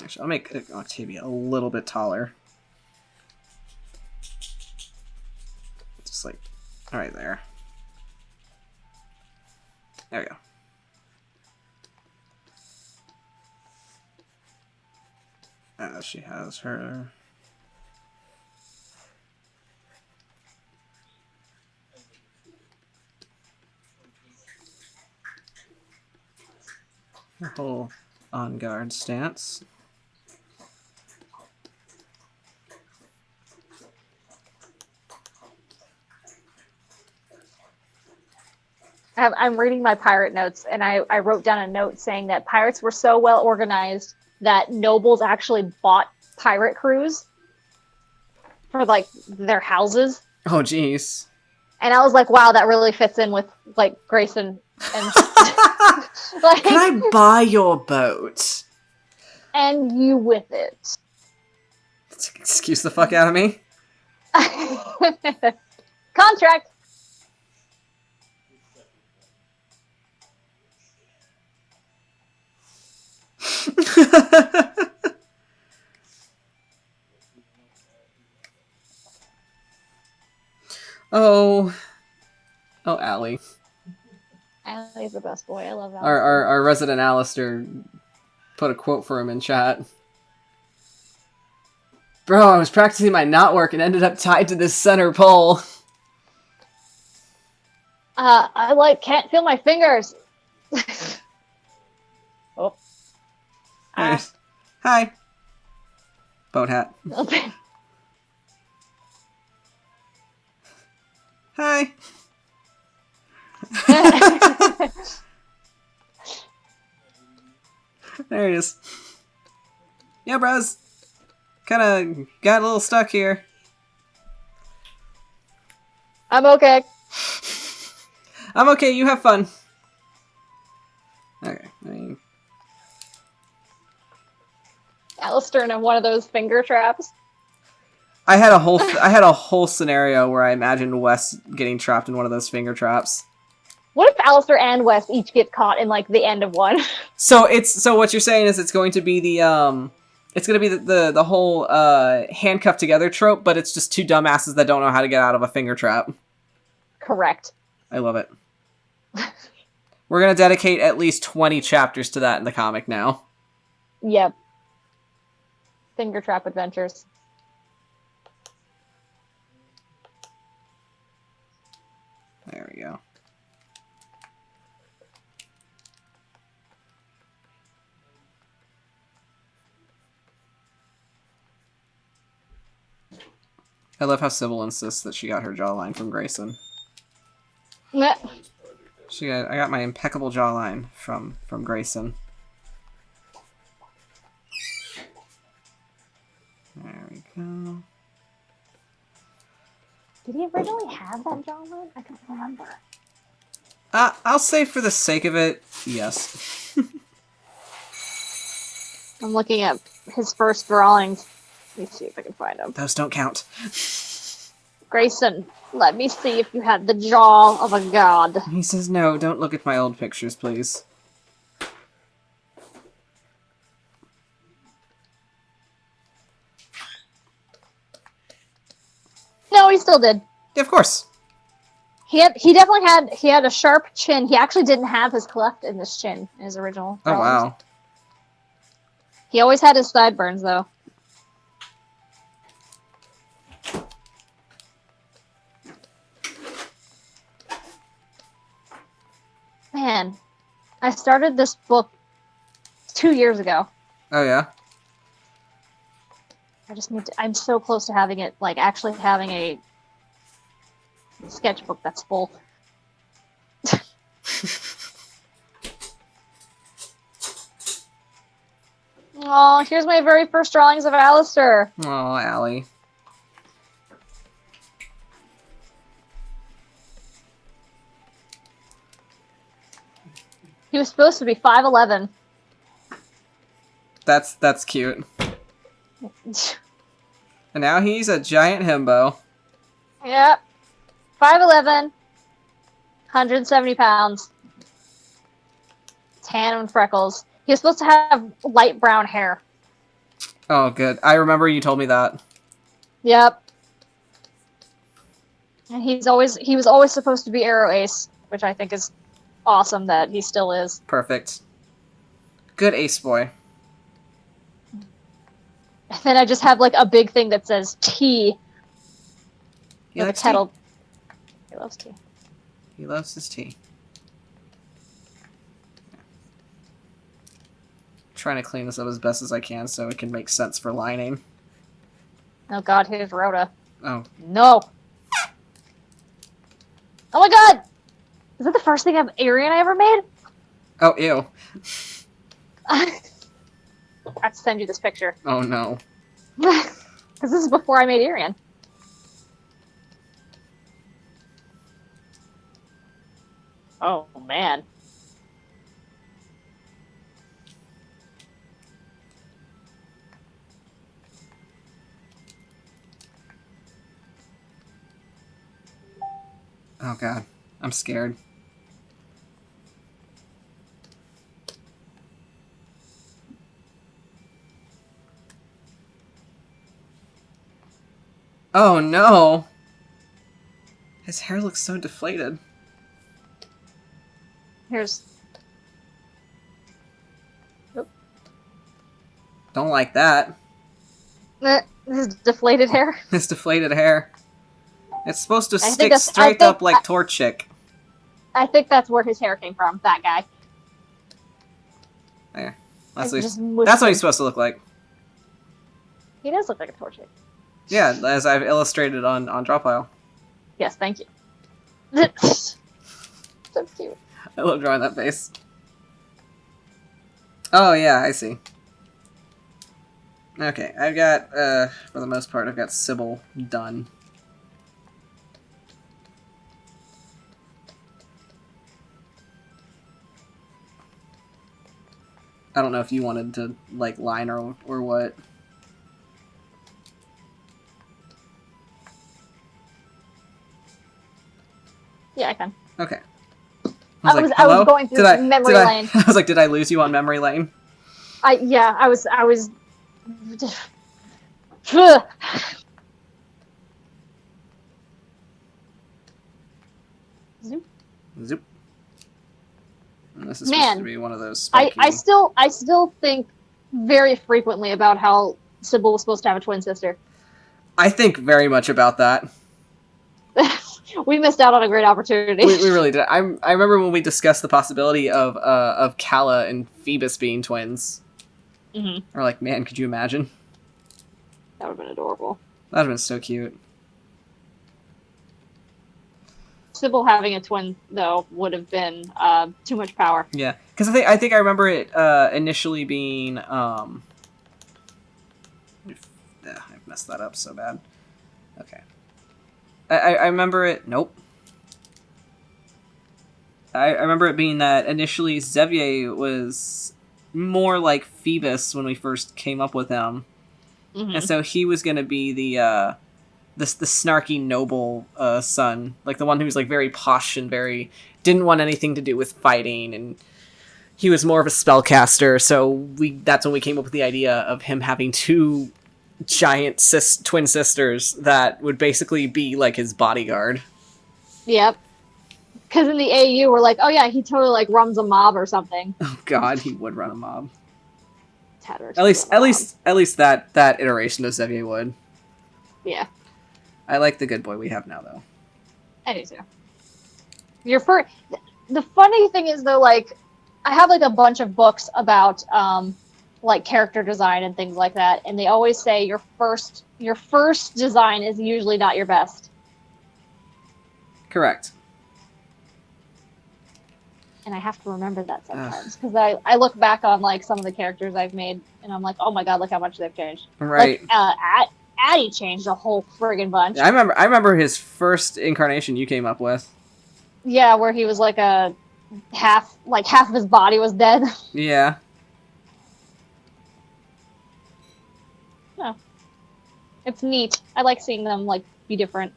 [SPEAKER 1] Actually, I'll make Octavia a little bit taller. Just like, right there. There we go. She has her... her whole on guard stance.
[SPEAKER 2] I'm reading my pirate notes, and I wrote down a note saying that pirates were so well organized that nobles actually bought pirate crews for, like, their houses.
[SPEAKER 1] Oh, jeez.
[SPEAKER 2] And I was like, wow, that really fits in with, like, Grayson and... like,
[SPEAKER 1] can I buy your boat?
[SPEAKER 2] And you with it.
[SPEAKER 1] Excuse the fuck out of me.
[SPEAKER 2] Contract!
[SPEAKER 1] Oh, Allie.
[SPEAKER 2] Allie's the best boy. I love Allie.
[SPEAKER 1] Our resident Alistair put a quote for him in chat. Bro, I was practicing my knot work and ended up tied to this center pole.
[SPEAKER 2] I can't feel my fingers. Oh.
[SPEAKER 1] Nice. Hi. Boat hat.
[SPEAKER 2] Okay.
[SPEAKER 1] Hi. There it is. Yeah, bros. Kinda got a little stuck here.
[SPEAKER 2] I'm okay.
[SPEAKER 1] I'm okay. You have fun. Okay.
[SPEAKER 2] Alistair in one of those finger traps.
[SPEAKER 1] I had a whole scenario where I imagined Wes getting trapped in one of those finger traps.
[SPEAKER 2] What if Alistair and Wes each get caught in like the end of one?
[SPEAKER 1] So what you're saying is it's going to be the whole handcuffed together trope, but it's just two dumbasses that don't know how to get out of a finger trap.
[SPEAKER 2] Correct.
[SPEAKER 1] I love it. We're gonna dedicate at least 20 chapters to that in the comic now.
[SPEAKER 2] Yep. Finger trap adventures.
[SPEAKER 1] There we go. I love how Sybil insists that she got her jawline from Grayson.
[SPEAKER 2] Meh.
[SPEAKER 1] I got my impeccable jawline from Grayson. There we go.
[SPEAKER 2] Did he originally have that jawline? I don't remember.
[SPEAKER 1] I'll say for the sake of it, yes.
[SPEAKER 2] I'm looking at his first drawings. Let me see if I can find them.
[SPEAKER 1] Those don't count.
[SPEAKER 2] Grayson, let me see if you had the jaw of a god.
[SPEAKER 1] He says, no, don't look at my old pictures, please.
[SPEAKER 2] No, he still did.
[SPEAKER 1] Yeah, of course.
[SPEAKER 2] He definitely had a sharp chin. He actually didn't have his cleft in this chin in his original drawings.
[SPEAKER 1] Oh, wow.
[SPEAKER 2] He always had his sideburns, though. Man, I started this book 2 years ago.
[SPEAKER 1] Oh, yeah?
[SPEAKER 2] I just need to... I'm so close to having it, like, actually having a sketchbook that's full. Oh, here's my very first drawings of Alistair.
[SPEAKER 1] Oh, Allie.
[SPEAKER 2] He was supposed to be 5'11".
[SPEAKER 1] That's cute. And now he's a giant himbo.
[SPEAKER 2] Yep. 5'11", 170 pounds. Tan and freckles. He was supposed to have light brown hair.
[SPEAKER 1] Oh, good. I remember you told me that.
[SPEAKER 2] Yep. And he was always supposed to be Arrow Ace, which I think is awesome that he still is.
[SPEAKER 1] Perfect. Good Ace Boy.
[SPEAKER 2] And then I just have like a big thing that says T.
[SPEAKER 1] He
[SPEAKER 2] with a
[SPEAKER 1] likes
[SPEAKER 2] kettle.
[SPEAKER 1] tea.
[SPEAKER 2] He loves tea.
[SPEAKER 1] He loves his tea. Trying to clean this up as best as I can so it can make sense for lining.
[SPEAKER 2] Oh god, here's Rhoda.
[SPEAKER 1] Oh.
[SPEAKER 2] No! Oh my god! Is that the first thing of Arian I ever made?
[SPEAKER 1] Oh, ew.
[SPEAKER 2] I have to send you this picture.
[SPEAKER 1] Oh, no.
[SPEAKER 2] Because this is before I made Arian. Oh, man.
[SPEAKER 1] Oh, God. I'm scared. Oh, no! His hair looks so deflated.
[SPEAKER 2] Here's... Oop.
[SPEAKER 1] Don't like that.
[SPEAKER 2] This is deflated hair.
[SPEAKER 1] His deflated hair. It's supposed to
[SPEAKER 2] I think
[SPEAKER 1] stick
[SPEAKER 2] that's-
[SPEAKER 1] straight up like Torchic.
[SPEAKER 2] I think that's where his hair came from, that guy.
[SPEAKER 1] There.
[SPEAKER 2] It's
[SPEAKER 1] That's
[SPEAKER 2] just
[SPEAKER 1] what
[SPEAKER 2] mushy.
[SPEAKER 1] he's supposed to look like.
[SPEAKER 2] He does look like a torch.
[SPEAKER 1] Yeah, as I've illustrated on Drawpile.
[SPEAKER 2] Yes, thank you. So cute.
[SPEAKER 1] I love drawing that face. Oh, yeah, I see. Okay, I've got, for the most part, I've got Sybil done. I don't know if you wanted to, like, line or what.
[SPEAKER 2] Yeah, I can.
[SPEAKER 1] Okay.
[SPEAKER 2] I
[SPEAKER 1] like,
[SPEAKER 2] was going through memory lane.
[SPEAKER 1] I was like, did I lose you on memory lane?
[SPEAKER 2] I was. Zoop.
[SPEAKER 1] Zoop. And this is supposed to be one of those spiky...
[SPEAKER 2] I still think very frequently about how Sybil was supposed to have a twin sister.
[SPEAKER 1] I think very much about that.
[SPEAKER 2] We missed out on a great opportunity.
[SPEAKER 1] We really did. I remember when we discussed the possibility of Calla and Phoebus being twins.
[SPEAKER 2] Mm-hmm.
[SPEAKER 1] Or like, man, could you imagine?
[SPEAKER 2] That would have been adorable.
[SPEAKER 1] That would have been so cute.
[SPEAKER 2] Sybil having a twin, though, would have been too much power.
[SPEAKER 1] Yeah, because I think I remember it initially being... I messed that up so bad. Okay. I remember it... Nope. I remember it being that initially Xavier was more like Phoebus when we first came up with him. Mm-hmm. And so he was going to be the snarky noble son, like the one who's like very posh and very didn't want anything to do with fighting, and he was more of a spellcaster. So that's when we came up with the idea of him having two giant twin sisters that would basically be like his bodyguard.
[SPEAKER 2] Yep. Because in the AU, we're like, oh yeah, he totally like runs a mob or something.
[SPEAKER 1] Oh god, he would run a mob.
[SPEAKER 2] At
[SPEAKER 1] least that iteration of Xavier would.
[SPEAKER 2] Yeah.
[SPEAKER 1] I like the good boy we have now, though.
[SPEAKER 2] I do too. The funny thing is, though, like, I have like a bunch of books about like character design and things like that, and they always say your first design is usually not your best.
[SPEAKER 1] Correct.
[SPEAKER 2] And I have to remember that sometimes because I look back on like some of the characters I've made, and I'm like, oh my god, look how much they've changed.
[SPEAKER 1] Right.
[SPEAKER 2] Like, Addie changed a whole friggin' bunch.
[SPEAKER 1] I remember his first incarnation you came up with.
[SPEAKER 2] Yeah, where he was like half of his body was dead.
[SPEAKER 1] Yeah.
[SPEAKER 2] No. It's neat. I like seeing them like be different.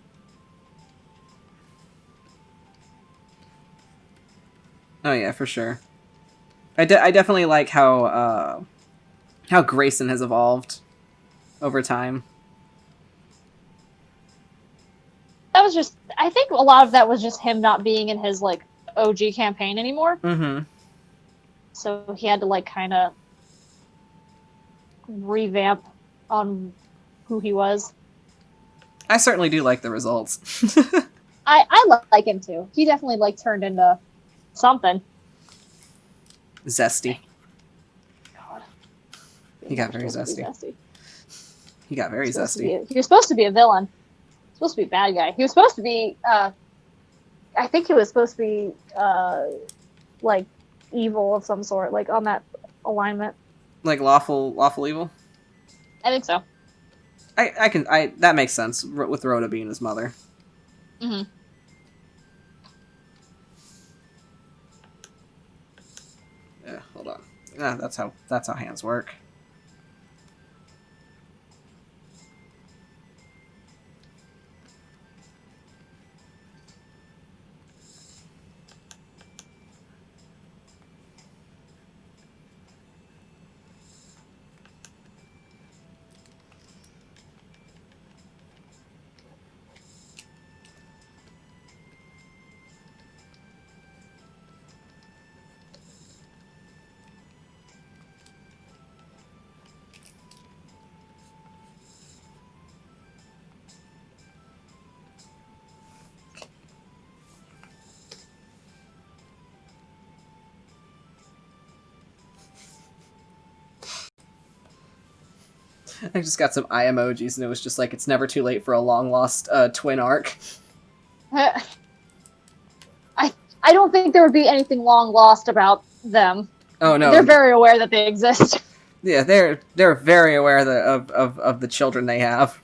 [SPEAKER 1] Oh yeah, for sure. I definitely like how Grayson has evolved over time.
[SPEAKER 2] That was just, I think a lot of that was just him not being in his like OG campaign anymore.
[SPEAKER 1] Mm-hmm.
[SPEAKER 2] So he had to like kind of revamp on who he was.
[SPEAKER 1] I certainly do like the results.
[SPEAKER 2] I like him too. He definitely like turned into something.
[SPEAKER 1] Zesty.
[SPEAKER 2] God.
[SPEAKER 1] He got very zesty. He got very zesty.
[SPEAKER 2] He was supposed to be a villain. Supposed to be a bad guy. He was supposed to be I think he was supposed to be like evil of some sort, like on that alignment.
[SPEAKER 1] Like lawful evil?
[SPEAKER 2] I think so.
[SPEAKER 1] That makes sense with Rhoda being his mother.
[SPEAKER 2] Mm-hmm.
[SPEAKER 1] Yeah, hold on. Yeah, that's how hands work. I just got some eye emojis, and it was just like, it's never too late for a long-lost twin arc.
[SPEAKER 2] I don't think there would be anything long lost about them.
[SPEAKER 1] Oh, no.
[SPEAKER 2] They're very aware that they exist.
[SPEAKER 1] Yeah, they're very aware of the children they have.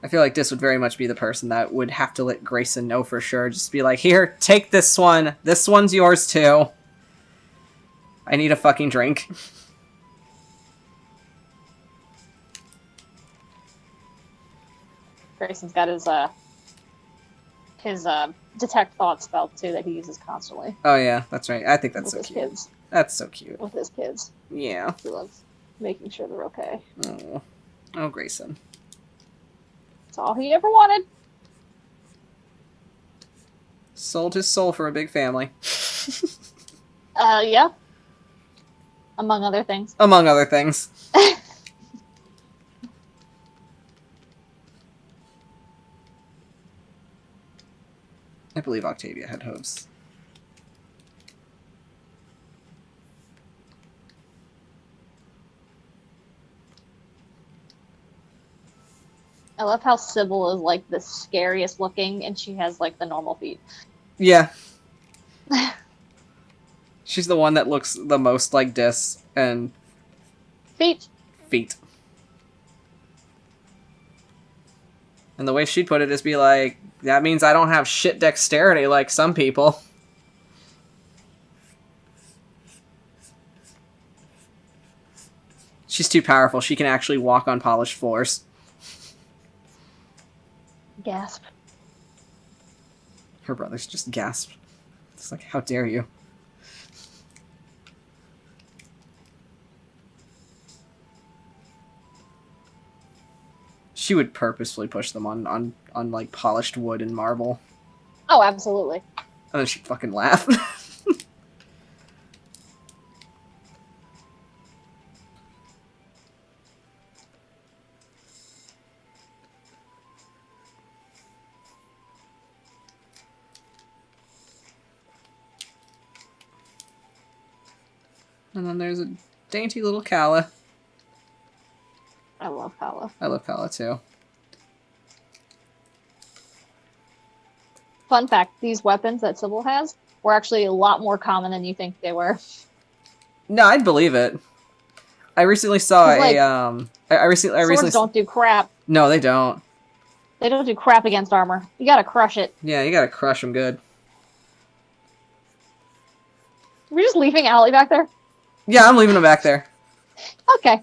[SPEAKER 1] I feel like this would very much be the person that would have to let Grayson know for sure. Just be like, here, take this one. This one's yours too. I need a fucking drink.
[SPEAKER 2] Grayson's got his detect thought spell too that he uses constantly.
[SPEAKER 1] Oh yeah, that's right. I think that's
[SPEAKER 2] with
[SPEAKER 1] so
[SPEAKER 2] his
[SPEAKER 1] cute.
[SPEAKER 2] Kids.
[SPEAKER 1] That's so cute.
[SPEAKER 2] With his kids.
[SPEAKER 1] Yeah.
[SPEAKER 2] He loves making sure they're okay.
[SPEAKER 1] Oh, Grayson.
[SPEAKER 2] That's all he ever wanted.
[SPEAKER 1] Sold his soul for a big family.
[SPEAKER 2] Yeah. Among other things.
[SPEAKER 1] Among other things. I believe Octavia had hooves.
[SPEAKER 2] I love how Sybil is like the scariest looking and she has like the normal feet.
[SPEAKER 1] Yeah. She's the one that looks the most like Dis and...
[SPEAKER 2] Feet.
[SPEAKER 1] And the way she'd put it is be like, that means I don't have shit dexterity like some people. She's too powerful. She can actually walk on polished floors.
[SPEAKER 2] Gasp.
[SPEAKER 1] Her brothers just gasped. It's like, how dare you? She would purposefully push them on like polished wood and marble.
[SPEAKER 2] Oh, absolutely.
[SPEAKER 1] And then she'd fucking laugh. And then there's a dainty little Kala.
[SPEAKER 2] I love Kala.
[SPEAKER 1] I love Kala too.
[SPEAKER 2] Fun fact, these weapons that Sybil has were actually a lot more common than you think they were.
[SPEAKER 1] No, I'd believe it. I recently saw
[SPEAKER 2] like,
[SPEAKER 1] I recently
[SPEAKER 2] swords don't do crap.
[SPEAKER 1] No, they don't.
[SPEAKER 2] They don't do crap against armor. You gotta crush it.
[SPEAKER 1] Yeah, you gotta crush them good.
[SPEAKER 2] We're just leaving Allie back there?
[SPEAKER 1] Yeah, I'm leaving him back there.
[SPEAKER 2] Okay.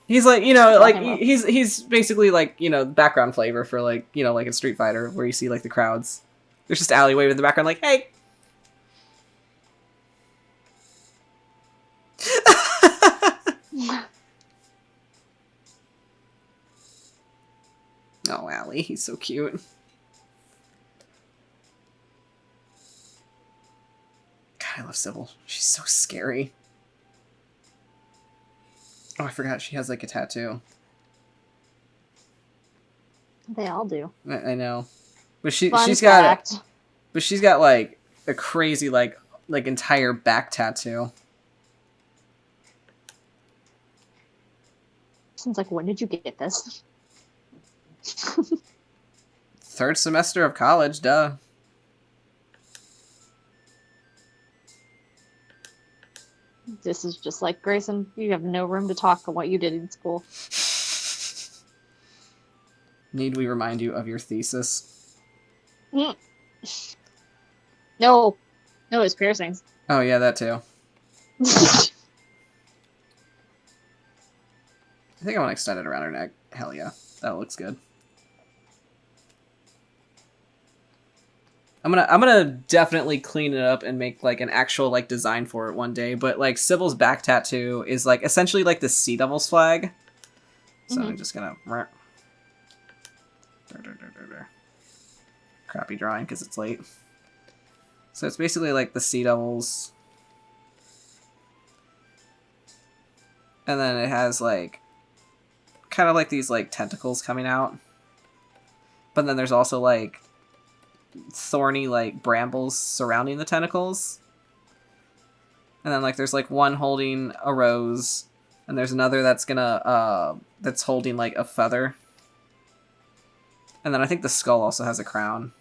[SPEAKER 1] He's like, you know, like he's basically like, you know, background flavor for like, you know, like in Street Fighter where you see like the crowds. There's just Allie waving in the background like, hey. Oh, Allie, he's so cute. God, I love Sybil. She's so scary. Oh, I forgot she has like a tattoo.
[SPEAKER 2] They all do.
[SPEAKER 1] I know, but
[SPEAKER 2] Fun
[SPEAKER 1] she's
[SPEAKER 2] fact.
[SPEAKER 1] got, but she's got like a crazy like entire back tattoo.
[SPEAKER 2] Sounds like, when did you get this?
[SPEAKER 1] Third semester of college, duh.
[SPEAKER 2] This is just like, Grayson, you have no room to talk on what you did in school.
[SPEAKER 1] Need we remind you of your thesis?
[SPEAKER 2] Mm. No. No, it's piercings.
[SPEAKER 1] Oh yeah, that too. I think I want to extend it around her neck. Hell yeah, that looks good. I'm gonna definitely clean it up and make like an actual like design for it one day. But like Sybil's back tattoo is like essentially like the Sea Devil's flag. So I'm just gonna crappy drawing because it's late. So it's basically like the Sea Devils, and then it has like kind of like these like tentacles coming out. But then there's also like thorny like brambles surrounding the tentacles, and then like there's like one holding a rose, and there's another that's gonna that's holding like a feather, and then I think the skull also has a crown.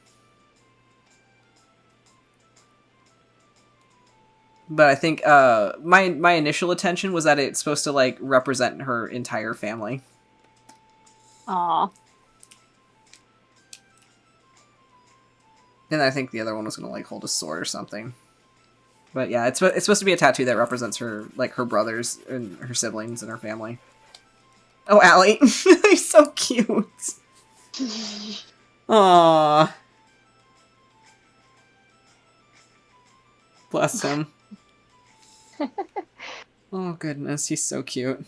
[SPEAKER 1] But I think my initial attention was that it's supposed to like represent her entire family.
[SPEAKER 2] Aw.
[SPEAKER 1] And I think the other one was gonna like hold a sword or something. But yeah, it's supposed to be a tattoo that represents her, like her brothers and her siblings and her family. Oh, Allie, he's so cute. Aww, bless him. Oh goodness, he's so cute.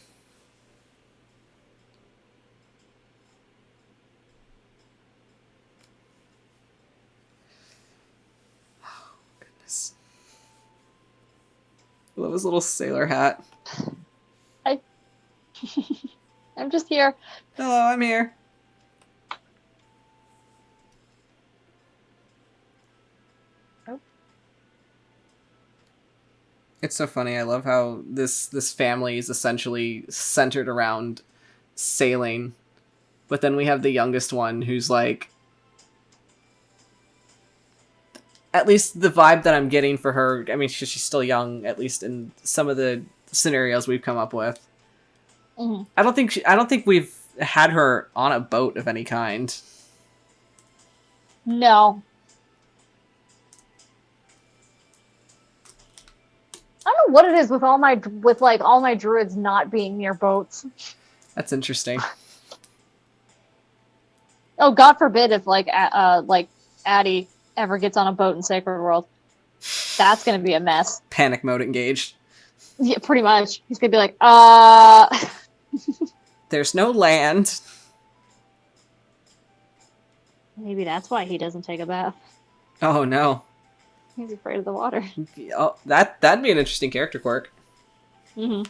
[SPEAKER 1] Oh goodness. I love his little sailor hat.
[SPEAKER 2] Hi. I'm just here.
[SPEAKER 1] Hello, I'm here.
[SPEAKER 2] Oh.
[SPEAKER 1] It's so funny. I love how this family is essentially centered around sailing, but then we have the youngest one who's like, at least the vibe that I'm getting for her, I mean, she's still young, at least in some of the scenarios we've come up with.
[SPEAKER 2] Mm-hmm.
[SPEAKER 1] I don't think we've had her on a boat of any kind.
[SPEAKER 2] No. I don't know what it is with all my druids not being near boats.
[SPEAKER 1] That's interesting.
[SPEAKER 2] Oh, God forbid if like Addie ever gets on a boat in Sacred World. That's gonna be a mess.
[SPEAKER 1] Panic mode engaged.
[SPEAKER 2] Yeah, pretty much. He's gonna be like,
[SPEAKER 1] There's no land.
[SPEAKER 2] Maybe that's why he doesn't take a bath.
[SPEAKER 1] Oh no.
[SPEAKER 2] He's afraid of the water.
[SPEAKER 1] Oh, that'd be an interesting character quirk.
[SPEAKER 2] Mm-hmm.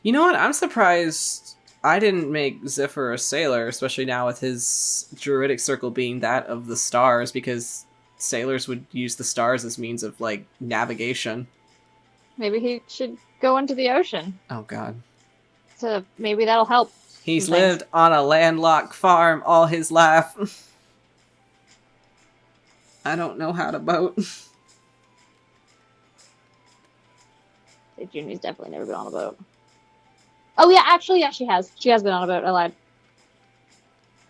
[SPEAKER 1] You know what? I'm surprised I didn't make Zephyr a sailor, especially now with his druidic circle being that of the stars, because sailors would use the stars as means of, like, navigation.
[SPEAKER 2] Maybe he should go into the ocean.
[SPEAKER 1] Oh, God.
[SPEAKER 2] So maybe that'll help.
[SPEAKER 1] He's lived on a landlocked farm all his life. I don't know how to boat.
[SPEAKER 2] Junie's definitely never been on a boat. Oh yeah, actually, yeah, she has. She has been on a boat. I lied.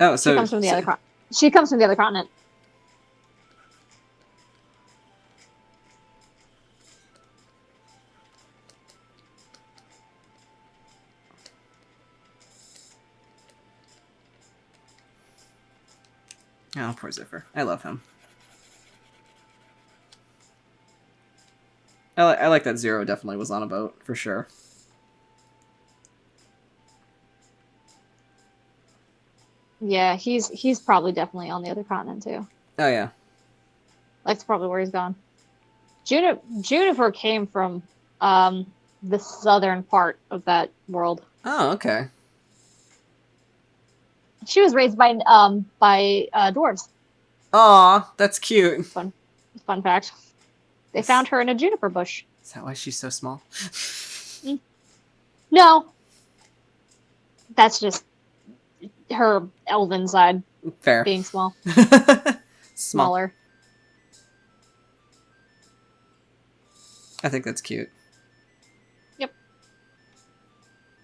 [SPEAKER 1] Oh, so
[SPEAKER 2] she comes from the other. She comes from the other continent.
[SPEAKER 1] Oh, poor Zephyr. I love him. I like that Zero definitely was on a boat, for sure.
[SPEAKER 2] Yeah, he's probably definitely on the other continent too.
[SPEAKER 1] Oh, yeah.
[SPEAKER 2] That's probably where he's gone. Juniper came from the southern part of that world.
[SPEAKER 1] Oh, okay.
[SPEAKER 2] She was raised by dwarves.
[SPEAKER 1] Aw, that's cute.
[SPEAKER 2] Fun fact. They found her in a juniper bush.
[SPEAKER 1] Is that why she's so small?
[SPEAKER 2] No. That's just her elven side.
[SPEAKER 1] Fair.
[SPEAKER 2] Being small. Smaller.
[SPEAKER 1] I think that's cute.
[SPEAKER 2] Yep.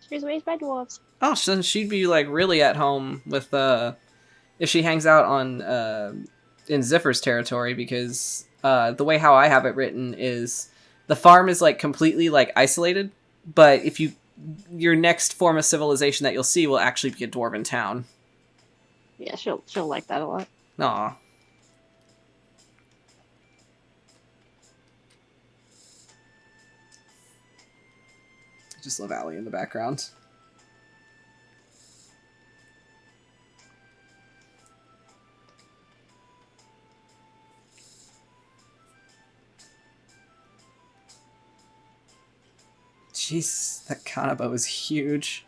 [SPEAKER 2] She was raised by dwarves.
[SPEAKER 1] Oh, so she'd be, like, really at home with, if she hangs out on, in Zephyr's territory, because, the way how I have it written is the farm is, like, completely, like, isolated, but if your next form of civilization that you'll see will actually be a dwarven town.
[SPEAKER 2] Yeah, she'll like that a lot.
[SPEAKER 1] Aw. I just love Allie in the background. Jeez, that Kanabo is huge.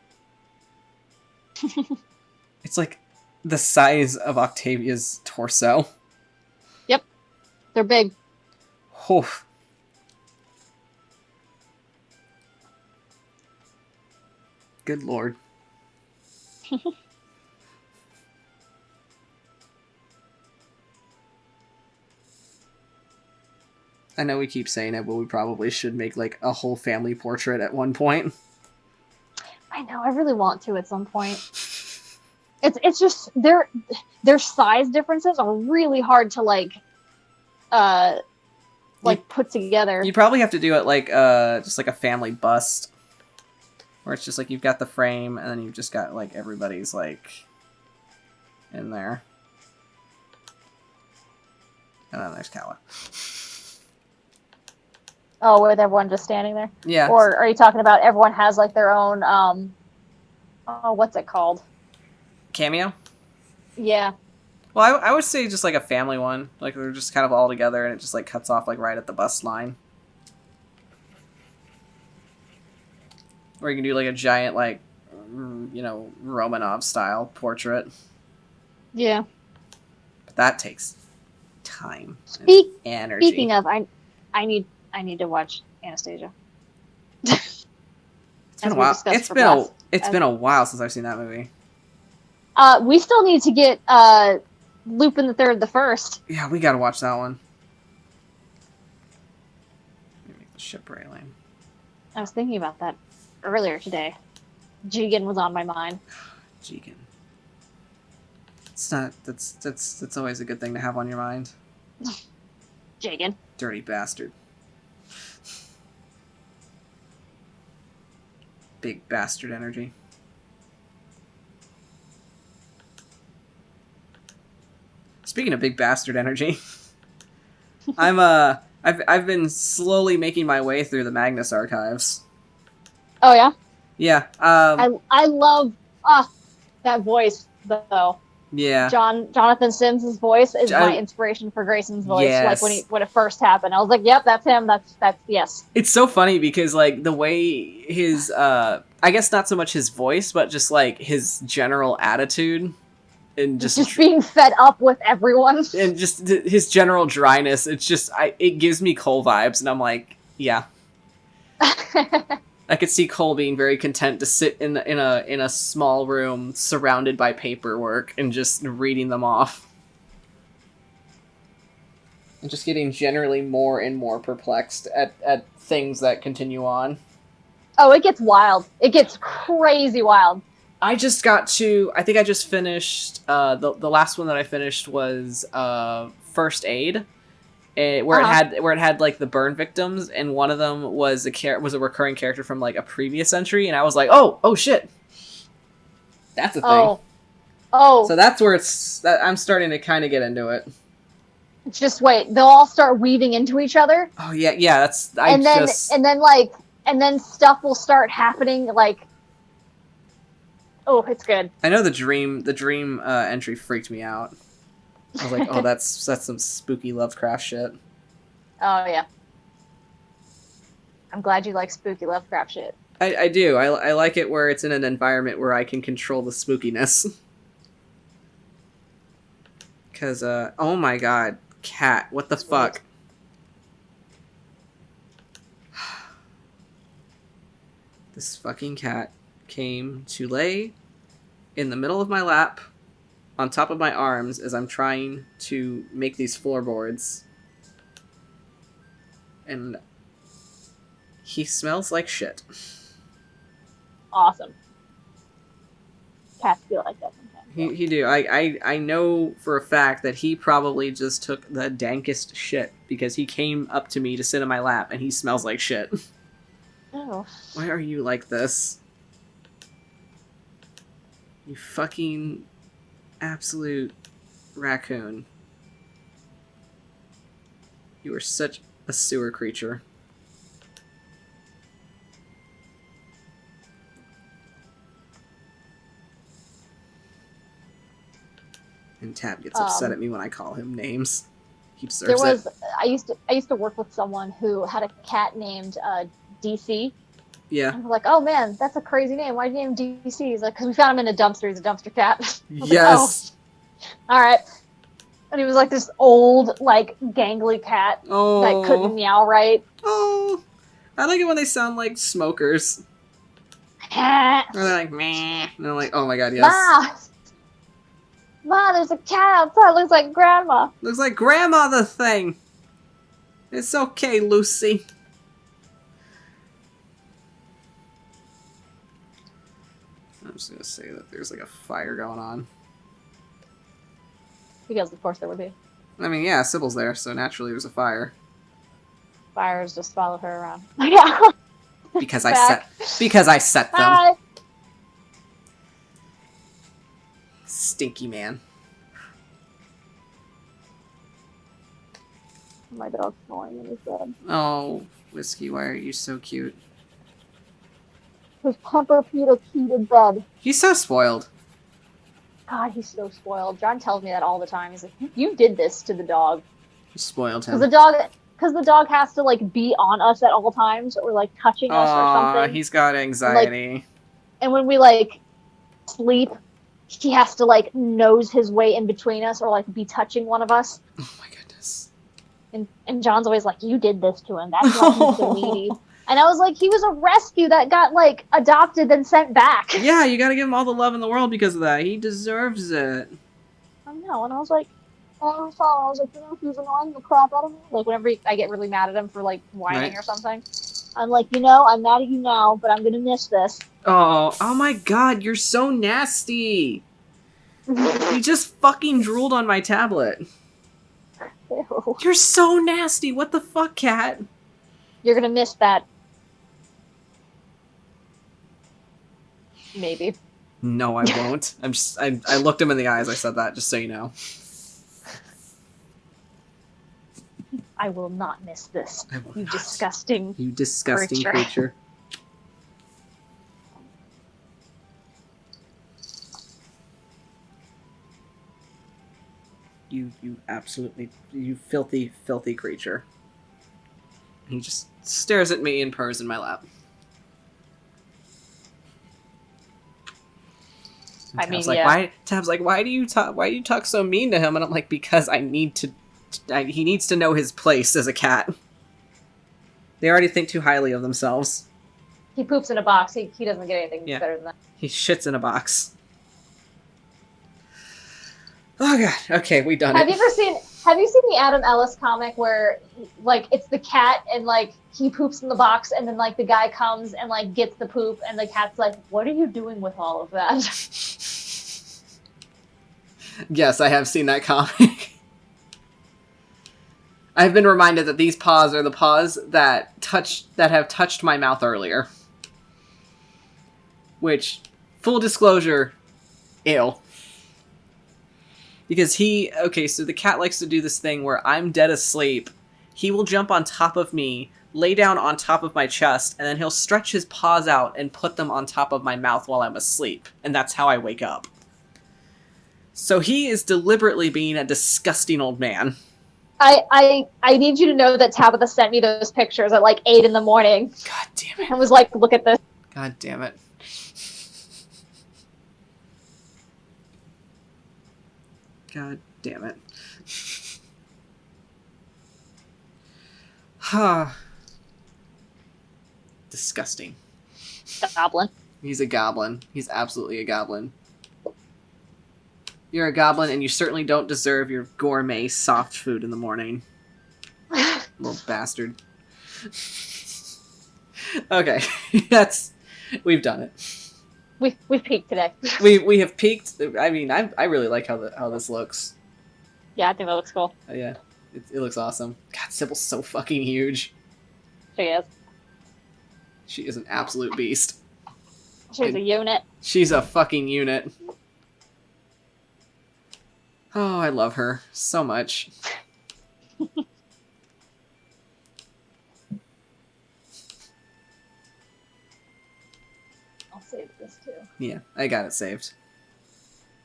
[SPEAKER 1] It's like the size of Octavia's torso.
[SPEAKER 2] Yep. They're big.
[SPEAKER 1] Oof. Good lord. I know we keep saying it, but we probably should make, like, a whole family portrait at one point.
[SPEAKER 2] I know, I really want to at some point. It's just their size differences are really hard to put together.
[SPEAKER 1] You probably have to do it like just like a family bust, where it's just like you've got the frame and then you've just got like everybody's like in there, and then there's Kala.
[SPEAKER 2] Oh, with everyone just standing there?
[SPEAKER 1] Yeah.
[SPEAKER 2] Or are you talking about everyone has like their own what's it called?
[SPEAKER 1] Cameo?
[SPEAKER 2] Yeah.
[SPEAKER 1] Well, I would say just like a family one. Like they're just kind of all together and it just like cuts off like right at the bus line. Or you can do like a giant like Romanov style portrait.
[SPEAKER 2] Yeah.
[SPEAKER 1] But that takes time and energy.
[SPEAKER 2] Speaking of, I need to watch Anastasia.
[SPEAKER 1] It's been a while. It's been a while since I've seen that movie.
[SPEAKER 2] We still need to get Lupin the First.
[SPEAKER 1] Yeah, we gotta watch that one. Let me make the ship railing.
[SPEAKER 2] I was thinking about that earlier today. Jigen was on my mind.
[SPEAKER 1] Jigen. It's not. That's always a good thing to have on your mind.
[SPEAKER 2] Jigen.
[SPEAKER 1] Dirty bastard. Big bastard energy. Speaking of big bastard energy, I've been slowly making my way through the Magnus archives.
[SPEAKER 2] Oh yeah?
[SPEAKER 1] Yeah.
[SPEAKER 2] I love that voice though.
[SPEAKER 1] Yeah.
[SPEAKER 2] Jonathan Sims' voice is my inspiration for Grayson's voice.
[SPEAKER 1] Yes.
[SPEAKER 2] Like when it first happened, I was like, "Yep, that's him. That's yes."
[SPEAKER 1] It's so funny because like the way his I guess not so much his voice, but just like his general attitude and just
[SPEAKER 2] being fed up with everyone
[SPEAKER 1] and just his general dryness. It's just it gives me Cole vibes, and I'm like, yeah. I could see Cole being very content to sit in a small room surrounded by paperwork and just reading them off. And just getting generally more and more perplexed at things that continue on.
[SPEAKER 2] Oh, it gets wild. It gets crazy wild.
[SPEAKER 1] I think I just finished, the last one that I finished was First Aid. Where it had like the burn victims, and one of them was a recurring character from like a previous entry, and I was like, oh shit, that's a thing.
[SPEAKER 2] Oh,
[SPEAKER 1] so that's where I'm starting to kind of get into it.
[SPEAKER 2] Just wait, they'll all start weaving into each other.
[SPEAKER 1] Oh yeah,
[SPEAKER 2] and then stuff will start happening like. Oh, it's good.
[SPEAKER 1] I know the dream entry freaked me out. I was like, oh, that's some spooky Lovecraft shit.
[SPEAKER 2] Oh, yeah. I'm glad you like spooky Lovecraft shit.
[SPEAKER 1] I do. I like it where it's in an environment where I can control the spookiness. Because, oh my god, cat, what the fuck? This fucking cat came to lay in the middle of my lap, on top of my arms as I'm trying to make these floorboards. And he smells like shit.
[SPEAKER 2] Awesome. Cats feel like that sometimes.
[SPEAKER 1] He do. I know for a fact that he probably just took the dankest shit because he came up to me to sit in my lap and he smells like shit.
[SPEAKER 2] Oh.
[SPEAKER 1] Why are you like this? You fucking absolute raccoon. You are such a sewer creature. And Tab gets upset at me when I call him names. He deserves it.
[SPEAKER 2] I used to work with someone who had a cat named DC.
[SPEAKER 1] Yeah.
[SPEAKER 2] And we're like, oh man, that's a crazy name. Why'd you name him DC? He's like, because we found him in a dumpster. He's a dumpster cat.
[SPEAKER 1] Yes.
[SPEAKER 2] Like, oh. All right. And he was like this old, like, gangly cat that couldn't meow right.
[SPEAKER 1] Oh. I like it when they sound like smokers. Or they're like, meh. And I'm like, oh my god, yes.
[SPEAKER 2] Ma, there's a cat outside. Looks like Grandma.
[SPEAKER 1] Looks like Grandma the thing. It's okay, Lucy. I'm just gonna say that there's like a fire going on.
[SPEAKER 2] Because of course there would be.
[SPEAKER 1] I mean, yeah, Sybil's there, so naturally there's a fire.
[SPEAKER 2] Fires just followed her around. Yeah.
[SPEAKER 1] Because I set them.
[SPEAKER 2] Hi.
[SPEAKER 1] Stinky man.
[SPEAKER 2] My dog's snoring in his bed.
[SPEAKER 1] Oh, Whiskey, why are you so cute?
[SPEAKER 2] His Tempur-Pedic bed.
[SPEAKER 1] He's so spoiled.
[SPEAKER 2] God, he's so spoiled. John tells me that all the time. He's like, "You did this to the dog."
[SPEAKER 1] You spoiled him.
[SPEAKER 2] Because the dog has to like be on us at all times, or like touching us or something.
[SPEAKER 1] He's got anxiety.
[SPEAKER 2] And when we like sleep, he has to like nose his way in between us, or like be touching one of us.
[SPEAKER 1] Oh my goodness.
[SPEAKER 2] And John's always like, "You did this to him. That's why he's so needy." And I was like, he was a rescue that got, like, adopted and sent back.
[SPEAKER 1] Yeah, you gotta give him all the love in the world because of that. He deserves it.
[SPEAKER 2] I know, and I was like, you know, he's annoying the crap out of me. Like, whenever I get really mad at him for, like, whining or something, I'm like, you know, I'm mad at you now, but I'm gonna miss this.
[SPEAKER 1] Oh my god, you're so nasty! You just fucking drooled on my tablet.
[SPEAKER 2] Ew.
[SPEAKER 1] You're so nasty! What the fuck, cat?
[SPEAKER 2] You're gonna miss that. Maybe.
[SPEAKER 1] No, I won't. I looked him in the eyes, I said that, just so you know.
[SPEAKER 2] I will not miss this.
[SPEAKER 1] You
[SPEAKER 2] disgusting
[SPEAKER 1] creature. You absolutely, you filthy, filthy creature. He just stares at me and purrs in my lap.
[SPEAKER 2] I mean,
[SPEAKER 1] Tab's like, why do you talk so mean to him? And I'm like, because he needs to know his place as a cat. They already think too highly of themselves.
[SPEAKER 2] He poops in a box. He doesn't get anything better than that.
[SPEAKER 1] He shits in a box. Oh god. Okay, we done it.
[SPEAKER 2] Have you seen the Adam Ellis comic where, like, it's the cat and, like, he poops in the box and then, like, the guy comes and, like, gets the poop and the cat's like, what are you doing with all of that?
[SPEAKER 1] Yes, I have seen that comic. I've been reminded that these paws are the paws that have touched my mouth earlier. Which, full disclosure, ew. Because so the cat likes to do this thing where I'm dead asleep. He will jump on top of me, lay down on top of my chest, and then he'll stretch his paws out and put them on top of my mouth while I'm asleep. And that's how I wake up. So he is deliberately being a disgusting old man.
[SPEAKER 2] I need you to know that Tabitha sent me those pictures at like 8 in the morning.
[SPEAKER 1] God damn it.
[SPEAKER 2] And was like, look at this.
[SPEAKER 1] God damn it. God damn it. Disgusting.
[SPEAKER 2] Goblin.
[SPEAKER 1] He's a goblin. He's absolutely a goblin. You're a goblin, and you certainly don't deserve your gourmet soft food in the morning. Little bastard. Okay, we've done it.
[SPEAKER 2] We've peaked today.
[SPEAKER 1] We have peaked. I mean, I really like how this looks.
[SPEAKER 2] Yeah, I think that looks cool.
[SPEAKER 1] Yeah, it looks awesome. God, Sybil's so fucking huge.
[SPEAKER 2] She is.
[SPEAKER 1] She is an absolute beast.
[SPEAKER 2] She's a unit.
[SPEAKER 1] She's a fucking unit. Oh, I love her so much.
[SPEAKER 2] I'll save this too.
[SPEAKER 1] Yeah, I got it saved.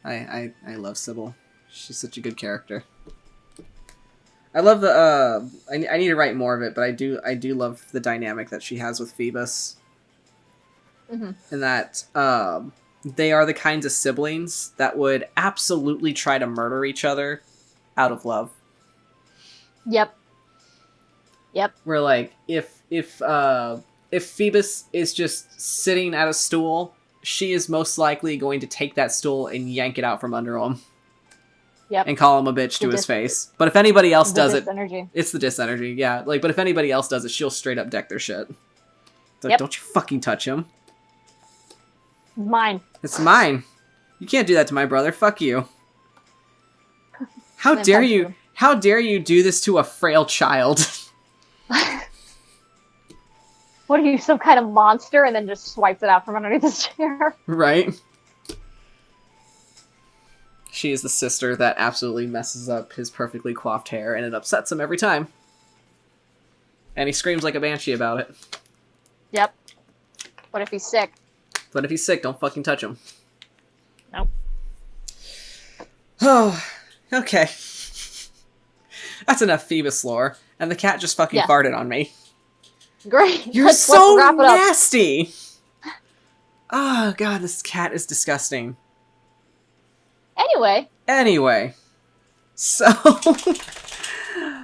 [SPEAKER 1] I love Sybil. She's such a good character. I love the I need to write more of it, but I do love the dynamic that she has with Phoebus.
[SPEAKER 2] Mm-hmm.
[SPEAKER 1] And that they are the kinds of siblings that would absolutely try to murder each other out of love.
[SPEAKER 2] Yep.
[SPEAKER 1] Where like if Phoebus is just sitting at a stool, she is most likely going to take that stool and yank it out from under him.
[SPEAKER 2] Yep.
[SPEAKER 1] And call him a bitch to his face. But if anybody else does it,
[SPEAKER 2] dis-energy.
[SPEAKER 1] It's the dis-energy, yeah. Like, but if anybody else does it, she'll straight up deck their shit. It's like, don't you fucking touch him.
[SPEAKER 2] Mine.
[SPEAKER 1] It's mine. You can't do that to my brother. Fuck you. How dare you? How dare you do this to a frail child?
[SPEAKER 2] What are you, some kind of monster? And then just swipes it out from underneath his chair.
[SPEAKER 1] Right? She is the sister that absolutely messes up his perfectly coiffed hair, and it upsets him every time. And he screams like a banshee about it. Yep.
[SPEAKER 2] What if he's sick?
[SPEAKER 1] But if he's sick, don't fucking touch him.
[SPEAKER 2] Nope.
[SPEAKER 1] Oh, okay. That's enough Phoebus lore. And the cat just fucking farted on me.
[SPEAKER 2] Great.
[SPEAKER 1] You're so nasty! Oh, God, this cat is disgusting. Anyway. So...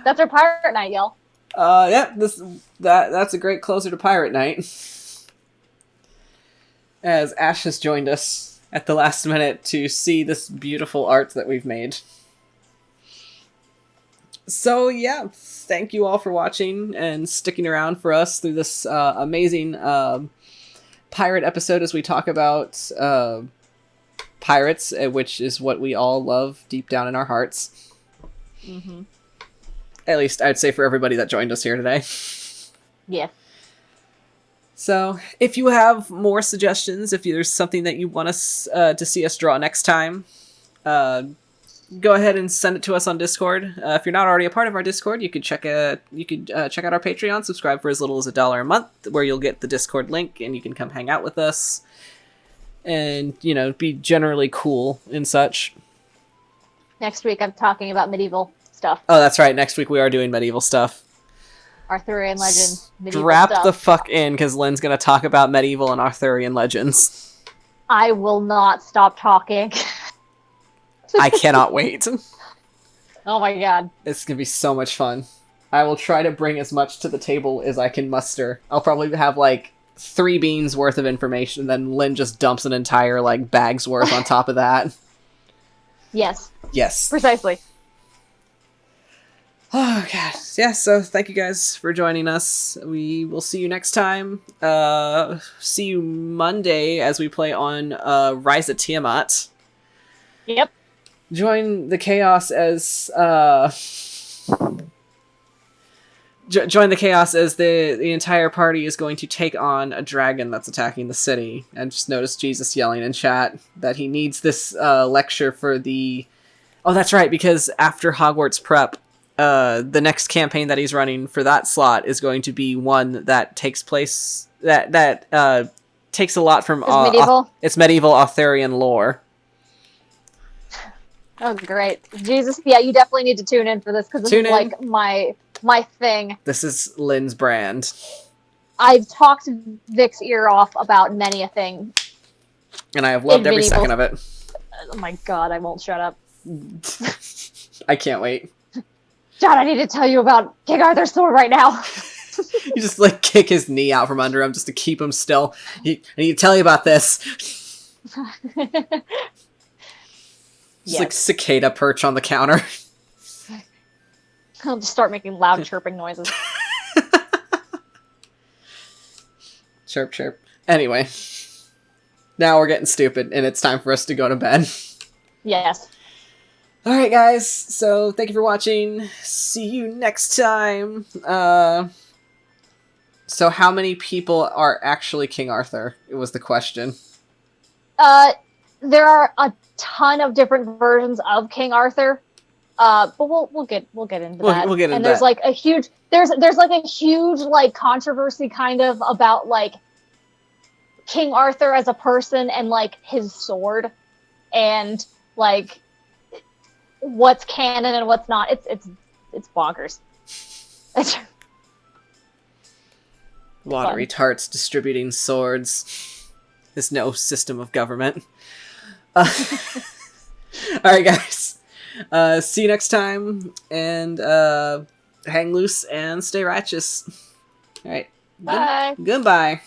[SPEAKER 2] That's our pirate night, y'all.
[SPEAKER 1] Yeah, that's a great closer to pirate night. As Ash has joined us at the last minute to see this beautiful art that we've made. So yeah, thank you all for watching and sticking around for us through this amazing pirate episode as we talk about pirates, which is what we all love deep down in our hearts. Mm-hmm. At least I'd say for everybody that joined us here today.
[SPEAKER 2] Yeah.
[SPEAKER 1] So, if you have more suggestions, if there's something that you want us to see us draw next time, go ahead and send it to us on Discord. If you're not already a part of our Discord, you could check out our Patreon, subscribe for as little as $1 a month, where you'll get the Discord link, and you can come hang out with us, and, you know, be generally cool and such.
[SPEAKER 2] Next week I'm talking about medieval stuff.
[SPEAKER 1] Oh, that's right. Next week we are doing medieval stuff.
[SPEAKER 2] Arthurian legends.
[SPEAKER 1] Strap the fuck in, because Lynn's going to talk about medieval and Arthurian legends.
[SPEAKER 2] I will not stop talking.
[SPEAKER 1] I cannot wait.
[SPEAKER 2] Oh my god.
[SPEAKER 1] It's going to be so much fun. I will try to bring as much to the table as I can muster. I'll probably have, like, 3 beans worth of information, and then Lynn just dumps an entire, like, bag's worth on top of that.
[SPEAKER 2] Yes.
[SPEAKER 1] Yes.
[SPEAKER 2] Precisely.
[SPEAKER 1] Oh, God. Yeah, so thank you guys for joining us. We will see you next time. See you Monday as we play on Rise of Tiamat.
[SPEAKER 2] Yep.
[SPEAKER 1] Join the chaos as... join the chaos as the entire party is going to take on a dragon that's attacking the city. And just notice Jesus yelling in chat that he needs this lecture for the... Oh, that's right, because after Hogwarts Prep, the next campaign that he's running for that slot is going to be one that takes place... that takes a lot from...
[SPEAKER 2] medieval?
[SPEAKER 1] It's medieval Arthurian lore.
[SPEAKER 2] Oh, great. Jesus, yeah, you definitely need to tune in for this, because this is, like, my thing.
[SPEAKER 1] This is Lynn's brand.
[SPEAKER 2] I've talked Vic's ear off about many a thing.
[SPEAKER 1] And I have loved every second of it.
[SPEAKER 2] Oh my god, I won't shut up.
[SPEAKER 1] I can't wait.
[SPEAKER 2] John, I need to tell you about King Arthur's sword right now.
[SPEAKER 1] You just, like, kick his knee out from under him just to keep him still. I need to tell you about this. Just like cicada perch on the counter.
[SPEAKER 2] I'll just start making loud chirping noises.
[SPEAKER 1] Chirp, chirp. Anyway. Now we're getting stupid, and it's time for us to go to bed.
[SPEAKER 2] Yes.
[SPEAKER 1] Alright, guys. So, thank you for watching. See you next time. So how many people are actually King Arthur? It was the question.
[SPEAKER 2] There are a ton of different versions of King Arthur. But we'll get into that.
[SPEAKER 1] We'll get into
[SPEAKER 2] and there's
[SPEAKER 1] that.
[SPEAKER 2] Like a huge there's like a huge like controversy kind of about like King Arthur as a person and like his sword and like what's canon and what's not. It's bonkers.
[SPEAKER 1] Watery tarts distributing swords. There's no system of government. Alright, guys. See you next time, and hang loose and stay righteous. Alright.
[SPEAKER 2] Bye.
[SPEAKER 1] Goodbye.